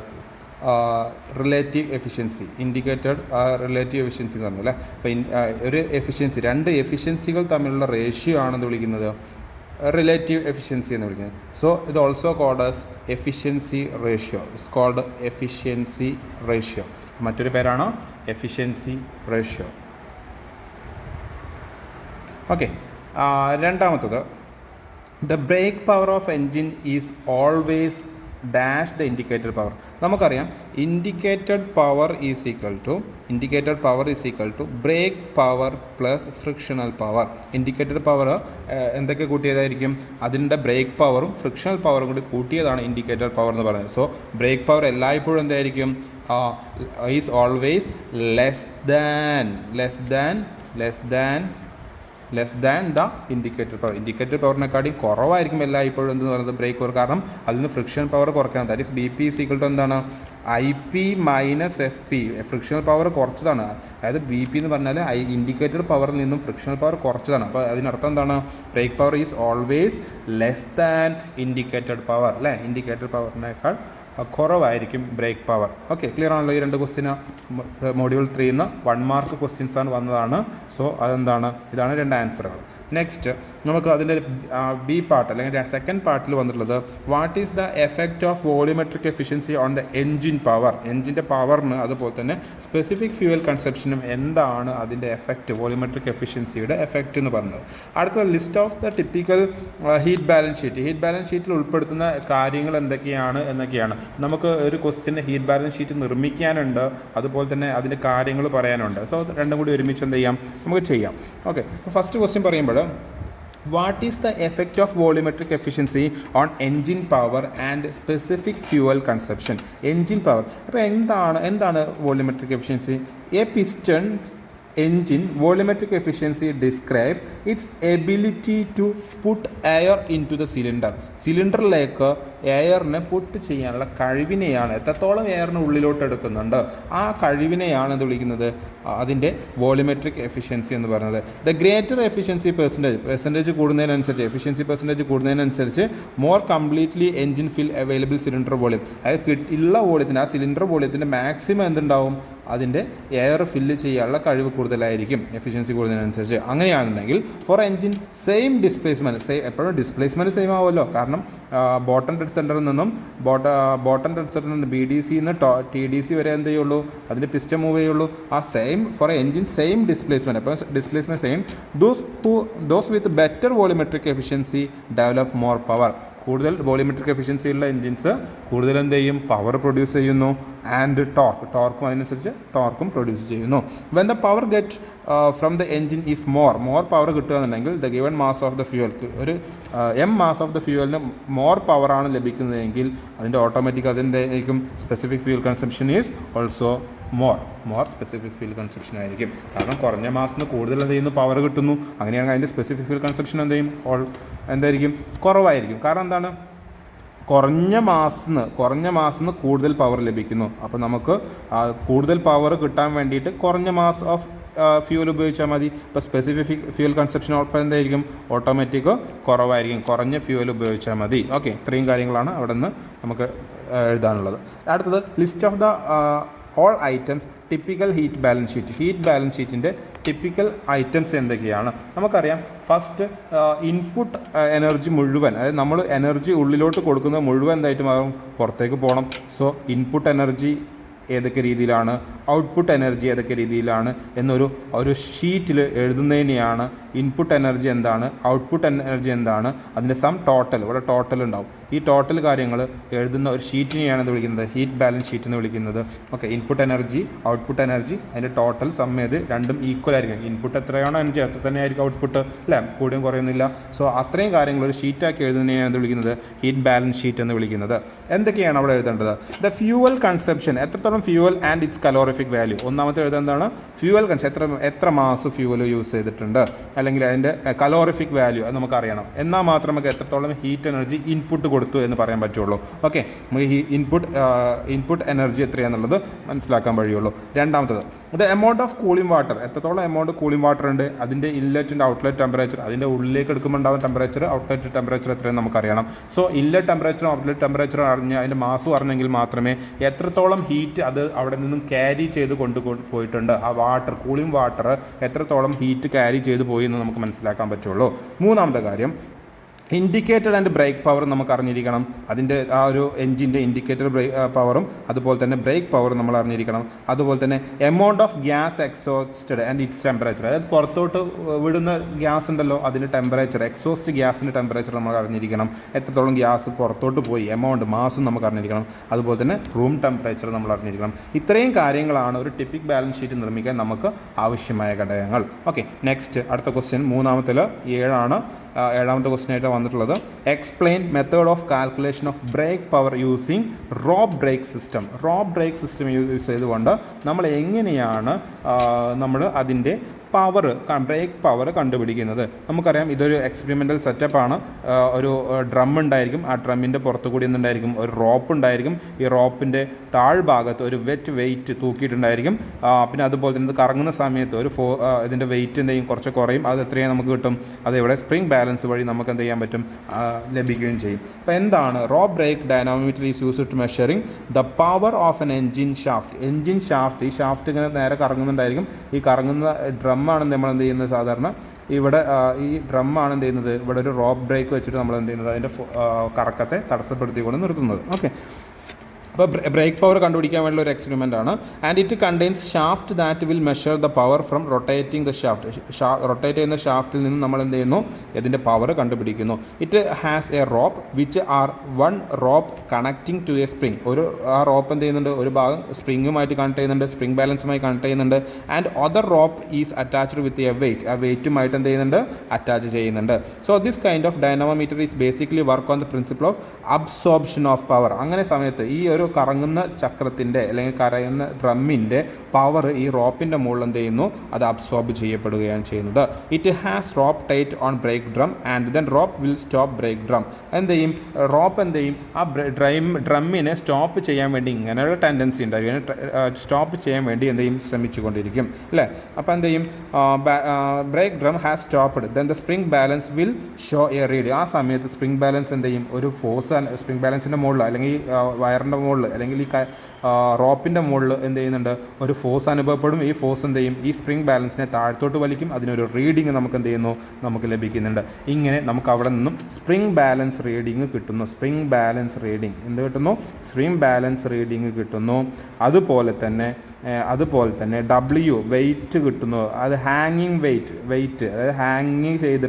relative efficiency. Indicated relative efficiency എന്ന് പറഞ്ഞാൽ അപ്പോൾ ഒരു എഫിഷ്യൻസി, രണ്ട് എഫിഷ്യൻസികൾ തമ്മിലുള്ള റേഷ്യോ ആണെന്ന് വിളിക്കുന്നത് റിലേറ്റീവ് എഫിഷ്യൻസി എന്ന് വിളിക്കുന്നത്. സോ ഇത് also called as efficiency ratio. It's called efficiency ratio. മറ്റൊരു പേരാണ് എഫിഷ്യൻസി റേഷ്യോ. ഓക്കെ, രണ്ടാമത്തത് the brake power of engine is always dash the indicated power. നമുക്കറിയാം indicated power is equal to brake power plus frictional power. Indicated power എന്തൊക്കെ കൂട്ടിയതായിരിക്കും? അതിൻ്റെ break പവറും frictional പവറും കൂടി കൂട്ടിയതാണ് ഇൻഡിക്കേറ്റഡ് പവർ എന്ന് പറയുന്നത്. സോ ബ്രേക്ക് പവർ എല്ലായ്പ്പോഴും എന്തായിരിക്കും? Is always less than the indicated power. Indicated പവറിനെക്കാട്ടിയും കുറവായിരിക്കും എല്ലായ്പ്പോഴും എന്ന് പറയുന്നത് ബ്രേക്ക് പവർ. കാരണം അതിൽ നിന്ന് ഫ്രിക്ഷൻ പവർ കുറയ്ക്കണം. ദാറ്റ് ഈസ് BP = എന്താണ്? IP - FP. ഫ്രിക്ഷണൽ പവർ കുറച്ചതാണ്. അതായത് BP എന്ന് പറഞ്ഞാൽ ഇൻഡിക്കേറ്റഡ് പവറിൽ നിന്നും ഫ്രിക്ഷണൽ പവർ കുറച്ചതാണ്. അപ്പോൾ അതിനർത്ഥം എന്താണ്? Break power is always less than indicated power, അല്ലേ? ഇൻഡിക്കേറ്റഡ് പവറിനേക്കാൾ കുറവായിരിക്കും ബ്രേക്ക് പവർ. ഓക്കെ, ക്ലിയർ ആണല്ലോ? ഈ രണ്ട് ക്വസ്റ്റ്യന് മൊഡ്യൂൾ 3 1 മാർക്ക് ക്വസ്റ്റ്യൻസാണ് വന്നതാണ്. സോ അതെന്താണ്? ഇതാണ് രണ്ട് ആൻസറുകൾ. നെക്സ്റ്റ് നമുക്ക് അതിൻ്റെ ബി പാർട്ട് അല്ലെങ്കിൽ സെക്കൻഡ് പാർട്ടിൽ വന്നിട്ടുള്ളത് what is the effect of volumetric efficiency on the engine power. എൻജിൻ്റെ പവറിന് അതുപോലെ തന്നെ സ്പെസിഫിക് ഫ്യൂവൽ കൺസപ്ഷനും എന്താണ് അതിൻ്റെ എഫക്റ്റ്, വോളിമെട്രിക് എഫിഷ്യൻസിയുടെ എഫക്റ്റ് എന്ന് പറഞ്ഞത്. അടുത്ത list of the typical heat balance ഷീറ്റിൽ ഉൾപ്പെടുത്തുന്ന കാര്യങ്ങൾ എന്നൊക്കെയാണ്. നമുക്ക് ഒരു ക്വസ്റ്റ്യന് ഹീറ്റ് ബാലൻസ് ഷീറ്റ് നിർമ്മിക്കാനുണ്ട്, അതുപോലെ തന്നെ അതിൻ്റെ കാര്യങ്ങൾ പറയാനുണ്ട്. സോ രണ്ടും കൂടി ഒരുമിച്ച് എന്ത് ചെയ്യാം? നമുക്ക് ചെയ്യാം. ഓക്കെ, ഫസ്റ്റ് ക്വസ്റ്റ്യൻ പറയുമ്പോൾ what is the effect of volumetric efficiency on engine power and specific fuel consumption? Engine power. അപ്പോൾ എന്താണ് volumetric efficiency? A piston's engine volumetric efficiency describe its ability to put air into the cylinder. സിലിണ്ടറിലേക്ക് എയറിനെ puttu ചെയ്യാനുള്ള കഴിവിനെയാണ്, എത്രത്തോളം എയറിന് ഉള്ളിലോട്ട് എടുക്കുന്നുണ്ട് ആ കഴിവിനെയാണ് എന്ത് വിളിക്കുന്നത്? അതിൻ്റെ വോളിമെട്രിക് എഫിഷ്യൻസി എന്ന് പറയുന്നത്. ദ ഗ്രേറ്റർ എഫിഷ്യൻസി കൂടുന്നതിനനുസരിച്ച് മോർ കംപ്ലീറ്റ്ലി എൻജിൻ ഫിൽ അവൈലബിൾ സിലിണ്ടർ വോളിയം. അതായത് ഉള്ള വോളിയത്തിന്, ആ സിലിണ്ടർ വോളിയത്തിൻ്റെ മാക്സിമം എന്തുണ്ടാവും? അതിൻ്റെ എയർ ഫില്ല് ചെയ്യാനുള്ള കഴിവ് കൂടുതലായിരിക്കും എഫിഷ്യൻസി കൂടുന്നതിനനുസരിച്ച്. അങ്ങനെയാണെന്നുണ്ടെങ്കിൽ ഫോർ എൻജിൻ സെയിം ഡിസ്പ്ലേസ്മെൻറ്റ്, എപ്പോഴും ഡിസ്പ്ലേസ്മെൻറ്റ് സെയിം ആവുമല്ലോ. കാരണം ബോട്ടം ഡെഡ് സെൻറ്ററിൽ നിന്നും BDC നിന്ന് TDC വരെ എന്ത് ചെയ്യുള്ളൂ? അതിൻ്റെ പിസ്റ്റൺ മൂവ് ചെയ്യുള്ളൂ. ആ same for engine same displacement. അപ്പോൾ displacement same. Those with better volumetric efficiency develop more power. കൂടുതൽ വോളിമെട്രിക് എഫിഷ്യൻസി ഉള്ള എൻജിൻസ് കൂടുതൽ എന്ത് ചെയ്യും? പവർ പ്രൊഡ്യൂസ് ചെയ്യുന്നു. ആൻഡ് ടോർക്കും അതിനനുസരിച്ച് ടോർക്കും പ്രൊഡ്യൂസ് ചെയ്യുന്നു. When the power get from the engine is more power കിട്ടുകയെന്നുണ്ടെങ്കിൽ the given mass of the fuel ഒരു മാസ് ഓഫ് ദ ഫ്യൂവലിന് മോർ പവറാണ് ലഭിക്കുന്നതെങ്കിൽ അതിൻ്റെ ഓട്ടോമാറ്റിക് അതിൻ്റെ specific fuel consumption is also more specific fuel consumption ആയിരിക്കും. കാരണം കുറഞ്ഞ മാസത്തിന് കൂടുതൽ എന്ത് ചെയ്യുന്നു പവർ കിട്ടുന്നു, അങ്ങനെയാണെങ്കിൽ അതിൻ്റെ സ്പെസിഫിക് ഫ്യൂൽ കൺസംഷൻ എന്തായിരിക്കും കുറവായിരിക്കും. കാരണം എന്താണ്, കുറഞ്ഞ മാസത്തിന് കൂടുതൽ പവർ ലഭിക്കുന്നു. അപ്പോൾ നമുക്ക് കൂടുതൽ പവർ കിട്ടാൻ വേണ്ടിയിട്ട് കുറഞ്ഞ മാസ് ഓഫ് ഫ്യൂൽ ഉപയോഗിച്ചാൽ മതി. ഇപ്പോൾ സ്പെസിഫിക് ഫ്യൂൽ കൺസപ്ഷൻ എന്തായിരിക്കും ഓട്ടോമാറ്റിക് കുറവായിരിക്കും, കുറഞ്ഞ ഫ്യൂൽ ഉപയോഗിച്ചാൽ മതി. ഓക്കെ, ഇത്രയും കാര്യങ്ങളാണ് അവിടെ നിന്ന് നമുക്ക് എഴുതാനുള്ളത്. അടുത്തത് list of the all items typical heat balance ഷീറ്റിൻ്റെ ടിപ്പിക്കൽ ഐറ്റംസ് എന്തൊക്കെയാണ് നമുക്കറിയാം. ഫസ്റ്റ് ഇൻപുട്ട് എനർജി മുഴുവൻ, അതായത് നമ്മൾ എനർജി ഉള്ളിലോട്ട് കൊടുക്കുന്നത് മുഴുവൻ എന്തായിട്ട് മാറും, പുറത്തേക്ക് പോകണം. സോ ഇൻപുട്ട് എനർജി ഏതൊക്കെ രീതിയിലാണ്, ഔട്ട്പുട്ട് എനർജി ഏതൊക്കെ രീതിയിലാണ് ഒരു ഷീറ്റിൽ എഴുതുന്നതിനെയാണ് ഇൻപുട്ട് എനർജി എന്താണ്, ഔട്ട്പുട്ട് എനർജി എന്താണ്, അതിൻ്റെ സം ടോട്ടൽ, ഇവിടെ ടോട്ടൽ ഉണ്ടാവും. ഈ ടോട്ടൽ കാര്യങ്ങൾ എഴുതുന്ന ഒരു ഷീറ്റിനെയാണ് ഇത് വിളിക്കുന്നത് ഹീറ്റ് ബാലൻസ് ഷീറ്റ് എന്ന് വിളിക്കുന്നത്. Okay, input energy output energy അതിൻ്റെ ടോട്ടൽ സം ഏത് രണ്ടും ഈക്വൽ ആയിരിക്കും. ഇൻപുട്ട് എത്രയാണോ എനർജി അത്ര തന്നെ ആയിരിക്കും ഔട്ട്പുട്ട്, അല്ലേ, കൂടിയും കുറയുന്നില്ല. സോ അത്രയും കാര്യങ്ങൾ ഒരു ഷീറ്റാക്കി എഴുതുന്നതിനെയാണ് ഇത് വിളിക്കുന്നത് ഹീറ്റ് ബാലൻസ് ഷീറ്റ് എന്ന് വിളിക്കുന്നത്. എന്തൊക്കെയാണ് അവിടെ എഴുതേണ്ടത്? ദ ഫ്യൂവൽ കൺസപ്ഷൻ, എത്രത്തോളം fuel and it's calorific value. ഒന്നാമത്തെ എഴുതാൻ എന്താണ് ഫ്യൂവൽ കൺസപ്ഷൻ, എത്ര മാസ് ഫ്യൂവൽ യൂസ് ചെയ്തിട്ടുണ്ട്, അല്ലെങ്കിൽ അതിൻ്റെ കലോറിഫിക് വാല്യൂ അത് നമുക്കറിയണം. എന്നാൽ മാത്രം നമുക്ക് എത്രത്തോളം ഹീറ്റ് എനർജി ഇൻപുട്ട് കൊടുത്തു എന്ന് പറയാൻ പറ്റുള്ളൂ. ഓക്കെ, നമുക്ക് ഈ ഇൻപുട്ട് എനർജി എത്രയാണെന്നുള്ളത് മനസ്സിലാക്കാൻ കഴിയുള്ളൂ. രണ്ടാമത്തത് the amount of cooling water, എത്രത്തോളം എമൗണ്ട് കൂളിംഗ് വാട്ടർ ഉണ്ട്, അതിൻ്റെ ഇൻലെറ്റ് ആൻഡ് ഔട്ട്ലെറ്റ് ടെമ്പറേച്ചർ, അതിൻ്റെ ഉള്ളിലേക്ക് എടുക്കുമ്പോൾ ഉണ്ടാകുന്ന ടെമ്പറേച്ചർ, ഔട്ട്ലെറ്റ് ടെമ്പറേച്ചർ എത്രയും നമുക്കറിയണം. സോ ഇൻലെറ്റ് ടെമ്പറേച്ചറും ഔട്ട്ലെറ്റ് ടെമ്പറേച്ചറും അറിഞ്ഞ് അതിൻ്റെ മാസും അറിഞ്ഞെങ്കിൽ മാത്രമേ എത്രത്തോളം ഹീറ്റ് അത് അവിടെ നിന്നും ക്യാരി ചെയ്ത് പോയിട്ടുണ്ട്, ആ കൂളിംഗ് വാട്ടർ എത്രത്തോളം ഹീറ്റ് ക്യാരി ചെയ്ത് പോയി എന്ന് നമുക്ക് മനസ്സിലാക്കാൻ പറ്റുള്ളൂ. മൂന്നാമത്തെ കാര്യം ഇൻഡിക്കേറ്റർ ആൻഡ് ബ്രേക്ക് പവർ നമുക്ക് അറിഞ്ഞിരിക്കണം. അതിൻ്റെ ആ ഒരു എൻജിൻ്റെ ഇൻഡിക്കേറ്റർ പവറും അതുപോലെ തന്നെ ബ്രേക്ക് പവറും നമ്മൾ അറിഞ്ഞിരിക്കണം. അതുപോലെ തന്നെ amount of gas exhausted and it's temperature, അതായത് പുറത്തോട്ട് വിടുന്ന ഗ്യാസ് ഉണ്ടല്ലോ അതിൻ്റെ ടെമ്പറേച്ചർ, എക്സോസ്റ്റ് ഗ്യാസിൻ്റെ ടെമ്പറേച്ചർ നമ്മൾ അറിഞ്ഞിരിക്കണം. എത്രത്തോളം ഗ്യാസ് പുറത്തോട്ട് പോയി, എമൗണ്ട് മാസും നമുക്ക് അറിഞ്ഞിരിക്കണം. അതുപോലെ തന്നെ റൂം ടെമ്പറേച്ചർ നമ്മൾ അറിഞ്ഞിരിക്കണം. ഇത്രയും കാര്യങ്ങളാണ് ഒരു ടിപ്പിക് ബാലൻസ് ഷീറ്റ് നിർമ്മിക്കാൻ നമുക്ക് ആവശ്യമായ ഘടകങ്ങൾ. ഓക്കെ, നെക്സ്റ്റ് അടുത്ത ക്വസ്റ്റ്യൻ മൂന്നാമത്തിൽ ഏഴാമത്തെ ക്വസ്റ്റ്യൻ ആയിട്ട് വന്നിട്ടുള്ളത് explain method of calculation of break power using rope brake system use ചെയ്തുകൊണ്ട് നമ്മൾ എങ്ങനെയാണ് അതിൻ്റെ ബ്രേക്ക് പവർ കണ്ടുപിടിക്കുന്നത്. നമുക്കറിയാം ഇതൊരു എക്സ്പെരിമെൻ്റൽ സെറ്റപ്പാണ്. ഒരു ഡ്രം ഉണ്ടായിരിക്കും, ആ ഡ്രമ്മിൻ്റെ പുറത്തു കൂടി എന്തുണ്ടായിരിക്കും, ഒരു റോപ്പ് ഉണ്ടായിരിക്കും. ഈ റോപ്പിൻ്റെ താഴ്ഭാഗത്ത് ഒരു വെയിറ്റ് തൂക്കിയിട്ടുണ്ടായിരിക്കും. പിന്നെ അതുപോലെ തന്നെ ഇത് കറങ്ങുന്ന സമയത്ത് ഇതിൻ്റെ വെയിറ്റ് എന്തെങ്കിലും കുറച്ച് കുറയും. അത് എത്രയും നമുക്ക് കിട്ടും, അത് ഇവിടെ സ്പ്രിംഗ് ബാലൻസ് വഴി നമുക്ക് എന്ത് ചെയ്യാൻ പറ്റും, ലഭിക്കുകയും ചെയ്യും. അപ്പോൾ എന്താണ് rope brake dynamometer is used to measuring the power of an engine shaft. ഈ ഷാഫ്റ്റ് ഇങ്ങനെ നേരെ കറങ്ങുന്നുണ്ടായിരിക്കും. ഈ കറങ്ങുന്ന ഡ്രമ്മാണ് നമ്മൾ എന്ത് ചെയ്യുന്നത്, സാധാരണ ഇവിടെ ഈ ഡ്രമ്മാണ് എന്ത് ചെയ്യുന്നത്, ഇവിടെ ഒരു റോപ്പ് ബ്രേക്ക് വെച്ചിട്ട് നമ്മൾ എന്ത് ചെയ്യുന്നത് അതിൻ്റെ കറക്കത്തെ തടസ്സപ്പെടുത്തിക്കൊണ്ട് നിർത്തുന്നത്. ഓക്കെ, അപ്പോൾ ബ്രേക്ക് പവർ കണ്ടുപിടിക്കാൻ വേണ്ടിയുള്ള ഒരു എക്സ്പെരിമെൻ്റ് ആണ്. And it contains shaft that will measure the power from rotating the rotate ചെയ്യുന്ന ഷാഫ്റ്റിൽ നിന്ന് നമ്മൾ എന്ത് ചെയ്യുന്നു, ഇതിൻ്റെ പവർ കണ്ടുപിടിക്കുന്നു. It has a rope which are one rope connecting to a spring. ആ റോപ്പ് എന്ത് ചെയ്യുന്നുണ്ട്, ഒരു ഭാഗം സ്പ്രിങ്ങുമായിട്ട് കണക്ട് ചെയ്യുന്നുണ്ട്, സ്പ്രിംഗ് ബാലൻസുമായി കണക്ട് ചെയ്യുന്നുണ്ട്. And other rope is attached with a weight, ആ വെയിറ്റുമായിട്ട് എന്ത് ചെയ്യുന്നുണ്ട്, അറ്റാച്ച് ചെയ്യുന്നുണ്ട്. So this kind of dynamometer is basically work on the principle of absorption of power. അങ്ങനെ സമയത്ത് ഈ ഒരു കറങ്ങുന്ന ചക്രത്തിൻ്റെ അല്ലെങ്കിൽ കറങ്ങുന്ന ഡ്രമ്മിൻ്റെ പവർ ഈ റോപ്പിൻ്റെ മുകളിൽ എന്ത് ചെയ്യുന്നു, അത് അബ്സോർബ് ചെയ്യപ്പെടുകയാണ് ചെയ്യുന്നത്. It has rope tight on break drum and then rope will stop break drum. എന്ത് ചെയ്യും, റോപ്പ് എന്ത് ചെയ്യും, ആ ഡ്രമ്മിനെ സ്റ്റോപ്പ് ചെയ്യാൻ വേണ്ടി, ഇങ്ങനെയുള്ള ടെൻഡൻസി ഉണ്ടായിരിക്കും, സ്റ്റോപ്പ് ചെയ്യാൻ വേണ്ടി എന്ത് ചെയ്യും, ശ്രമിച്ചുകൊണ്ടിരിക്കും, അല്ലേ. അപ്പോൾ എന്ത് ചെയ്യും, break drum has stopped then the spring balance will show A read. ആ സമയത്ത് സ്പ്രിംഗ് ബാലൻസ് എന്ത് ചെയ്യും, ഒരു ഫോഴ്സ് സ്പ്രിംഗ് ബാലൻസിൻ്റെ മുകളിൽ അല്ലെങ്കിൽ വയറിൻ്റെ മുകളിൽ അല്ലെങ്കിൽ ഈ റോപ്പിൻ്റെ മുകളിൽ എന്ത് ചെയ്യുന്നുണ്ട്, ഒരു ഫോഴ്സ് അനുഭവപ്പെടും. ഈ ഫോഴ്സ് എന്ത് ചെയ്യും, ഈ സ്പ്രിംഗ് ബാലൻസിനെ താഴത്തോട്ട് വലിക്കും. അതിനൊരു റീഡിങ് നമുക്ക് എന്ത് ചെയ്യുന്നു, നമുക്ക് ലഭിക്കുന്നുണ്ട്. ഇങ്ങനെ നമുക്ക് അവിടെ നിന്നും സ്പ്രിംഗ് ബാലൻസ് റീഡിങ് കിട്ടുന്നു. സ്പ്രിംഗ് ബാലൻസ് റീഡിങ് കിട്ടുന്നു. അതുപോലെ തന്നെ അതുപോലെ തന്നെ ഡബ്ല്യു വെയിറ്റ് കിട്ടുന്നു, അത് ഹാങ്ങിങ് വെയിറ്റ് അതായത്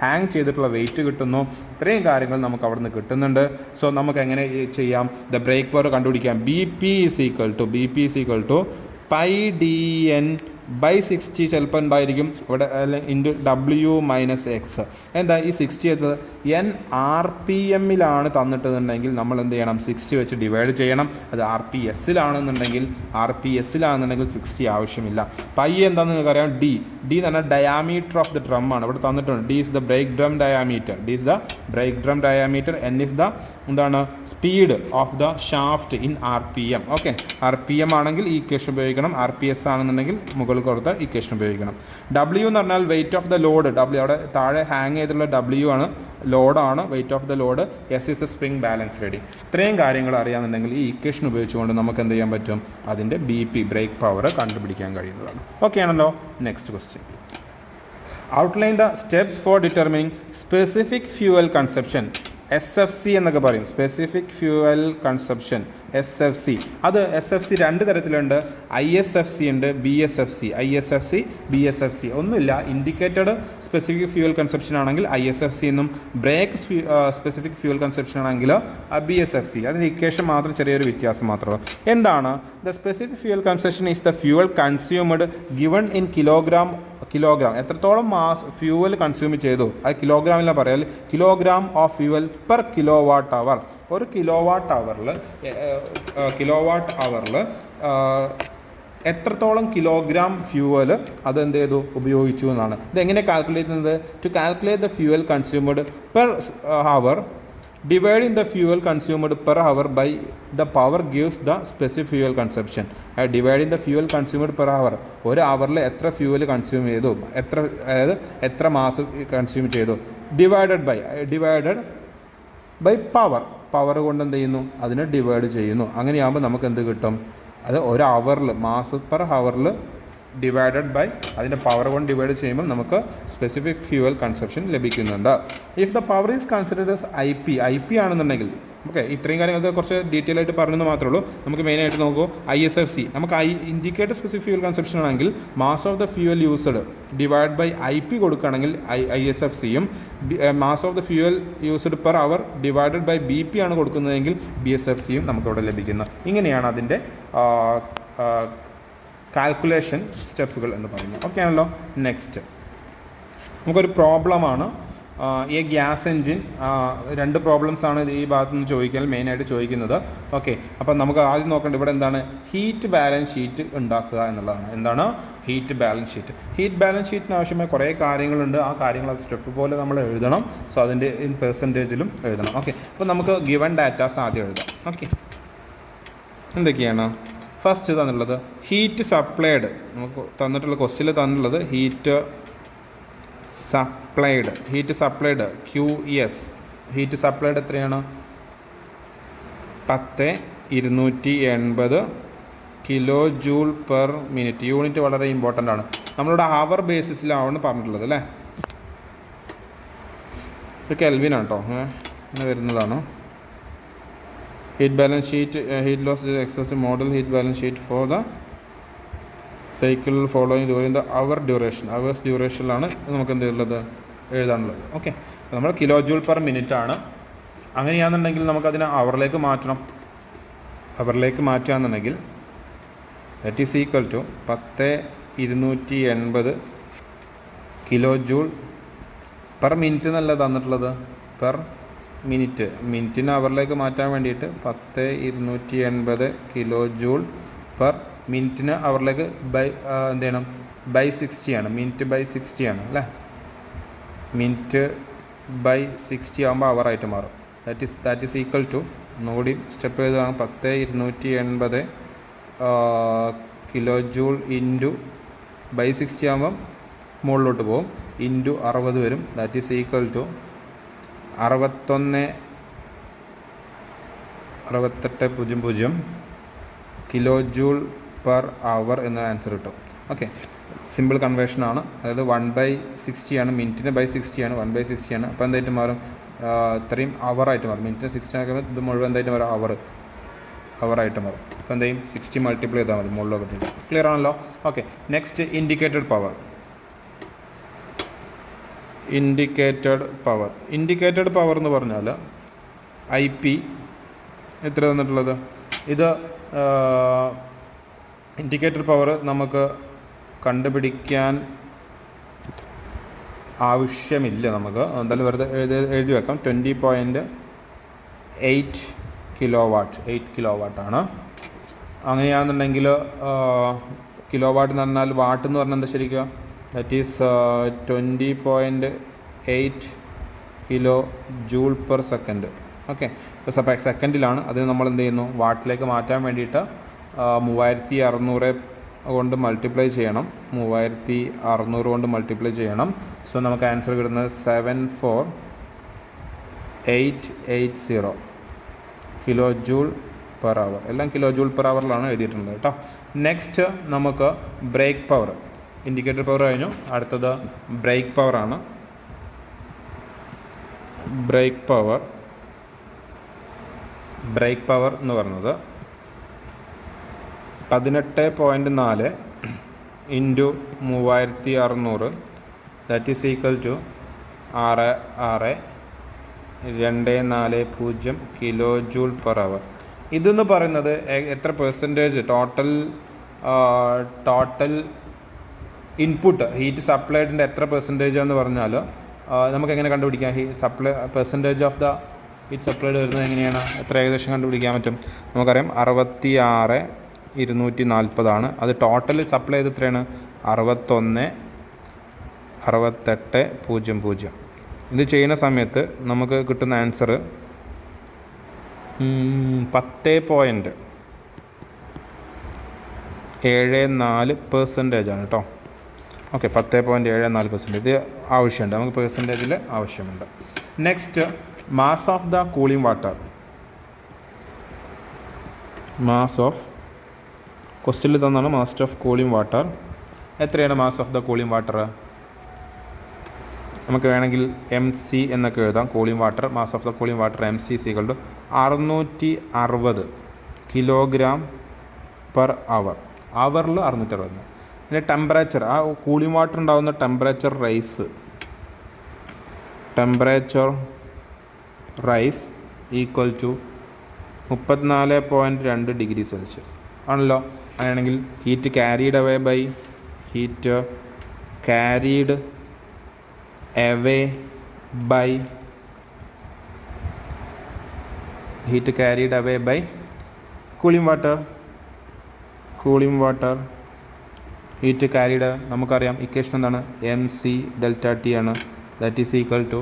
ഹാങ് ചെയ്തിട്ടുള്ള വെയിറ്റ് കിട്ടുന്നു. ഇത്രയും കാര്യങ്ങൾ നമുക്ക് അവിടെ നിന്ന് കിട്ടുന്നുണ്ട്. സോ നമുക്ക് എങ്ങനെ ചെയ്യാം? ദ ബ്രേക്ക് പവർ കണ്ടുപിടിക്കാം. B P is equal to pi D N by 60 ചിലപ്പോൾ എന്തായിരിക്കും ഇവിടെ ഇൻറ്റു ഡബ്ല്യു മൈനസ് എക്സ്. എന്താ ഈ 60 എത്തത് എൻ ആർ പി എമ്മിലാണ് തന്നിട്ടുണ്ടെങ്കിൽ നമ്മൾ എന്ത് ചെയ്യണം? 60 വെച്ച് ഡിവൈഡ് ചെയ്യണം. അത് ആർ പി എസ്സിലാണെന്നുണ്ടെങ്കിൽ 60 ആവശ്യമില്ല. പൈ എന്താണെന്ന് നിങ്ങൾക്കറിയാം, ഡി എന്ന് പറഞ്ഞാൽ ഡയാമീറ്റർ ഓഫ് ദ ഡ്രം ആണ് ഇവിടെ തന്നിട്ടുണ്ട്. D is the brake drum diameter. N is the speed of the shaft in R P M. Okay, R P M ആണെങ്കിൽ ഈ ഇക്വേഷൻ ഉപയോഗിക്കണം. ആർ പി എസ് ആണെന്നുണ്ടെങ്കിൽ മുകളിൽ കൊടുത്ത ഇക്വേഷൻ ഉപയോഗിക്കണം. ഡബ്ല്യു എന്ന് പറഞ്ഞാൽ വെയിറ്റ് ഓഫ് ദ ലോഡ്. അവിടെ താഴെ ഹാങ് ചെയ്തിട്ടുള്ള ഡബ്ല്യു ആണ്, ലോഡാണ്, weight of the load. S is the spring balance ready. ഇത്രയും കാര്യങ്ങൾ അറിയാമെന്നുണ്ടെങ്കിൽ ഈ ഇക്വേഷൻ ഉപയോഗിച്ചുകൊണ്ട് നമുക്ക് എന്ത് ചെയ്യാൻ പറ്റും? അതിൻ്റെ ബി പി ബ്രേക്ക് പവർ കണ്ടുപിടിക്കാൻ കഴിയുന്നതാണ്. ഓക്കെ ആണല്ലോ. Next question. Outline the steps for determining specific fuel consumption. SFC എന്നൊക്കെ പറയും, സ്പെസിഫിക് ഫ്യൂവൽ കൺസപ്ഷൻ. SFC അത് SFC രണ്ട് തരത്തിലുണ്ട്. ISFC ഉണ്ട്, BSFC. ഒന്നുമില്ല, ഇൻഡിക്കേറ്റഡ് സ്പെസിഫിക് ഫ്യൂവൽ കൺസപ്ഷൻ ആണെങ്കിൽ ISFC എന്നും, ബ്രേക്ക് സ്പെസിഫിക് ഫ്യൂവൽ കൺസപ്ഷൻ ആണെങ്കിൽ BSFC. അതിന് ഇക്വേഷൻ മാത്രം ചെറിയൊരു വ്യത്യാസം മാത്രമേ ഉള്ളൂ. എന്താണ് the specific fuel consumption? Is the fuel consumed given in kilogram. എത്രത്തോളം ഫ്യൂവൽ കൺസ്യൂം ചെയ്തു അത് കിലോഗ്രാമിലാണ് പറയാൽ. Kilogram of fuel per kilowatt അവർ. ഒരു കിലോവാട്ട് അവറിൽ എത്രത്തോളം കിലോഗ്രാം ഫ്യൂവൽ അത് എന്ത് ചെയ്തു ഉപയോഗിച്ചു എന്നാണ്. ഇതെങ്ങനെ കാൽക്കുലേറ്റ് ചെയ്യുന്നത്? To calculate the fuel consumed per hour, dividing the fuel consumed per hour by the power gives the specific fuel consumption. Dividing the fuel consumed per hour, ഒരു അവറിൽ എത്ര ഫ്യൂവൽ കൺസ്യൂം ചെയ്തു, എത്ര മാസം കൺസ്യൂം ചെയ്തു, divided by power കൊണ്ട് എന്ത് ചെയ്യുന്നു? അതിനെ ഡിവൈഡ് ചെയ്യുന്നു. അങ്ങനെയാകുമ്പോൾ നമുക്ക് എന്ത് കിട്ടും? അത് ഒരു അവറിൽ, പെർ ഹവറിൽ ഡിവൈഡഡ് ബൈ അതിൻ്റെ പവർ കൊണ്ട് ഡിവൈഡ് ചെയ്യുമ്പോൾ നമുക്ക് സ്പെസിഫിക് ഫ്യൂവൽ കൺസപ്ഷൻ ലഭിക്കുന്നുണ്ട്. If the power is considered as I P ആണെന്നുണ്ടെങ്കിൽ, ഓക്കെ, ഇത്രയും കാര്യങ്ങൾ കുറച്ച് ഡീറ്റെയിൽ ആയിട്ട് പറഞ്ഞെന്ന് മാത്രമേ ഉള്ളൂ. നമുക്ക് മെയിനായിട്ട് നോക്കൂ ISFC. നമുക്ക് ഇൻഡിക്കേറ്റഡ് സ്പെസിഫിക് ഫ്യൂവൽ കൺസപ്ഷൻ ആണെങ്കിൽ mass of the fuel used divide by IP കൊടുക്കുകയാണെങ്കിൽ ISFCയും, mass of the fuel used per hour divided by BP ആണ് കൊടുക്കുന്നതെങ്കിൽ BSFCയും നമുക്കിവിടെ ലഭിക്കുന്നു. ഇങ്ങനെയാണ് അതിൻ്റെ കാൽക്കുലേഷൻ സ്റ്റെപ്പുകൾ എന്ന് പറയുന്നത്. ഓക്കെ ആണല്ലോ. നെക്സ്റ്റ് നമുക്കൊരു പ്രോബ്ലമാണ്. ഈ ഗ്യാസ് എൻജിൻ, രണ്ട് പ്രോബ്ലംസാണ് ഈ ഭാഗത്ത് നിന്ന് മെയിനായിട്ട് ചോദിക്കുന്നത്. ഓക്കെ, അപ്പം നമുക്ക് ആദ്യം നോക്കേണ്ടത് ഇവിടെ എന്താണ്? ഹീറ്റ് ബാലൻസ് ഷീറ്റ് ഉണ്ടാക്കുക എന്നുള്ളതാണ്. എന്താണ് heat balance sheet? Heat balance ഷീറ്റിന് ആവശ്യമായ കുറേ കാര്യങ്ങളുണ്ട്. ആ കാര്യങ്ങൾ അത് സ്റ്റെപ്പ് പോലെ നമ്മൾ എഴുതണം. സോ അതിൻ്റെ ഇൻ പെർസെൻറ്റേജിലും എഴുതണം. ഓക്കെ, അപ്പോൾ നമുക്ക് ഗിവൺ ഡാറ്റാസ് ആദ്യം എഴുതാം. ഓക്കെ, എന്തൊക്കെയാണ്? ഫസ്റ്റ് തന്നിട്ടുള്ളത് ഹീറ്റ് സപ്ലൈഡ്. നമുക്ക് തന്നിട്ടുള്ള ക്വസ്റ്റ്യനിൽ തന്നിട്ടുള്ളത് heat supplied QS. Heat supplied എത്രയാണ്? 10,280 kilo joule per minute. Unit വളരെ ഇമ്പോർട്ടൻ്റ് ആണ്. നമ്മളിവിടെ അവർ ബേസിസിലാണ് പറഞ്ഞിട്ടുള്ളത് അല്ലേ. ഇത് കെൽവിനാണ് കേട്ടോ, അങ്ങനെ വരുന്നതാണ്. Heat balance sheet, heat loss excess model heat balance sheet for the cycle following during the hours ഡ്യൂറേഷനിലാണ് നമുക്ക് എന്ത് ഉള്ളത് എഴുതാനുള്ളത്. ഓക്കെ, നമ്മൾ കിലോ ജൂൾ പെർ മിനിറ്റ് ആണ്. അങ്ങനെയാണെന്നുണ്ടെങ്കിൽ നമുക്കതിനെ അവറിലേക്ക് മാറ്റണം. അവറിലേക്ക് മാറ്റുകയാണെന്നുണ്ടെങ്കിൽ that is equal to 10,280 kilo joule per minute എന്നല്ല തന്നിട്ടുള്ളത്, പെർ മിനിറ്റിന് അവറിലേക്ക് മാറ്റാൻ വേണ്ടിയിട്ട് 10,280 കിലോ ജൂൾ പെർ മിനിറ്റിന് അവറിലേക്ക് എന്ത് ചെയ്യണം? ബൈ 60 ആണ്. മിനിറ്റ് ബൈ 60 ആണ് അല്ലേ. മിനിറ്റ് ബൈ 60 ആകുമ്പോൾ അവറായിട്ട് മാറും. ദാറ്റ് ഈസ് ഈക്വൽ ടു, ഒന്നുകൂടി സ്റ്റെപ്പ് ചെയ്തതാണ്, 10,280 കിലോ ജൂൾ ഇൻറ്റു ബൈ 60 ആകുമ്പം മുകളിലോട്ട് പോകും, ഇൻറ്റു 60 വരും. That is equal to 68.00 kilo joule per hour എന്ന ആൻസർ കിട്ടും. ഓക്കെ, സിമ്പിൾ കൺവേർഷനാണ്. അതായത് 1/60 ആണ്, മിനിറ്റിന് ബൈ 60 ആണ്, 1/60 ആണ്. അപ്പോൾ എന്തായിട്ട് മാറും? ഇത്രയും അവറായിട്ട് മാറും. മിനിറ്റിന് 60 ആക്കുമ്പോൾ ഇത് മുഴുവൻ എന്തായിട്ട് മാറും? അവർ. ഹവറായിട്ട് മാറും. അപ്പോൾ എന്ത് ചെയ്യും 60 മൾട്ടിപ്ലൈ ചെയ്താൽ മതി മുകളിലൊക്കെ. ക്ലിയർ ആണല്ലോ? Okay. Next indicated power. Indicated power എന്ന് പറഞ്ഞാൽ IP എത്ര തന്നിട്ടുള്ളത്? ഇത് ഇൻഡിക്കേറ്റഡ് പവർ നമുക്ക് കണ്ടുപിടിക്കാൻ ആവശ്യമില്ല. നമുക്ക് എന്തായാലും വെറുതെ എഴുതി വെക്കാം. 20.8 കിലോ വാട്ടാണ്. അങ്ങനെയാണെന്നുണ്ടെങ്കിൽ കിലോ വാട്ട് എന്ന് പറഞ്ഞാൽ വാട്ട് എന്ന് പറഞ്ഞാൽ എന്താ ശരിക്കും? That is 20.8 kilo joule per second. Okay. ഇപ്പോൾ സെക്കൻഡിലാണ്. അത് നമ്മൾ എന്ത് ചെയ്യുന്നു? വാട്ടിലേക്ക് മാറ്റാൻ വേണ്ടിയിട്ട് 3600 കൊണ്ട് മൾട്ടിപ്ലൈ ചെയ്യണം. 3600 കൊണ്ട് മൾട്ടിപ്ലൈ ചെയ്യണം. സോ നമുക്ക് ആൻസർ കിട്ടുന്നത് 74880 കിലോ ജൂൾ പെർ അവർ. എല്ലാം കിലോ ജൂൾ പെർ അവറിലാണ് എഴുതിയിട്ടുള്ളത് കേട്ടോ. നെക്സ്റ്റ് നമുക്ക് ബ്രേക്ക് പവർ. ഇൻഡിക്കേറ്റർ പവർ കഴിഞ്ഞു. അടുത്തത് ബ്രേക്ക് പവറാണ്. ബ്രേക്ക് പവർ എന്ന് പറയുന്നത് 18.4 into 3600 that is equal to 66.240 kilo joule per hour. ഇതെന്ന് പറയുന്നത് എത്ര പെർസെൻറ്റേജ് ടോട്ടൽ ഇൻപുട്ട് ഹീറ്റ് സപ്ലൈഡിൻ്റെ എത്ര പെർസെൻറ്റേജ് എന്ന് പറഞ്ഞാൽ നമുക്ക് എങ്ങനെ കണ്ടുപിടിക്കാം? Percentage of the heat supplied വരുന്നത് എങ്ങനെയാണ്? എത്ര ഏകദേശം കണ്ടുപിടിക്കാൻ പറ്റും? നമുക്കറിയാം 66,240 അത് ടോട്ടൽ സപ്ലൈ ചെയ്ത് എത്രയാണ്? 68,00. ഇത് ചെയ്യുന്ന സമയത്ത് നമുക്ക് കിട്ടുന്ന ആൻസർ 10.74% ആണ് കേട്ടോ. ഓക്കെ. 10.74%. ഇത് ആവശ്യമുണ്ട്, നമുക്ക് പെർസെൻറ്റേജിൽ ആവശ്യമുണ്ട്. Next mass of the cooling water. ക്വസ്റ്റ്യനിൽ തന്നാണ് മാസ് ഓഫ് കൂളിംഗ് വാട്ടർ. എത്രയാണ് mass of the cooling water? നമുക്ക് വേണമെങ്കിൽ MC എന്നൊക്കെ എഴുതാം. Cooling water, mass of the cooling water MC = 660 kilogram per hour. അവറിൽ 660. പിന്നെ ടെമ്പറേച്ചർ, ആ കൂളിംഗ് വാട്ടർ ഉണ്ടാകുന്ന temperature rise equal to 34.2 degree Celsius ആണല്ലോ. അങ്ങനെയാണെങ്കിൽ heat carried away by cooling water. Heat carried നമുക്കറിയാം ഇക്വേഷൻ എന്താണ്? MC∆T ആണ്. That is equal to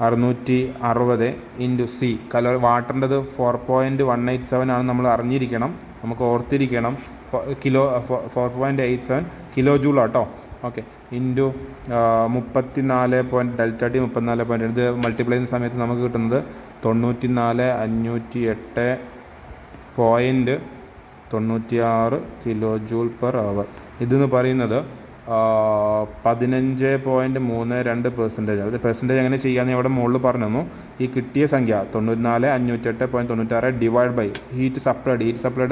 660 into C. വാട്ടറിൻ്റെത് 4.187 ആണ് നമ്മൾ അറിഞ്ഞിരിക്കണം, നമുക്ക് ഓർത്തിരിക്കണം. 4.87 കിലോ ജൂൾ ആട്ടോ. ഓക്കെ. Into 34.∆T 34. ഇത് മൾട്ടിപ്ലൈ ചെയ്യുന്ന സമയത്ത് നമുക്ക് കിട്ടുന്നത് 94,508.96 കിലോ ജൂൾ പെർ അവർ. ഇതെന്ന് പറയുന്നത് 15.32%. അത് പെർസെൻറ്റേജ് എങ്ങനെ ചെയ്യാമെന്ന് ഇവിടെ മുകളിൽ പറഞ്ഞു തന്നു. ഈ കിട്ടിയ സംഖ്യ 94,508.96 ഡിവൈഡ് ബൈ ഹീറ്റ് സപ്ലൈഡ്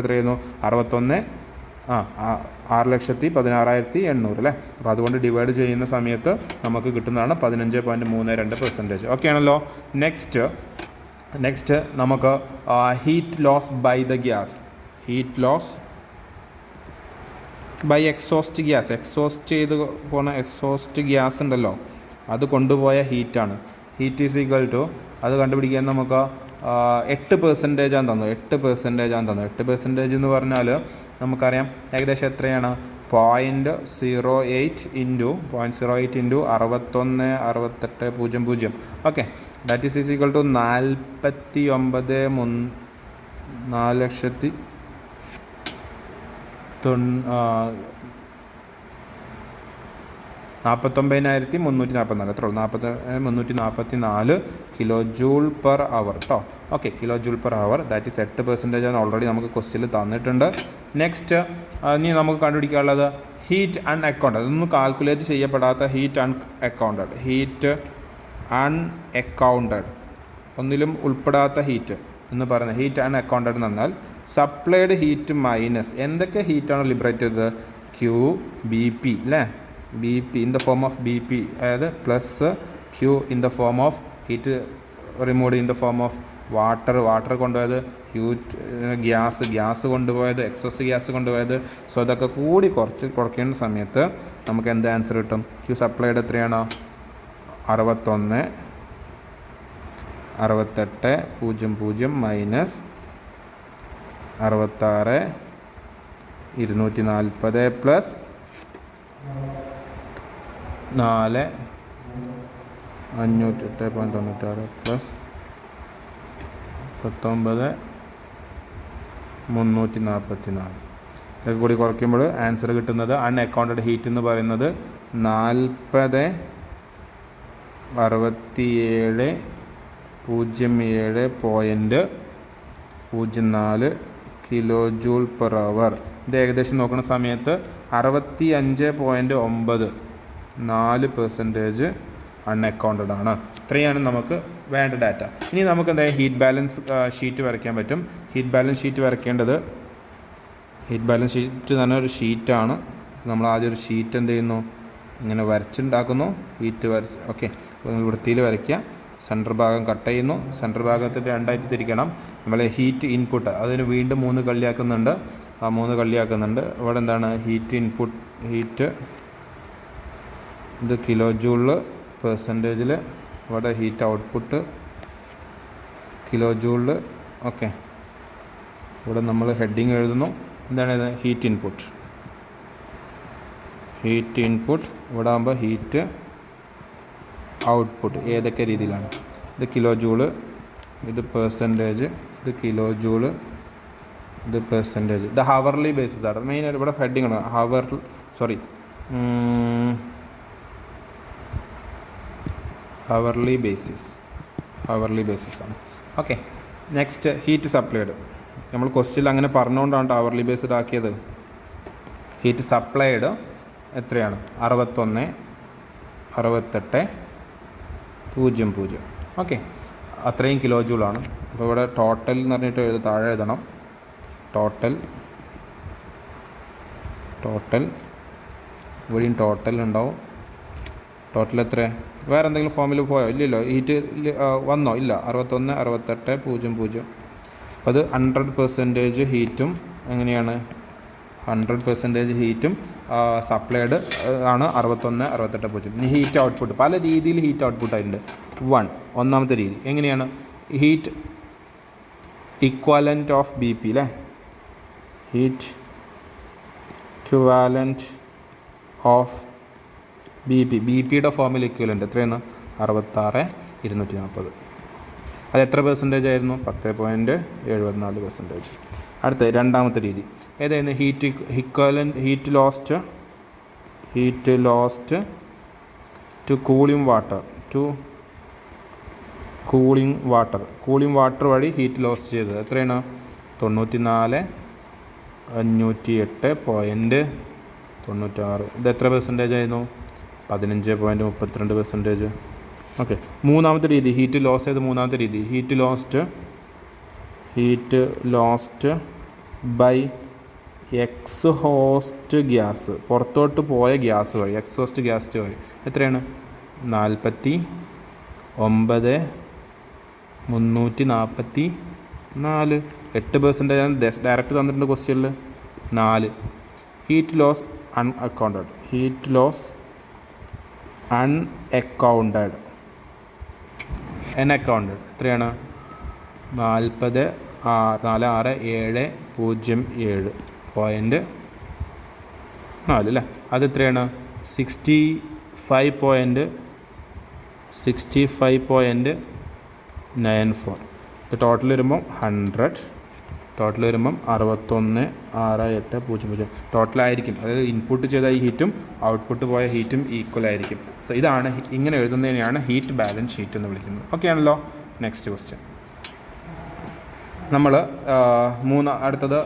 എത്രയായിരുന്നു? 6,16,800 അല്ലേ. അപ്പോൾ അതുകൊണ്ട് ഡിവൈഡ് ചെയ്യുന്ന സമയത്ത് നമുക്ക് കിട്ടുന്നതാണ് 15.32%. ഓക്കെ ആണല്ലോ. നെക്സ്റ്റ് നമുക്ക് heat loss by the gas. Heat loss by exhaust ചെയ്ത് പോണ എക്സോസ്റ്റ് ഗ്യാസ് ഉണ്ടല്ലോ, അത് കൊണ്ടുപോയ ഹീറ്റാണ്. ഹീറ്റ് ഈസ് ഈക്വൽ ടു, അത് കണ്ടുപിടിക്കാൻ നമുക്ക് 8% ആണ് തന്നു. 8% എന്ന് പറഞ്ഞാൽ നമുക്കറിയാം ഏകദേശം എത്രയാണ്? 0.08 into 61,68,00. Okay. That is equal to 49,344 എത്ര? 344 കിലോ ജൂൾ പെർ അവർ കേട്ടോ. Okay. Kilo joule per hour. That is 8% ആണ് ഓൾറെഡി നമുക്ക് ക്വസ്റ്റ്യനിൽ തന്നിട്ടുണ്ട്. നെക്സ്റ്റ് ഇനി നമുക്ക് കണ്ടുപിടിക്കാനുള്ളത് ഹീറ്റ് അൺഅക്കൗണ്ടഡ്. അതൊന്നും കാൽക്കുലേറ്റ് ചെയ്യപ്പെടാത്ത ഹീറ്റ് അൺഅക്കൗണ്ടഡ്, ഒന്നിലും ഉൾപ്പെടാത്ത ഹീറ്റ്. എന്ന് പറയുന്നത് ഹീറ്റ് ആണ് അക്കൗണ്ടഡ് എന്ന് പറഞ്ഞാൽ സപ്ലൈഡ് ഹീറ്റ് മൈനസ് എന്തൊക്കെ ഹീറ്റാണ് ലിബറേറ്റ് ചെയ്തത് ക്യൂ ബി പി അല്ലേ B P in the form of B P അതായത് plus Q in the form of heat remove in the form of water കൊണ്ടുപോയത് ഗ്യാസ് കൊണ്ടുപോയത് എക്സോസ് ഗ്യാസ് കൊണ്ടുപോയത്. So അതൊക്കെ കൂടി കുറയ്ക്കേണ്ട സമയത്ത് നമുക്ക് എന്ത് ആൻസർ കിട്ടും? ക്യൂ സപ്ലൈഡ് എത്രയാണ്? 61 68 00 മൈനസ് 66 240 പ്ലസ് 4 508.96 പ്ലസ് 19 344 ഇതൊക്കെ കൂടി കുറയ്ക്കുമ്പോൾ ആൻസർ കിട്ടുന്നത് അൺഅക്കൗണ്ടഡ് ഹീറ്റ് എന്ന് പറയുന്നത് 40 67 07.04 കിലോ ജൂൾ പെർ അവർ. ഇത് ഏകദേശം നോക്കുന്ന സമയത്ത് 65.94% അൺഅക്കൗണ്ടഡ് ആണ്. ഇത്രയാണ് നമുക്ക് വേണ്ട ഡാറ്റ. ഇനി നമുക്ക് എന്തായാലും ഹീറ്റ് ബാലൻസ് ഷീറ്റ് വരയ്ക്കാൻ പറ്റും. ഹീറ്റ് ബാലൻസ് ഷീറ്റ് വരയ്ക്കേണ്ടത് ഹീറ്റ് ബാലൻസ് ഷീറ്റ് എന്ന് പറഞ്ഞാൽ ഒരു ഷീറ്റാണ്. നമ്മൾ ആദ്യം ഒരു ഷീറ്റ് എന്ത് ചെയ്യുന്നു ഇങ്ങനെ വരച്ചുണ്ടാക്കുന്നു. ഓക്കെ വൃത്തിയിൽ വരയ്ക്കുക. സെൻറ്റർ ഭാഗം കട്ട് ചെയ്യുന്നു. സെൻറ്റർ ഭാഗത്തിൽ രണ്ടായിട്ട് തിരിക്കണം. നമ്മൾ ഹീറ്റ് ഇൻപുട്ട് അതിന് വീണ്ടും 3 കള്ളിയാക്കുന്നുണ്ട്. ആ 3 കള്ളിയാക്കുന്നുണ്ട്. ഇവിടെ എന്താണ് ഹീറ്റ് ഇൻപുട്ട് ഹീറ്റ് ഇത് കിലോ ജൂളിൽ പെർസെൻറ്റേജിൽ. ഇവിടെ ഹീറ്റ് ഔട്ട്പുട്ട് കിലോ ജൂളിൽ. ഓക്കെ ഇവിടെ നമ്മൾ ഹെഡിങ് എഴുതുന്നു. എന്താണ് ഇത്? ഹീറ്റ് ഇൻപുട്ട് ഇവിടെ ആകുമ്പോൾ ഹീറ്റ് ഔട്ട്പുട്ട് ഏതൊക്കെ രീതിയിലാണ്. ഇത് കിലോ ജൂള്, ഇത് പെർസെൻറ്റേജ്, ഇത് കിലോ ജൂള്, ഇത് പെർസെൻറ്റേജ്. ഇത് ഹവർലി ബേസിസ് ആണ് മെയിനായിട്ട്. ഇവിടെ ഹെഡിങ് ആണ് ഹവർലി ബേസിസ് ആണ്. Okay next heat supplied. നമ്മൾ ക്വസ്റ്റ്യനിൽ അങ്ങനെ പറഞ്ഞുകൊണ്ടാണ് ഹവർലി ബേസ്ഡ് ആക്കിയത്. ഹീറ്റ് സപ്ലൈഡ് എത്രയാണ്? 61 68 00. ഓക്കെ അത്രയും കിലോ ജൂളാണ്. അപ്പോൾ ഇവിടെ ടോട്ടൽ എന്ന് പറഞ്ഞിട്ട് താഴെ എഴുതണം. ടോട്ടൽ ഇവിടെയും ടോട്ടൽ ഉണ്ടാവും. ടോട്ടൽ എത്ര? വേറെ എന്തെങ്കിലും ഫോമിൽ പോയോ? ഇല്ലല്ലോ. ഹീറ്റ് വന്നോ? ഇല്ല. 61 68 00. അപ്പോൾ അത് 100% ഹീറ്റും എങ്ങനെയാണ്? 100% ഹീറ്റും സപ്ലൈഡ് ആണ് 61 68 0. ഇനി ഹീറ്റ് ഔട്ട്പുട്ട് പല രീതിയിൽ ഹീറ്റ് ഔട്ട്പുട്ട് ആയിട്ടുണ്ട്. ഒന്നാമത്തെ രീതി എങ്ങനെയാണ്? Heat equivalent of B P അല്ലേ? ഹീറ്റ് ഇക്വാലൻറ്റ് ഓഫ് ബി പിയുടെ ഫോമിൽ ഇക്വലൻ്റ് എത്രയാണ്? 66 240. അത് എത്ര പെർസെൻറ്റേജ് ആയിരുന്നു? 10.74%. അടുത്ത രണ്ടാമത്തെ രീതി ഏതായിരുന്നു? Heat lost to cooling water വഴി ഹീറ്റ് ലോസ്റ്റ് ചെയ്തത് എത്രയാണ്? 94 508.96. ഇത് എത്ര പെർസെൻറ്റേജ് ആയിരുന്നു? 15.32%. ഓക്കെ മൂന്നാമത്തെ രീതി ഹീറ്റ് ലോസ് ചെയ്ത് മൂന്നാമത്തെ രീതി heat lost by exhaust gas. പുറത്തോട്ട് പോയ ഗ്യാസ് വഴി എക്സോസ്റ്റ് ഗ്യാസ് വഴി എത്രയാണ്? 49,344. 8% ഡയറക്റ്റ് തന്നിട്ടുണ്ട് ക്വസ്റ്റ്യനിൽ. 4 ഹീറ്റ് ലോസ് അൺഅക്കൗണ്ടഡ് എത്രയാണ്? 46,707.4 അല്ലേ? അതെത്രയാണ്? 65.94. ടോട്ടൽ വരുമ്പം 100. ടോട്ടൽ വരുമ്പം 61,680. ടോട്ടലായിരിക്കും. അതായത് ഇൻപുട്ട് ചെയ്ത ഈ ഹീറ്റും ഔട്ട്പുട്ട് പോയ ഹീറ്റും ഈക്വൽ ആയിരിക്കും. സോ ഇതാണ് ഇങ്ങനെ എഴുതുന്നതിനെയാണ് ഹീറ്റ് ബാലൻസ് ഷീറ്റ് എന്ന് വിളിക്കുന്നത്. ഓക്കെ ആണല്ലോ? നെക്സ്റ്റ് ക്വസ്റ്റ്യൻ നമ്മൾ അടുത്തത്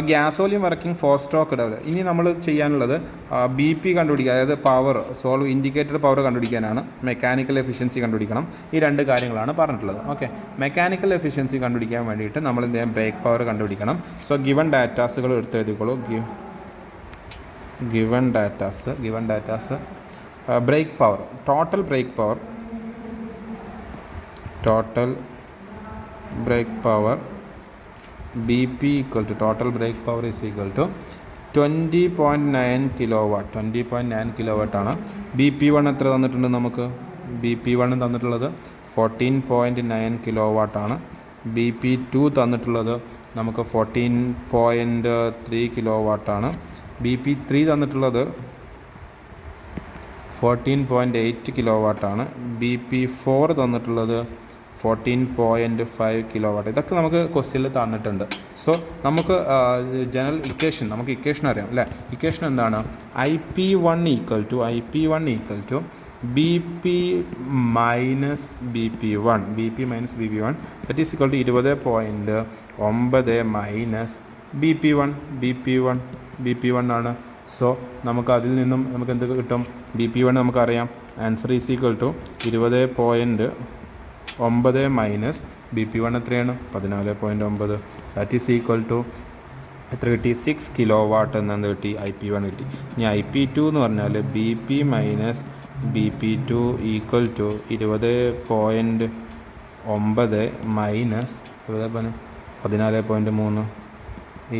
ഗ്യാസോലിൻ വർക്കിംഗ് 4 സ്ട്രോക്ക് ഡെവലപ്പ്. ഇനി നമ്മൾ ചെയ്യാനുള്ളത് BP കണ്ടുപിടിക്കുക, അതായത് പവർ സോൾവ് ഇൻഡിക്കേറ്റർ പവർ കണ്ടുപിടിക്കാനാണ്. മെക്കാനിക്കൽ എഫിഷ്യൻസി കണ്ടുപിടിക്കണം. ഈ രണ്ട് കാര്യങ്ങളാണ് പറഞ്ഞിട്ടുള്ളത്. ഓക്കെ, മെക്കാനിക്കൽ എഫിഷ്യൻസി കണ്ടുപിടിക്കാൻ വേണ്ടിയിട്ട് നമ്മൾ എന്ത് ചെയ്യാം, ബ്രേക്ക് പവർ കണ്ടുപിടിക്കണം. സോ ഗിവൺ ഡാറ്റാസുകൾ എടുത്ത് എഴുതിക്കോളൂ. Given datas brake power, total brake power BP equal to total brake power is equal to 20.9 kilowatt. 20.9 kilowatt ആണ്. BP1 എത്ര തന്നിട്ടുണ്ട് നമുക്ക്? BP1 തന്നിട്ടുള്ളത് 14.9 kilowatt ആണ്. BP2 തന്നിട്ടുള്ളത് നമുക്ക് 14.3 kilowatt ആണ്. BP3 തന്നിട്ടുള്ളത് 14.8 kilowatt ആണ്. BP4 തന്നിട്ടുള്ളത് 14.5 kilowatt. ഇതൊക്കെ നമുക്ക് ക്വസ്റ്റ്യനിൽ തന്നിട്ടുണ്ട്. സോ നമുക്ക് ജനറൽ ഇക്വേഷൻ, നമുക്ക് ഇക്വേഷൻ അറിയാം അല്ലേ? ഇക്വേഷൻ എന്താണ്? IP1 equal to BP minus BP1 that is equal to 20.9 minus BP1 ആണ്. സോ നമുക്ക് അതിൽ നിന്നും നമുക്ക് എന്ത് കിട്ടും? BP1 നമുക്കറിയാം. Answer is equal to 20.9 minus BP1 എത്രയാണ്? 14.9. ദാറ്റ് ഈസ് ഈക്വൽ ടു എത്ര കിട്ടി? 6 കിലോവാട്ട് എന്നത് കിട്ടി. IP1 കിട്ടി. ഇനി IP2 എന്ന് പറഞ്ഞാൽ BP minus BP2 equal to 20.9 minus 14.3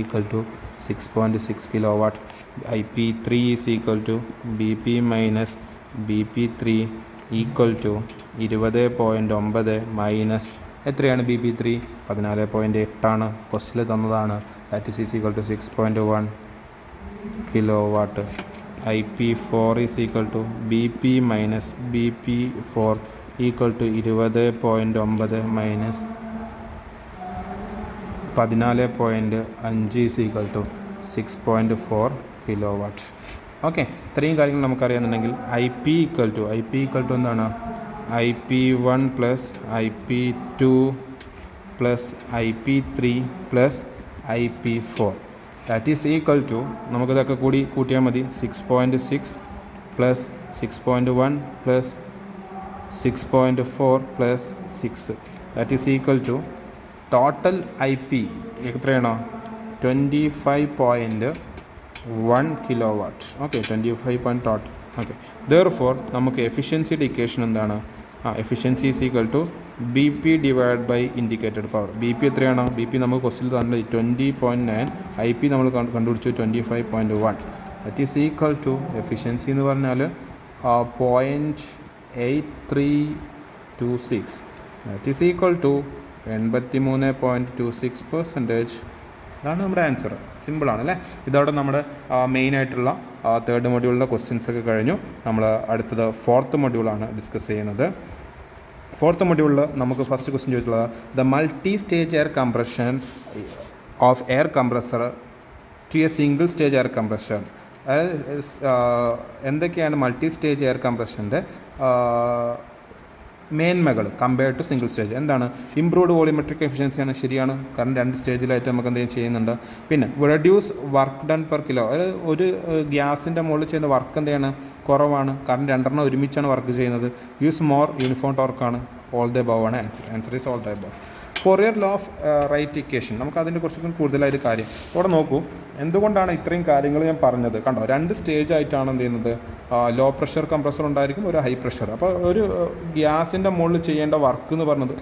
equal to 6.6 kilowatt. IP3 is equal to BP minus BP3 equal to 20.9 minus എത്രയാണ്? BP3 14.8 ആണ്. ക്വസ്റ്റ്യനിൽ തന്നതാണ്. That is equal to 6.1 kilowatt. IP4 is equal to BP minus BP4 equal to 20.9 minus 14.5 is equal to 6.4 kilowatt. Okay, ഇത്രയും കാര്യങ്ങൾ നമുക്കറിയാമെന്നുണ്ടെങ്കിൽ IP equal to എന്താണ്? IP1 plus IP2 plus IP3 plus IP4 that is equal to, നമുക്കിതൊക്കെ കൂടി കൂട്ടിയാൽ മതി, 6.6 plus 6.1 plus 6.4 plus 6 that is equal to total IP എത്രയാണോ? 25.1 kilowatt. Okay, 25 total. Okay, therefore നമുക്ക് എഫിഷ്യൻസിയുടെ ഇക്വേഷൻ എന്താണ്? Efficiency is equal to BP divide by indicated power. BP എത്രയാണോ? BP നമുക്ക് ക്വസ്റ്റിൽ തന്നെ 20.9, IP നമ്മൾ കണ്ടുപിടിച്ചു 25.1. That is equal to efficiency എന്ന് പറഞ്ഞാൽ 0.8326. That is equal to 83.26%. അതാണ് നമ്മുടെ ആൻസർ. സിമ്പിളാണ് അല്ലേ? ഇതോടെ നമ്മുടെ മെയിനായിട്ടുള്ള തേർഡ് മൊഡ്യൂളിലെ ക്വസ്റ്റ്യൻസ് ഒക്കെ കഴിഞ്ഞു. നമ്മൾ അടുത്തത് ഫോർത്ത് മൊഡ്യൂളാണ് ഡിസ്കസ് ചെയ്യുന്നത്. ഫോർത്ത് മൊഡ്യൂളിൽ നമുക്ക് ഫസ്റ്റ് ക്വസ്റ്റ്യൻ ചോദിച്ചിട്ടുള്ളത് the multi stage air compression of air compressor to a single stage air compression. അതായത് എന്തൊക്കെയാണ് മൾട്ടി സ്റ്റേജ് എയർ കംപ്രഷൻ്റെ മേന്മകൾ കമ്പയർഡ് ടു സിംഗിൾ സ്റ്റേജ്? എന്താണ്? ഇംപ്രൂവ്ഡ് വോളിമെട്രിക് എഫിഷ്യൻസിയാണ്. ശരിയാണ്, കാരണം 2 സ്റ്റേജിലായിട്ട് നമുക്ക് എന്തെങ്കിലും ചെയ്യുന്നുണ്ട്. പിന്നെ reduce work done per kilo, അതായത് ഒരു ഗ്യാസിൻ്റെ മുകളിൽ ചെയ്യുന്ന വർക്ക് എന്താണ്? കുറവാണ്, കാരണം 2 ഒരുമിച്ചാണ് വർക്ക് ചെയ്യുന്നത്. യൂസ് മോർ യൂണിഫോം ടോർക്കാണ്. ഓൾ ദ എബവ് ആണ് answer. Answer is all the above. Fourier law of rate equation, നമുക്ക് അതിൻ്റെ കുറച്ചും കൂടുതലായിട്ട് കാര്യം ഇവിടെ നോക്കൂ. എന്തുകൊണ്ടാണ് ഇത്രയും കാര്യങ്ങൾ ഞാൻ പറഞ്ഞത്? കണ്ടോ, 2 സ്റ്റേജ് ആയിട്ടാണ് എന്ത് ചെയ്യുന്നത്? ലോ പ്രഷർ കംപ്രസർ ഉണ്ടായിരിക്കും, ഒരു ഹൈ പ്രഷർ. അപ്പോൾ ഒരു ഗ്യാസിൻ്റെ മുകളിൽ ചെയ്യേണ്ട വർക്ക് എന്ന് പറഞ്ഞത്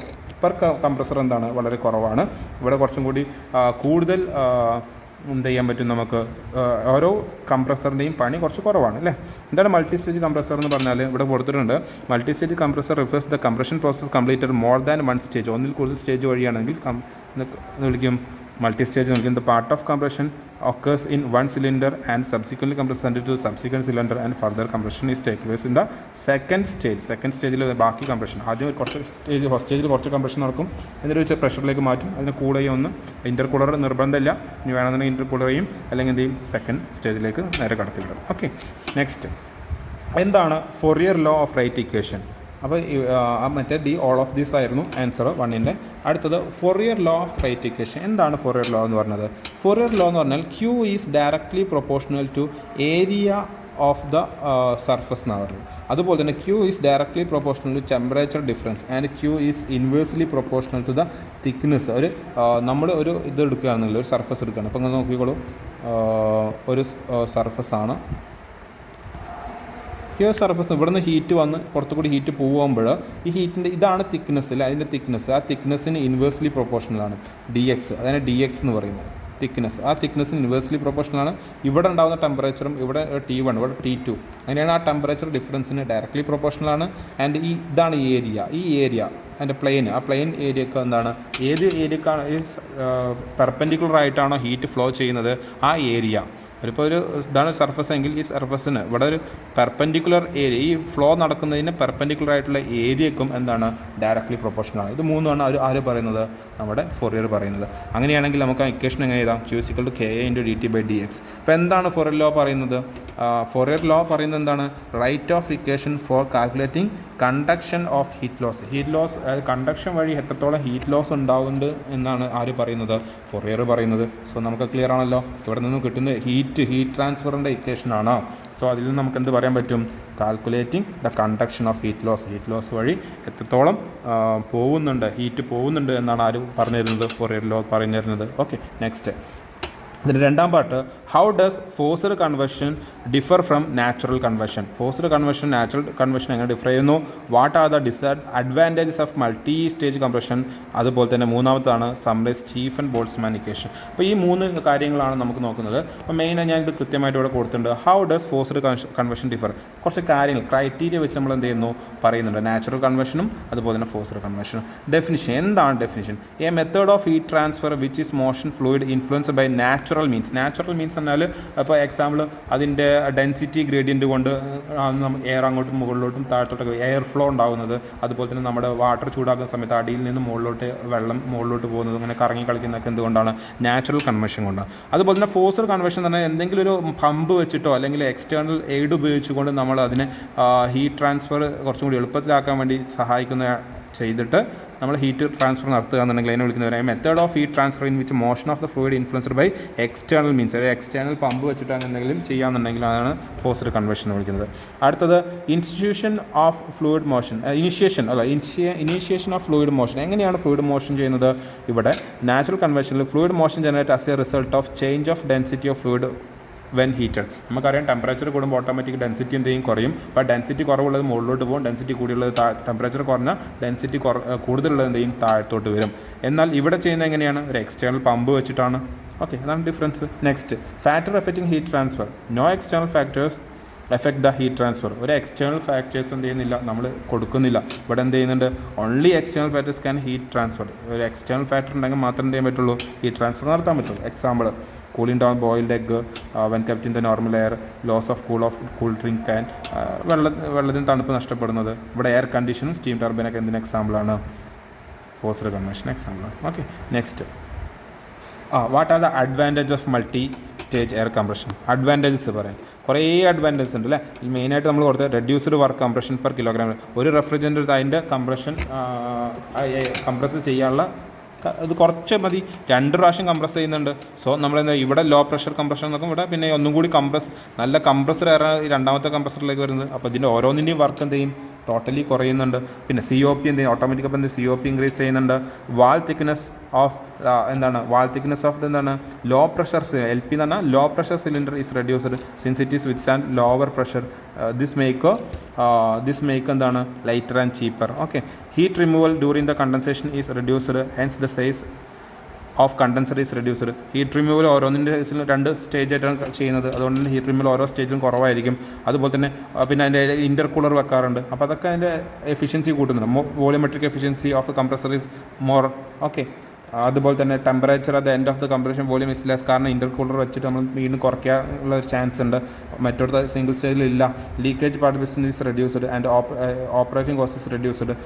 പെർ കംപ്രസർ എന്താണ്? വളരെ കുറവാണ്. ഇവിടെ കുറച്ചും കൂടി കൂടുതൽ എന്ത് ചെയ്യാൻ പറ്റും നമുക്ക്? ഓരോ കംപ്രസറിൻ്റെയും പണി കുറച്ച് കുറവാണ് അല്ലേ? എന്താണ് മൾട്ടി സ്റ്റേജ് കംപ്രസർ എന്ന് പറഞ്ഞാൽ? ഇവിടെ കൊടുത്തിട്ടുണ്ട്, multi stage compressor refers the compression process completed more than 1 stage. ഒന്നിൽ കൂടുതൽ സ്റ്റേജ് വഴിയാണെങ്കിൽ വിളിക്കും മൾട്ടി സ്റ്റേജ്. നൽകും the part of compression occurs in one cylinder and subsequently compressed into subsequent cylinder and further compression is take place in the second stage. Second സ്റ്റേജിൽ ബാക്കി compression, ആദ്യം കുറച്ച് stage first സ്റ്റേജിൽ കുറച്ച് compression നടക്കും, എന്നിട്ട് വെച്ച് പ്രഷറിലേക്ക് മാറ്റും. അതിന് കൂടെയും ഒന്ന് ഇൻ്റർകൂളർ നിർബന്ധമില്ല, ഇനി വേണമെന്നുണ്ടെങ്കിൽ ഇൻ്റർകൂളർ ചെയ്യും, അല്ലെങ്കിൽ എന്ത് ചെയ്യും? സെക്കൻഡ് സ്റ്റേജിലേക്ക് നേരെ കടത്തിവിടും. ഓക്കെ, നെക്സ്റ്റ് എന്താണ് Fourier law of rate equation? അപ്പോൾ മറ്റേ ഡി ഓൾ ഓഫ് ദീസ് ആയിരുന്നു ആൻസർ 1ൻ്റെ. അടുത്തത് Fourier law of rate equation. എന്താണ് ഫോറിയർ ലോ എന്ന് പറഞ്ഞത്? ഫോറിയർ ലോ എന്ന് പറഞ്ഞാൽ Q is directly proportional to area of the surface എന്നാണ് പറയുന്നത്. അതുപോലെ തന്നെ Q is directly proportional to temperature difference and Q is inversely proportional to the thickness. ഒരു നമ്മൾ ഒരു ഇത് എടുക്കുകയാണെന്നുണ്ടെങ്കിൽ ഒരു സർഫസ് എടുക്കുകയാണ്. അപ്പോൾ നിങ്ങൾ നോക്കിക്കോളൂ, ഒരു സർഫസാണ് ഈ സർഫസ്. ഇവിടുന്ന് ഹീറ്റ് വന്ന് പുറത്തു കൂടി ഹീറ്റ് പോകുമ്പോൾ ഈ ഹീറ്റിൻ്റെ ഇതാണ് തിക്നെസ് അല്ലേ, അതിൻ്റെ തിക്നെസ് ആ തിക്നെസ്സിന് ഇൻവേഴ്സ്ലി പ്രൊപ്പോർഷണലാണ് DX. അതാണ് DX എന്ന് പറയുന്നത് തിക്നെസ്. ആ തിക്നെസ്സിന് ഇൻവേഴ്സ്ലി പ്രൊപ്പോർഷണലാണ്. ഇവിടെ ഉണ്ടാകുന്ന ടെമ്പറേച്ചറും ഇവിടെ T1 ഇവിടെ T2 അങ്ങനെയാണ്. ആ ടെമ്പറേച്ചർ ഡിഫറൻസിന് ഡയറക്ട്ലി പ്രൊപ്പോർഷണലാണ്. ആൻഡ് ഇതാണ് ഏരിയ. ഈ ഏരിയ അതിൻ്റെ പ്ലെയിൻ, ആ പ്ലെയിൻ ഏരിയക്ക് എന്താണ്, ഏത് ഏരിയക്കാണ് പെർപെൻഡിക്കുലർ ആയിട്ടാണോ ഹീറ്റ് ഫ്ലോ ചെയ്യുന്നത് ആ ഏരിയ. ഇപ്പോൾ ഒരു ഇതാണ് സർഫസ് എങ്കിൽ ഈ സർഫസിന് ഇവിടെ ഒരു പെർപെൻഡിക്കുലർ ഏരിയ, ഈ ഫ്ലോ നടക്കുന്നതിന് പെർപെൻഡിക്കുലർ ആയിട്ടുള്ള ഏരിയക്കും എന്താണ് ഡയറക്ട്ലി പ്രൊപ്പോർഷണലാണ്. ഇത് മൂന്നുമാണ് ആര് പറയുന്നത്, നമ്മുടെ ഫോറിയർ പറയുന്നത്. അങ്ങനെയാണെങ്കിൽ നമുക്ക് ആ ഇക്വേഷൻ എങ്ങനെ എഴുതാം? Q = KA × dt/dx. ഇപ്പോൾ എന്താണ് ഫോറിയർ ലോ പറയുന്നത്? ഫോറിയർ ലോ പറയുന്നത് എന്താണ്? Rate of equation for calculating conduction of heat loss. Heat loss conduction വഴി എത്രത്തോളം ഹീറ്റ് ലോസ് ഉണ്ടാവുന്നുണ്ട് എന്നാണ് ആര് പറയുന്നത്? ഫോറിയർ പറയുന്നത്. സോ നമുക്ക് ക്ലിയർ ആണല്ലോ, ഇവിടെ നിന്ന് കിട്ടുന്ന ഹീറ്റ് ട്രാൻസ്ഫറിൻ്റെ ഇക്വേഷനാണ്. സോ അതിൽ നിന്ന് നമുക്ക് എന്ത് പറയാൻ പറ്റും? Calculating the conduction of heat loss. Heat loss വഴി എത്രത്തോളം ഹീറ്റ് പോകുന്നുണ്ട് എന്നാണ് ആര് പറഞ്ഞു തരുന്നത്? ഫോറിയർ ലോ പറഞ്ഞു തരുന്നത്. Okay, next. ഇതിൻ്റെ രണ്ടാം part, how does forced convection differ from natural convection. Forced convection natural convection എങ്ങനെ ഡിഫർ ചെയ്യുന്നു? What are the advantages of multi stage compression. അതുപോലെ തന്നെ മൂന്നാമത്താണ് summarise chief and Boltzmann equation. അപ്പോൾ ഈ 3 കാര്യങ്ങളാണ് നമുക്ക് നോക്കുന്നത്. അപ്പോൾ മെയിനായി ഞാൻ ഇത് കൃത്യമായിട്ട് ഇവിടെ കൊടുത്തിട്ടുണ്ട്. How does forced convection differ? കുറച്ച് കാര്യങ്ങൾ ക്രൈറ്റീരിയ വെച്ച് നമ്മൾ എന്ത് ചെയ്യുന്നു പറയുന്നുണ്ട്. നാച്ചുറൽ കൺവെർഷനും അതുപോലെ തന്നെ ഫോഴ്സ്ഡ് കൺവെർഷനും. ഡെഫിനിഷൻ എന്താണ് definition? A method of heat transfer which is motion fluid influenced by natural means. Natural means എന്നാൽ ഇപ്പോൾ എക്സാമ്പിൾ അതിൻ്റെ ഡെൻസിറ്റി ഗ്രേഡിയൻറ്റ് കൊണ്ട് എയർ അങ്ങോട്ടും മുകളിലോട്ടും താഴത്തോട്ടൊക്കെ എയർ ഫ്ലോ ഉണ്ടാകുന്നത്. അതുപോലെ തന്നെ നമ്മുടെ വാട്ടർ ചൂടാക്കുന്ന സമയത്ത് അടിയിൽ നിന്ന് മുകളിലോട്ട് വെള്ളം മുകളിലോട്ട് പോകുന്നത്, അങ്ങനെ കറങ്ങി കളിക്കുന്നതൊക്കെ എന്തുകൊണ്ടാണ്? നാച്ചുറൽ കൺവെർഷൻ കൊണ്ടാണ്. അതുപോലെ തന്നെ ഫോഴ്സ്ഡ് കൺവെർഷൻ എന്ന് പറഞ്ഞാൽ എന്തെങ്കിലും ഒരു പമ്പ് വെച്ചിട്ടോ അല്ലെങ്കിൽ എക്സ്റ്റേണൽ എയ്ഡ് ഉപയോഗിച്ചുകൊണ്ട് നമ്മൾ അതിനെ ഹീറ്റ് ട്രാൻസ്ഫർ കുറച്ചും കൂടി എളുപ്പത്തിലാക്കാൻ വേണ്ടി ചെയ്തിട്ട് നമ്മൾ ഹീറ്റ് ട്രാൻസ്ഫർ നടത്തുക എന്നുണ്ടെങ്കിൽ അതിനെ വിളിക്കുന്നവരായ method of heat transfer in which motion of the fluid influenced by external means. ഒരു എക്സ്റ്റേണൽ പമ്പ് വെച്ചിട്ട് എന്തെങ്കിലും ചെയ്യാമെന്നുണ്ടെങ്കിൽ അതാണ് ഫോഴ്സ്ഡ് കൺവെർഷൻ എന്ന് വിളിക്കുന്നത്. അടുത്തത് institution of fluid motion. Initiation of fluid motion. എങ്ങനെയാണ് ഫ്ലൂയിഡ് മോഷൻ ചെയ്യുന്നത്? ഇവിടെ നാച്ചുറൽ കൺവെർഷനിൽ fluid motion generate as a result of change of density of fluid when heated. നമുക്കറിയാം ടെമ്പറേച്ചർ കൂടുമ്പോൾ ഓട്ടോമാറ്റിക് ഡെൻസിറ്റി എന്തെങ്കിലും കുറയും. അപ്പോൾ ഡെൻസിറ്റി കുറവുള്ളത് മുകളിലോട്ട് പോകും, ഡെൻസിറ്റി കൂടിയുള്ളത് ടെമ്പറേച്ചർ കുറഞ്ഞാൽ ഡെൻസിറ്റി കൂടുതലുള്ളത് എന്തെങ്കിലും താഴത്തോട്ട് വരും. എന്നാൽ ഇവിടെ ചെയ്യുന്നത് എങ്ങനെയാണ്? ഒരു എക്സ്റ്റേണൽ പമ്പ് വെച്ചിട്ടാണ്. ഓക്കെ, അതാണ് difference. Next, factor affecting heat transfer. No external factors affect the heat transfer. ഒരു എക്സ്റ്റേണൽ ഫാക്ടേഴ്സ് എന്ത് ചെയ്യുന്നില്ല, നമ്മൾ കൊടുക്കുന്നില്ല. ഇവിടെ എന്ത് ചെയ്യുന്നുണ്ട്? Only external factors can heat transfer. ഒരു എക്സ്റ്റേണൽ ഫാക്ടർ ഉണ്ടെങ്കിൽ മാത്രം എന്ത് ചെയ്യാൻ പറ്റുള്ളൂ? ഹീറ്റ് ട്രാൻസ്ഫർ നടത്താൻ പറ്റുള്ളൂ. Example, cooling down boiled egg when kept in the normal air, loss of cool drink can, വെള്ളത്തിന് തണുപ്പ് നഷ്ടപ്പെടുന്നത്. ഇവിടെ എയർ കണ്ടീഷനും സ്റ്റീം ടർബൈനൊക്കെ എന്തിന് എക്സാമ്പിളാണ്? ഫോഴ്സ്ഡ് കൺവെർഷൻ എക്സാമ്പിളാണ്. Okay, next, what are the advantage of multi stage air compression. Advantages പറയാം, കുറേ advantages ഉണ്ട് അല്ലേ. മെയിനായിട്ട് നമ്മൾ കൊടുത്ത reduced work compression per kilogram. ഒരു റെഫ്രിജറൻ്റ് അതിൻ്റെ കംപ്രസ് ചെയ്യാനുള്ള ഇത് കുറച്ച് മതി, 2 പ്രാവശ്യം കംപ്രസ് ചെയ്യുന്നുണ്ട്. സോ നമ്മളെന്താ ഇവിടെ ലോ പ്രഷർ കംപ്രഷൻ നോക്കും, ഇവിടെ പിന്നെ ഒന്നും കൂടി നല്ല കംപ്രസർ രണ്ടാമത്തെ കംപ്രസറിലേക്ക് വരുന്നത്. അപ്പോൾ ഇതിൻ്റെ ഓരോന്നിൻ്റെയും വർക്ക് എന്ത് ചെയ്യും? ടോട്ടലി കുറയുന്നുണ്ട്. പിന്നെ COP എന്ത് ചെയ്യും? ഓട്ടോമാറ്റിക് അപ്പം COP ഇൻക്രീസ് ചെയ്യുന്നുണ്ട്. Wall thickness of low pressure LP എന്ന് പറഞ്ഞാൽ low pressure cylinder is reduced since it is with and lower pressure. This make എന്താണ്? Lighter and cheaper. Okay, heat removal during the condensation is reduced hence the size of condenser is reduced. Heat removal ഓരോന്നിൻ്റെ കേസിലും 2 സ്റ്റേജായിട്ടാണ് ചെയ്യുന്നത്. അതുകൊണ്ട് തന്നെ heat removal ഓരോ സ്റ്റേജിലും കുറവായിരിക്കും. അതുപോലെ തന്നെ പിന്നെ അതിൻ്റെ ഇൻ്റർകൂളർ വെക്കാറുണ്ട്. അപ്പോൾ അതൊക്കെ അതിൻ്റെ എഫിഷ്യൻസി കൂട്ടുന്നുണ്ട്. Volumetric efficiency of compressor is more. Okay, അതുപോലെ തന്നെ temperature at the end of the compression volume is less, കാരണം ഇൻ്റർകൂളർ വെച്ചിട്ട് നമ്മൾ വീണ്ടും കുറയ്ക്കാനുള്ള ഒരു ചാൻസ് ഉണ്ട്, മറ്റൊരു സിംഗിൾ സ്റ്റേജിലില്ല. Leakage participation is reduced and operating cost is reduced.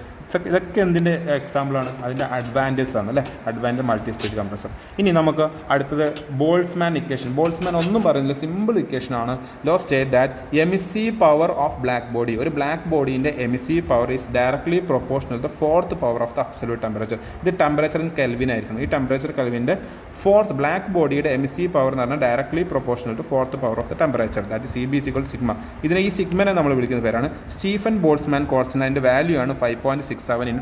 ഇതൊക്കെ എന്തിൻ്റെ എക്സാമ്പിളാണ്? അതിൻ്റെ അഡ്വാൻറ്റേജ് ആണ് അല്ലേ, അഡ്വാൻറ്റേജ് മൾട്ടി സ്റ്റേജ് കംപ്രസർ. ഇനി നമുക്ക് അടുത്തത് ബോൾട്സ്മാൻ ഇക്വേഷൻ. ബോൾട്സ്മാൻ ഒന്നും പറയുന്നില്ല, സിമ്പിൾ ഇക്വേഷൻ ആണ്. Law state that emissive power of black body, ഒരു ബ്ലാക്ക് ബോഡീൻ്റെ emissive power is directly proportional the fourth power of the absolute temperature. ഇത് ടെമ്പറേച്ചർ ഇൻ കെൽവിൻ ആയിരിക്കണം. ഈ ടെമ്പറേച്ചർ കെൽവിൻ്റെ ഫോർത്ത് ബ്ലാക്ക് ബോഡിയുടെ എമിസീവ് പവർ എന്ന് പറഞ്ഞാൽ directly proportional to fourth power of the temperature, that C B equal sigma. ഇതിനെ ഈ സിഗ്മനെ നമ്മൾ വിളിക്കുന്ന പേരാണ് സ്റ്റീഫൻ ബോൾട്സ്മാൻ കോൺസ്റ്റന്റ്. അതിൻ്റെ വാല്യൂ ആണ് 5.67 ×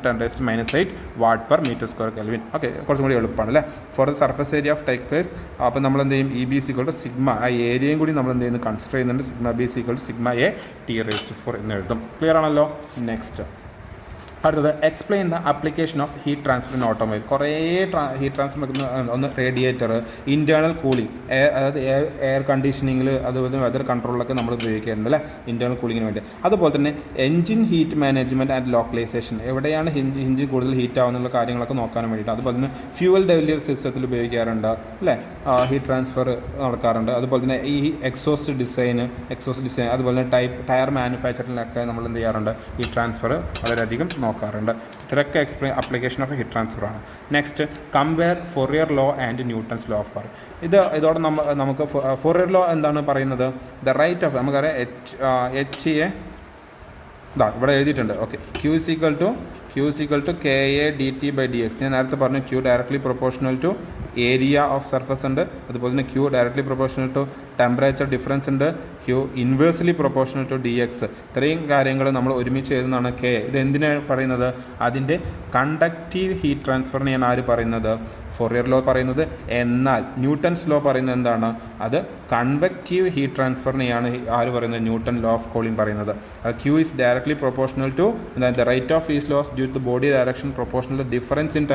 10⁻⁸ watt per metre square kelvin. Okay, കുറച്ചും കൂടി എളുപ്പമാണ് അല്ലേ. For the surface area of take place, അപ്പോൾ നമ്മൾ എന്ത് ചെയ്യും, E B is equal to sigma, ആ ഏരിയയും കൂടി നമ്മൾ എന്ത് ചെയ്യുന്നു കൺസിഡർ ചെയ്യുന്നുണ്ട്. Sigma B is equal to sigma A T⁴ എന്ന് എഴുതും. ക്ലിയർ ആണല്ലോ. നെക്സ്റ്റ് അടുത്തത് explain the application of heat transfer in automobile. കുറേ ഹീറ്റ് ട്രാൻസ്ഫർ വെക്കുന്ന ഒന്ന് റേഡിയേറ്റർ, ഇൻറ്റേർണൽ കൂളിംഗ്, അതായത് എയർ കണ്ടീഷനിങ്ങിൽ, അതുപോലെ വെതർ കൺട്രോളിലൊക്കെ നമ്മൾ ഉപയോഗിക്കാറുണ്ട് അല്ലേ, ഇൻറ്റേർണൽ കൂളിങ്ങിന് വേണ്ടി. അതുപോലെ തന്നെ engine heat management and localisation, എവിടെയാണ് എൻജിൻ കൂടുതൽ ഹീറ്റ് ആവുന്നുള്ള കാര്യങ്ങളൊക്കെ നോക്കാൻ വേണ്ടിയിട്ട്. അതുപോലെ തന്നെ ഫ്യൂവൽ ഡെലിവറി സിസ്റ്റത്തിൽ ഉപയോഗിക്കാറുണ്ട് അല്ലേ, ഹീറ്റ് ട്രാൻസ്ഫർ നടക്കാറുണ്ട്. അതുപോലെ തന്നെ ഈ എക്സോസ്റ്റ് ഡിസൈൻ, അതുപോലെ തന്നെ ടയർ മാനുഫാക്ചറിങ്ങിലൊക്കെ നമ്മൾ എന്ത് ചെയ്യാറുണ്ട്, ഈ ട്രാൻസ്ഫർ വളരെയധികം നോക്കാറുണ്ട്. ഇത്രയൊക്കെ ആപ്ലിക്കേഷൻ ഓഫ് ഹീറ്റ് ട്രാൻസ്ഫർ ആണ്. Next compare Fourier law and Newton's law of power. ഇതോടെ നമുക്ക് ഫൊറിയർ ലോ എന്താണ് പറയുന്നത്, ദ റൈറ്റ് ഓഫ്, നമുക്കറിയാം എച്ച് എ ഇവിടെ എഴുതിയിട്ടുണ്ട്. Okay, Q is equal to K A D T by D X. ഞാൻ നേരത്തെ പറഞ്ഞു Q directly proportional to area of surface ഉണ്ട്, അതുപോലെ തന്നെ Q directly proportional to temperature difference ഉണ്ട്, Q inversely proportional to D X. ഇത്രയും കാര്യങ്ങൾ നമ്മൾ ഒരുമിച്ച് എഴുതുന്നതാണ് കെ. ഇത് എന്തിനാണ് പറയുന്നത്, അതിൻ്റെ കണ്ടക്റ്റീവ് ഹീറ്റ് ട്രാൻസ്ഫറിനെയാണ് ആര് പറയുന്നത്, ഫൊറിയർ ലോ പറയുന്നത്. എന്നാൽ ന്യൂട്ടൺസ് ലോ പറയുന്നത് എന്താണ്, അത് കൺവെക്റ്റീവ് ഹീറ്റ് ട്രാൻസ്ഫറിനെയാണ് ആര് പറയുന്നത്, ന്യൂട്ടൺ ലോ ഓഫ് കൂളിംഗ് പറയുന്നത്. Q is directly proportional to the rate of heat loss due to body direction proportional to difference in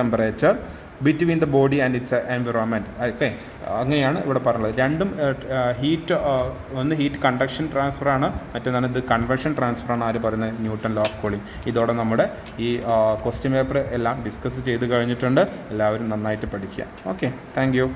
temperature between the body and its environment. Okay, അങ്ങനെയാണ് ഇവിടെ പറഞ്ഞത്. രണ്ടും heat, ഒന്ന് heat conduction ട്രാൻസ്ഫറാണ്, മറ്റൊന്നാണ് ഇത് convection ട്രാൻസ്ഫറാണ് ആര് പറയുന്നത്, ന്യൂട്ടൺ ലോ ഓഫ് കൂളിംഗ്. ഇതോടെ നമ്മുടെ ഈ ക്വസ്റ്റ്യൻ പേപ്പർ എല്ലാം ഡിസ്കസ് ചെയ്ത് കഴിഞ്ഞിട്ടുണ്ട്. എല്ലാവരും നന്നായിട്ട് പഠിക്കുക. Okay, thank you.